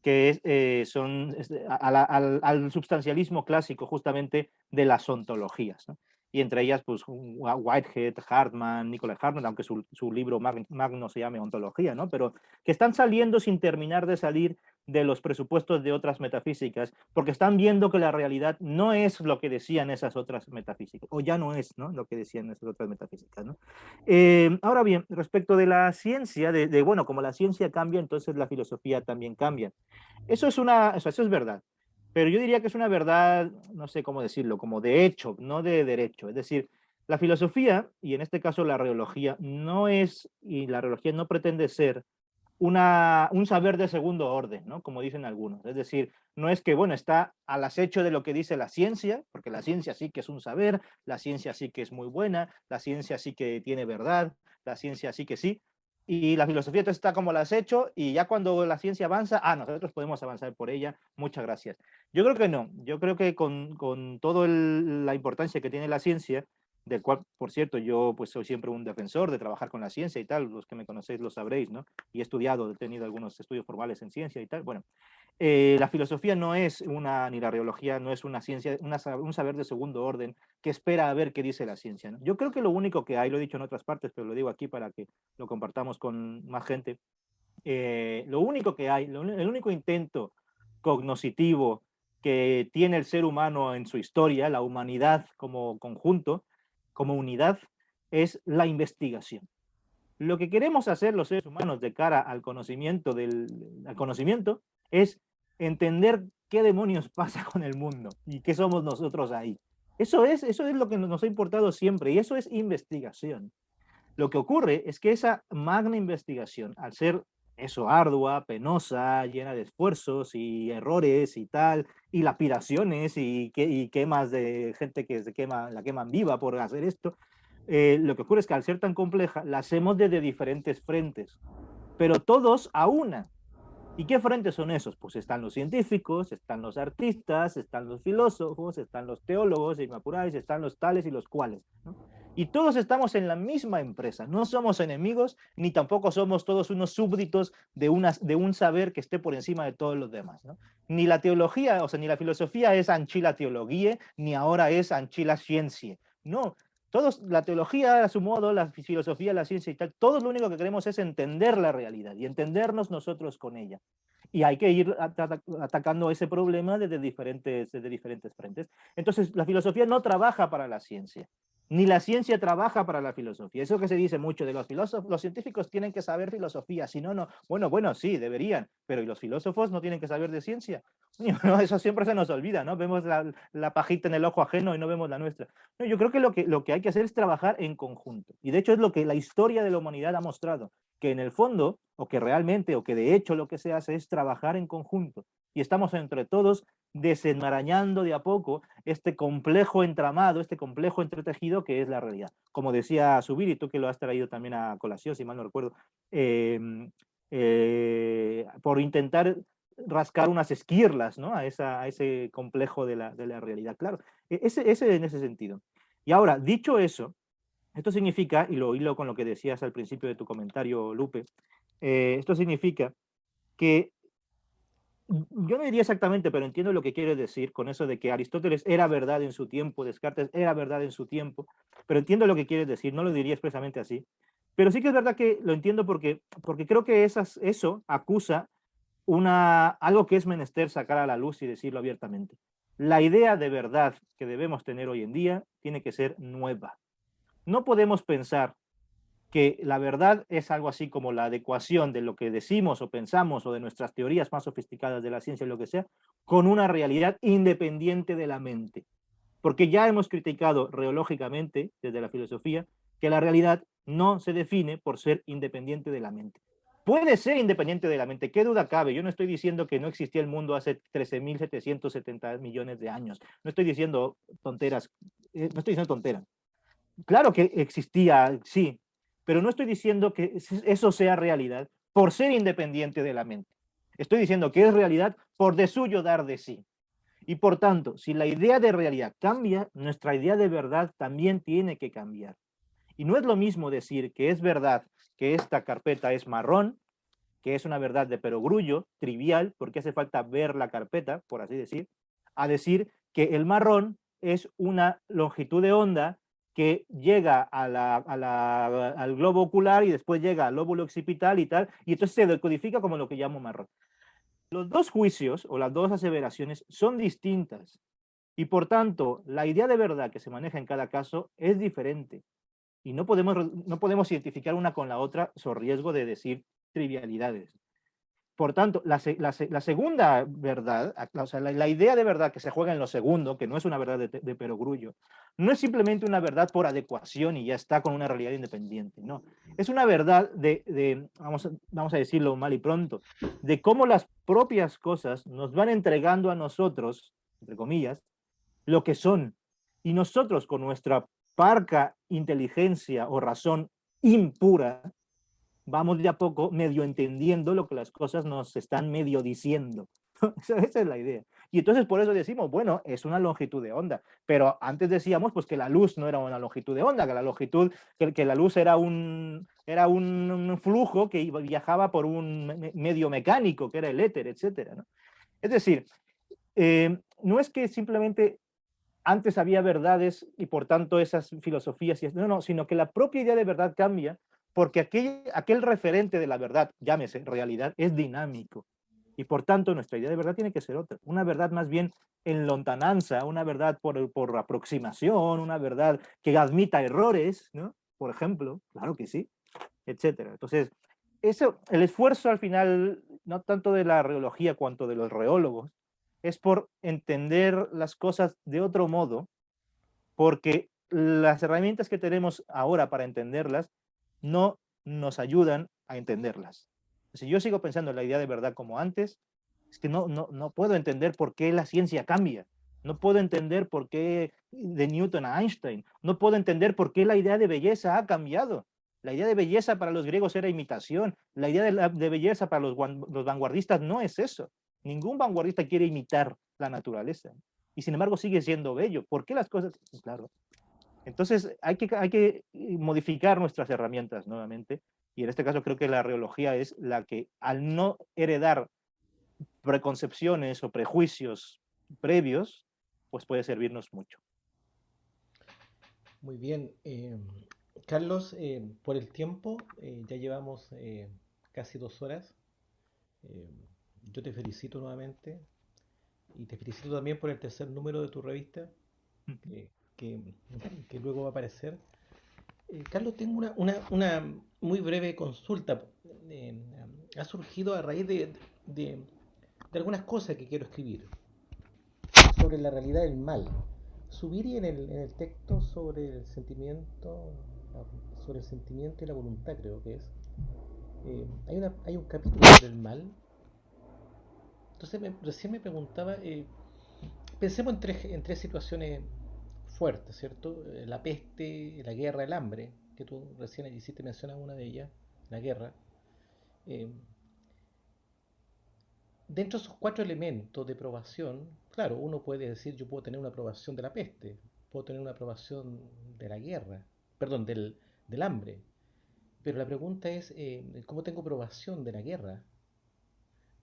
que son al substancialismo clásico justamente de las ontologías, ¿no? Y entre ellas, pues, Whitehead, Hartman, Nicolai Hartman, aunque su libro magno se llame Ontología, ¿no? Pero que están saliendo sin terminar de salir de los presupuestos de otras metafísicas, porque están viendo que la realidad no es lo que decían esas otras metafísicas, o ya no es, ¿no?, lo que decían esas otras metafísicas, ¿no? Ahora bien, respecto de la ciencia, bueno, como la ciencia cambia, entonces la filosofía también cambia. Eso es verdad. Pero yo diría que es una verdad, no sé cómo decirlo, como de hecho, no de derecho. Es decir, la filosofía, y en este caso la reología, y la reología no pretende ser un saber de segundo orden, ¿no? Como dicen algunos. Es decir, no es que, bueno, está al acecho de lo que dice la ciencia, porque la ciencia sí que es un saber, la ciencia sí que es muy buena, la ciencia sí que tiene verdad, la ciencia sí que sí, y la filosofía entonces está como al acecho, y ya cuando la ciencia avanza, nosotros podemos avanzar por ella, muchas gracias. Yo creo que no, yo creo que con toda la importancia que tiene la ciencia, del cual, por cierto, yo pues soy siempre un defensor de trabajar con la ciencia y tal, los que me conocéis lo sabréis, ¿no? Y he estudiado, he tenido algunos estudios formales en ciencia y tal. Bueno, la filosofía no es ni la reología no es una ciencia, un saber de segundo orden que espera a ver qué dice la ciencia, ¿no? Yo creo que lo único que hay, lo he dicho en otras partes, pero lo digo aquí para que lo compartamos con más gente, lo único que hay, el único intento cognoscitivo que tiene el ser humano en su historia, la humanidad como conjunto, como unidad, es la investigación. Lo que queremos hacer los seres humanos de cara al conocimiento, es entender qué demonios pasa con el mundo y qué somos nosotros ahí. Eso es lo que nos ha importado siempre, y eso es investigación. Lo que ocurre es que esa magna investigación, al ser eso ardua, penosa, llena de esfuerzos y errores y tal, y lapidaciones y quemas de gente que la queman viva por hacer esto, lo que ocurre es que al ser tan compleja, la hacemos desde diferentes frentes, pero todos a una. ¿Y qué frentes son esos? Pues están los científicos, están los artistas, están los filósofos, están los teólogos, y me apuráis, están los tales y los cuales, ¿no? Y todos estamos en la misma empresa, no somos enemigos, ni tampoco somos todos unos súbditos de un saber que esté por encima de todos los demás, ¿no? Ni la teología, o sea, ni la filosofía es anchi la teología, ni ahora es anchi la ciencia. No, Todos, la teología a su modo, la filosofía, la ciencia y tal, todos lo único que queremos es entender la realidad y entendernos nosotros con ella. Y hay que ir atacando ese problema desde diferentes frentes. Entonces, la filosofía no trabaja para la ciencia, ni la ciencia trabaja para la filosofía. Eso que se dice mucho de los filósofos, los científicos tienen que saber filosofía, si no, no. Bueno, sí, deberían, pero ¿y los filósofos no tienen que saber de ciencia? No, eso siempre se nos olvida, ¿no? Vemos la pajita en el ojo ajeno y no vemos la nuestra. No, yo creo que lo que hay que hacer es trabajar en conjunto. Y de hecho es lo que la historia de la humanidad ha mostrado, que en el fondo, o que realmente, o que de hecho lo que se hace es trabajar en conjunto. Y estamos entre todos desenmarañando de a poco este complejo entramado, este complejo entretejido que es la realidad. Como decía Zubiri, y tú que lo has traído también a colación, si mal no recuerdo, por intentar rascar unas esquirlas, ¿no? a ese complejo de la realidad. Claro, ese en ese sentido. Y ahora, dicho eso, esto significa, y lo hilo con lo que decías al principio de tu comentario, Lupe, esto significa que yo no diría exactamente, pero entiendo lo que quiere decir con eso de que Aristóteles era verdad en su tiempo, Descartes era verdad en su tiempo, pero entiendo lo que quiere decir, no lo diría expresamente así, pero sí que es verdad que lo entiendo porque creo que eso acusa algo que es menester sacar a la luz y decirlo abiertamente. La idea de verdad que debemos tener hoy en día tiene que ser nueva. No podemos pensar que la verdad es algo así como la adecuación de lo que decimos o pensamos o de nuestras teorías más sofisticadas de la ciencia o lo que sea, con una realidad independiente de la mente. Porque ya hemos criticado reológicamente desde la filosofía que la realidad no se define por ser independiente de la mente. Puede ser independiente de la mente, qué duda cabe. Yo no estoy diciendo que no existía el mundo hace 13.770 millones de años. No estoy diciendo tonteras, no estoy diciendo tonteras. Claro que existía, sí, pero no estoy diciendo que eso sea realidad por ser independiente de la mente. Estoy diciendo que es realidad por de suyo dar de sí. Y por tanto, si la idea de realidad cambia, nuestra idea de verdad también tiene que cambiar. Y no es lo mismo decir que es verdad que esta carpeta es marrón, que es una verdad de perogrullo, trivial, porque hace falta ver la carpeta, por así decir, a decir que el marrón es una longitud de onda que llega al globo ocular y después llega al lóbulo occipital y tal, y entonces se decodifica como lo que llamo marrón. Los dos juicios o las dos aseveraciones son distintas y por tanto la idea de verdad que se maneja en cada caso es diferente y no podemos identificar una con la otra sobre riesgo de decir trivialidades. Por tanto, la segunda verdad, o sea, la idea de verdad que se juega en lo segundo, que no es una verdad de perogrullo, no es simplemente una verdad por adecuación y ya está con una realidad independiente, no. Es una verdad vamos a decirlo mal y pronto, de cómo las propias cosas nos van entregando a nosotros, entre comillas, lo que son. Y nosotros con nuestra parca inteligencia o razón impura, vamos de a poco medio entendiendo lo que las cosas nos están medio diciendo. Esa es la idea. Y entonces por eso decimos, bueno, es una longitud de onda. Pero antes decíamos pues que la luz no era una longitud de onda, que la luz era un flujo que viajaba por un medio mecánico, que era el éter, etcétera, ¿no? Es decir, no es que simplemente antes había verdades y por tanto esas filosofías, no, sino que la propia idea de verdad cambia porque aquel referente de la verdad, llámese realidad, es dinámico. Y por tanto nuestra idea de verdad tiene que ser otra. Una verdad más bien en lontananza, una verdad por aproximación, una verdad que admita errores, ¿no? Por ejemplo, claro que sí, etcétera. Entonces, el esfuerzo al final, no tanto de la reología cuanto de los reólogos, es por entender las cosas de otro modo, porque las herramientas que tenemos ahora para entenderlas no nos ayudan a entenderlas. Si yo sigo pensando en la idea de verdad como antes, es que no puedo entender por qué la ciencia cambia. No puedo entender por qué de Newton a Einstein. No puedo entender por qué la idea de belleza ha cambiado. La idea de belleza para los griegos era imitación. La idea de belleza para los vanguardistas no es eso. Ningún vanguardista quiere imitar la naturaleza. Y sin embargo sigue siendo bello. ¿Por qué las cosas? Claro. Entonces hay que modificar nuestras herramientas nuevamente. Y en este caso creo que la reología es la que, al no heredar preconcepciones o prejuicios previos, pues puede servirnos mucho. Muy bien. Carlos, por el tiempo, ya llevamos casi 2 horas. Eh, yo te felicito nuevamente y te felicito también por el tercer número de tu revista que, que- que luego va a aparecer. Carlos, tengo una muy breve consulta. Eh, ha surgido a raíz de algunas cosas que quiero escribir sobre la realidad del mal. Subir en el texto sobre el sentimiento y la voluntad, creo que es. Hay un capítulo sobre el mal. Entonces recién me preguntaba, pensemos en tres situaciones fuertes, ¿cierto? La peste, la guerra, el hambre, que tú recién hiciste mención a una de ellas, la guerra. Eh, Dentro de esos 4 elementos de probación, claro, uno puede decir, yo puedo tener una aprobación de la peste, puedo tener una aprobación de la guerra, perdón, del hambre, pero la pregunta es, ¿cómo tengo aprobación de la guerra?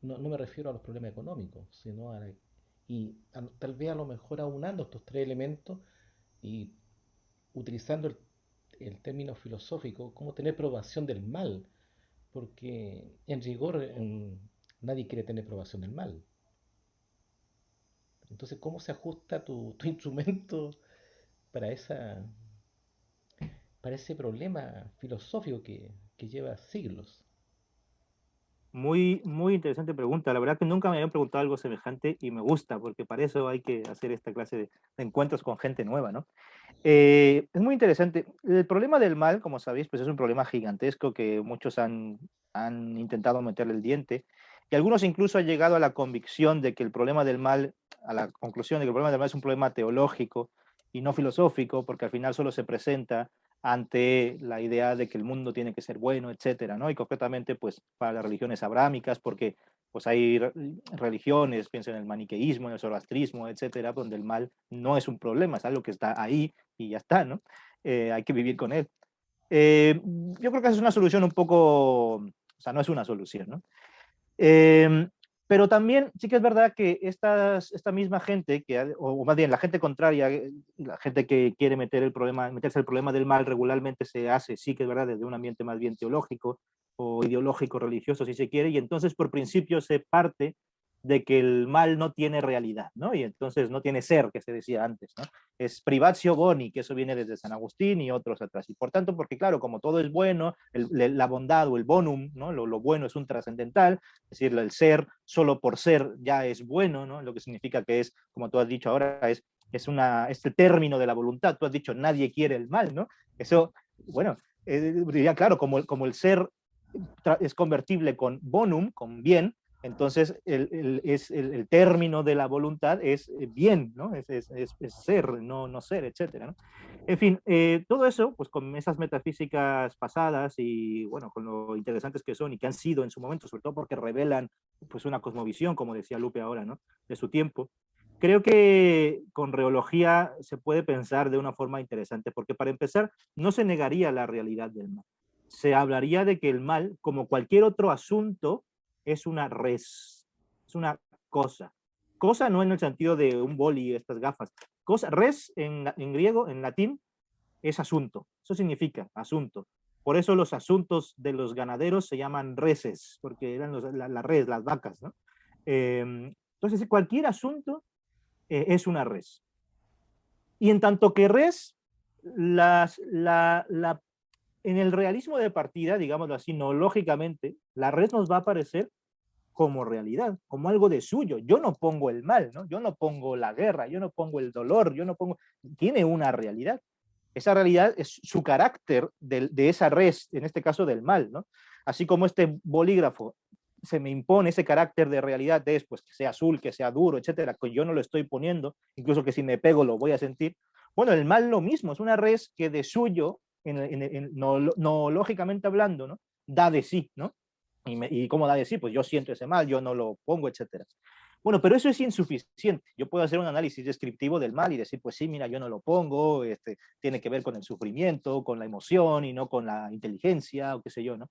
No me refiero a los problemas económicos, sino tal vez a lo mejor aunando estos 3 elementos y utilizando el término filosófico, cómo tener probación del mal, porque en rigor nadie quiere tener probación del mal. Entonces, ¿cómo se ajusta tu instrumento para para ese problema filosófico que lleva siglos? Muy, muy interesante pregunta. La verdad que nunca me habían preguntado algo semejante y me gusta, porque para eso hay que hacer esta clase de encuentros con gente nueva, ¿no? Es muy interesante. El problema del mal, como sabéis, pues es un problema gigantesco que muchos han intentado meterle el diente y algunos incluso han llegado a la convicción de que el problema del mal, a la conclusión de que el problema del mal es un problema teológico y no filosófico, porque al final solo se presenta ante la idea de que el mundo tiene que ser bueno, etcétera, ¿no? Y concretamente, pues, para las religiones abrámicas, porque pues hay religiones, pienso en el maniqueísmo, en el zoroastrismo, etcétera, donde el mal no es un problema, es algo que está ahí y ya está, ¿no? Hay que vivir con él. Yo creo que esa es una solución un poco, o sea, no es una solución, ¿no? Eh, pero también sí que es verdad que esta misma gente, o más bien la gente contraria, la gente que quiere meterse el problema del mal regularmente se hace, sí que es verdad, desde un ambiente más bien teológico o ideológico, religioso, si se quiere, y entonces por principio se parte de que el mal no tiene realidad, ¿no? Y entonces no tiene ser, que se decía antes, ¿no? Es privatio boni, que eso viene desde San Agustín y otros atrás. Y por tanto, porque claro, como todo es bueno, la bondad o el bonum, ¿no? Lo bueno es un trascendental, es decir, el ser solo por ser ya es bueno, ¿no? Lo que significa que es, como tú has dicho ahora, es el término de la voluntad. Tú has dicho, nadie quiere el mal, ¿no? Eso, bueno, diría, claro, como el ser es convertible con bonum, con bien, entonces el término de la voluntad es bien, ¿no? Es ser, no ser, etcétera, ¿no? En fin, todo eso, pues con esas metafísicas pasadas y, bueno, con lo interesantes que son y que han sido en su momento, sobre todo porque revelan, pues, una cosmovisión, como decía Lupe ahora, ¿no? De su tiempo. Creo que con reología se puede pensar de una forma interesante, porque para empezar, no se negaría la realidad del mal. Se hablaría de que el mal, como cualquier otro asunto, es una res, es una cosa. Cosa no en el sentido de un boli, estas gafas. Cosa, res en griego, en latín, es asunto. Eso significa asunto. Por eso los asuntos de los ganaderos se llaman reses, porque eran la res, las vacas, ¿no? Entonces, cualquier asunto es una res. Y en tanto que res, en el realismo de partida, digámoslo así, no lógicamente, la res nos va a aparecer como realidad, como algo de suyo. Yo no pongo el mal, ¿no? Yo no pongo la guerra, yo no pongo el dolor, yo no pongo... Tiene una realidad. Esa realidad es su carácter de esa res, en este caso del mal, ¿no? Así como este bolígrafo se me impone ese carácter de realidad de pues, que sea azul, que sea duro, etcétera, que yo no lo estoy poniendo, incluso que si me pego lo voy a sentir. Bueno, el mal lo mismo, es una res que de suyo, no lógicamente hablando, ¿no? Da de sí, ¿no? ¿Y cómo da de sí? Pues yo siento ese mal, yo no lo pongo, etcétera. Bueno, pero eso es insuficiente. Yo puedo hacer un análisis descriptivo del mal y decir, pues sí, mira, yo no lo pongo, tiene que ver con el sufrimiento, con la emoción y no con la inteligencia o qué sé yo, ¿no?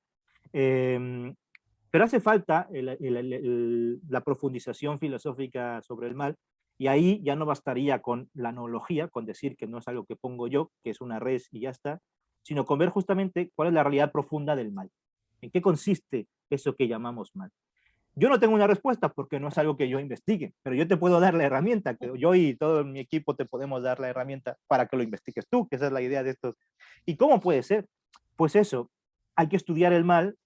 Pero hace falta la profundización filosófica sobre el mal Y ahí ya no bastaría con la analogía, con decir que no es algo que pongo yo, que es una res y ya está, sino con ver justamente cuál es la realidad profunda del mal. ¿En qué consiste eso que llamamos mal? Yo no tengo una respuesta porque no es algo que yo investigue, pero yo te puedo dar la herramienta, que yo y todo mi equipo te podemos dar la herramienta para que lo investigues tú, que esa es la idea de estos. ¿Y cómo puede ser? Pues eso, hay que estudiar el mal,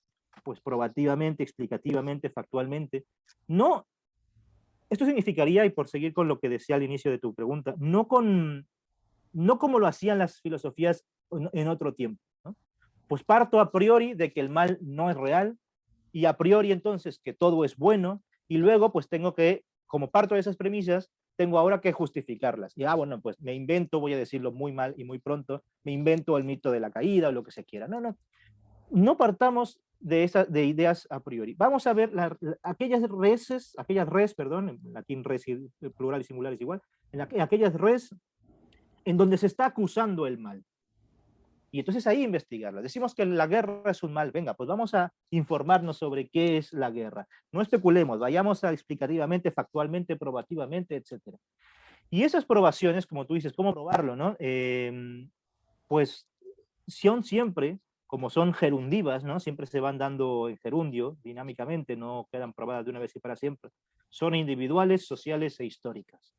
pues probativamente, explicativamente, factualmente. No, esto significaría, y por seguir con lo que decía al inicio de tu pregunta, no como lo hacían las filosofías en otro tiempo, ¿no? Pues parto a priori de que el mal no es real, y a priori entonces que todo es bueno, y luego pues tengo que, como parto de esas premisas, tengo ahora que justificarlas. Y bueno, pues me invento, voy a decirlo muy mal y muy pronto, me invento el mito de la caída o lo que se quiera. No partamos de ideas a priori. Vamos a ver aquellas res, perdón, en latín res, plural y singular es igual, aquellas res en donde se está acusando el mal. Y entonces ahí investigarla. Decimos que la guerra es un mal. Venga, pues vamos a informarnos sobre qué es la guerra. No especulemos, vayamos a explicativamente, factualmente, probativamente, etc. Y esas probaciones, como tú dices, ¿cómo probarlo, no? Pues son siempre, como son gerundivas, ¿no? Siempre se van dando en gerundio, dinámicamente, no quedan probadas de una vez y para siempre. Son individuales, sociales e históricas.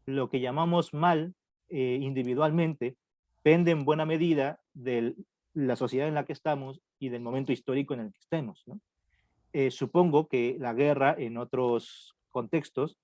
Lo que llamamos mal individualmente depende en buena medida de la sociedad en la que estamos y del momento histórico en el que estemos, ¿no? Supongo que la guerra en otros contextos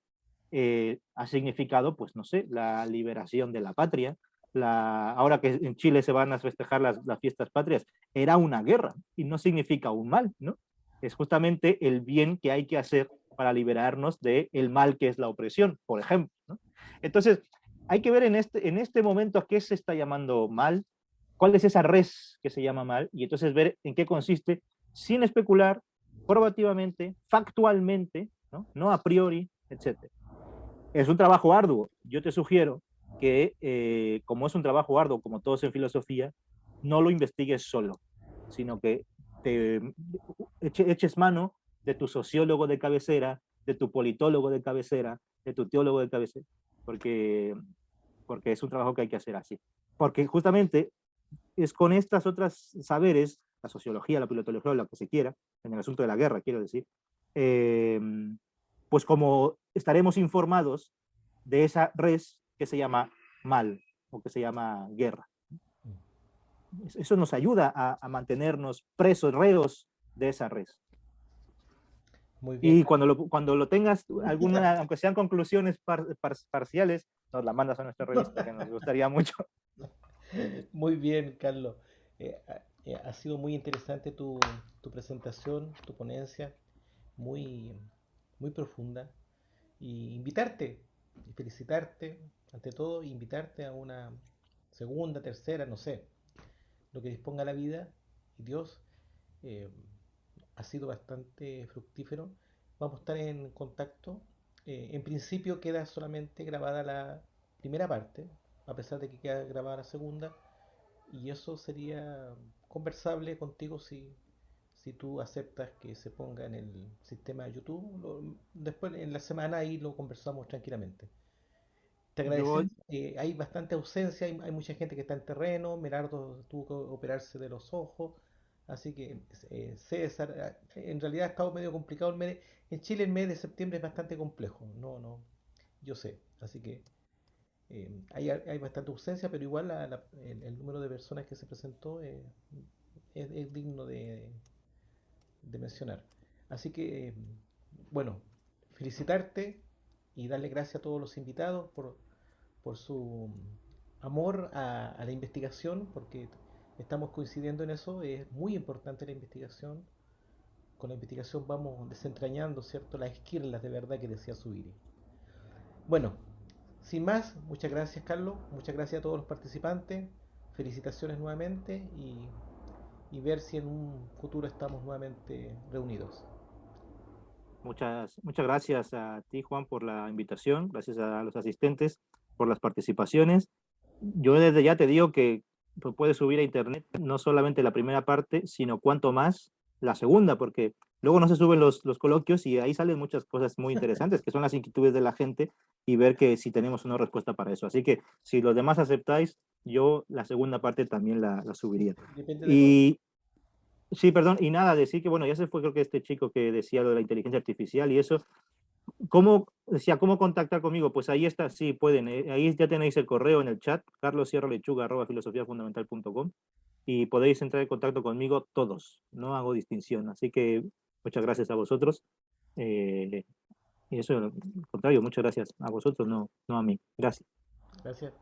ha significado, pues no sé, la liberación de la patria. Ahora que en Chile se van a festejar las fiestas patrias, era una guerra y no significa un mal, ¿no? Es justamente el bien que hay que hacer para liberarnos del mal que es la opresión, por ejemplo, ¿no? Entonces, hay que ver en este momento a qué se está llamando mal, cuál es esa res que se llama mal, y entonces ver en qué consiste, sin especular, probativamente, factualmente, no a priori, etc. Es un trabajo arduo. Yo te sugiero que, como es un trabajo arduo, como todos en filosofía, no lo investigues solo, sino que te eches mano de tu sociólogo de cabecera, de tu politólogo de cabecera, de tu teólogo de cabecera, porque es un trabajo que hay que hacer así. Porque justamente es con estas otras saberes, la sociología, la politología, lo que se quiera, en el asunto de la guerra, quiero decir, pues como estaremos informados de esa res que se llama mal o que se llama guerra. Eso nos ayuda a mantenernos presos, reos de esa res. Muy bien. Y cuando lo tengas, aunque sean conclusiones parciales, nos la mandas a nuestra revista, que nos gustaría mucho. Muy bien, Carlos. Ha sido muy interesante tu presentación, tu ponencia, muy, muy profunda. Y invitarte, y felicitarte, ante todo, invitarte a una segunda, tercera, no sé, lo que disponga la vida y Dios. eh, ha sido bastante fructífero. Vamos a estar en contacto. En principio queda solamente grabada la primera parte, a pesar de que queda grabada la segunda, y eso sería conversable contigo si tú aceptas que se ponga en el sistema de YouTube. Después en la semana ahí lo conversamos tranquilamente. Te Yo, agradecemos. Hay bastante ausencia, hay mucha gente que está en terreno. Merardo tuvo que operarse de los ojos, así que César, en realidad ha estado medio complicado el mes. En Chile el mes de septiembre es bastante complejo, no, yo sé, así que hay bastante ausencia, pero igual el número de personas que se presentó es digno de mencionar. Así que, bueno, felicitarte y darle gracias a todos los invitados por su amor a la investigación, porque estamos coincidiendo en eso. Es muy importante la investigación. Con la investigación vamos desentrañando, ¿cierto?, las esquirlas de verdad que decía Zubiri. Bueno, sin más, muchas gracias, Carlos, muchas gracias a todos los participantes, felicitaciones nuevamente y ver si en un futuro estamos nuevamente reunidos. muchas gracias a ti, Juan, por la invitación, gracias a los asistentes por las participaciones. Yo desde ya te digo que puedes subir a internet no solamente la primera parte, sino cuanto más la segunda, porque luego no se suben los coloquios y ahí salen muchas cosas muy interesantes, que son las inquietudes de la gente y ver que si tenemos una respuesta para eso. Así que si los demás aceptáis, yo la segunda parte también la subiría. Depende del orden. Y sí, perdón, y nada, decir que, bueno, ya se fue creo que este chico que decía lo de la inteligencia artificial y eso. ¿Cómo contactar conmigo? Pues ahí está, sí, pueden. Ahí ya tenéis el correo en el chat, carlossierralechuga@filosofiafundamental.com, y podéis entrar en contacto conmigo todos. No hago distinción. Así que muchas gracias a vosotros. Y eso, al contrario, muchas gracias a vosotros, no a mí. Gracias. Gracias.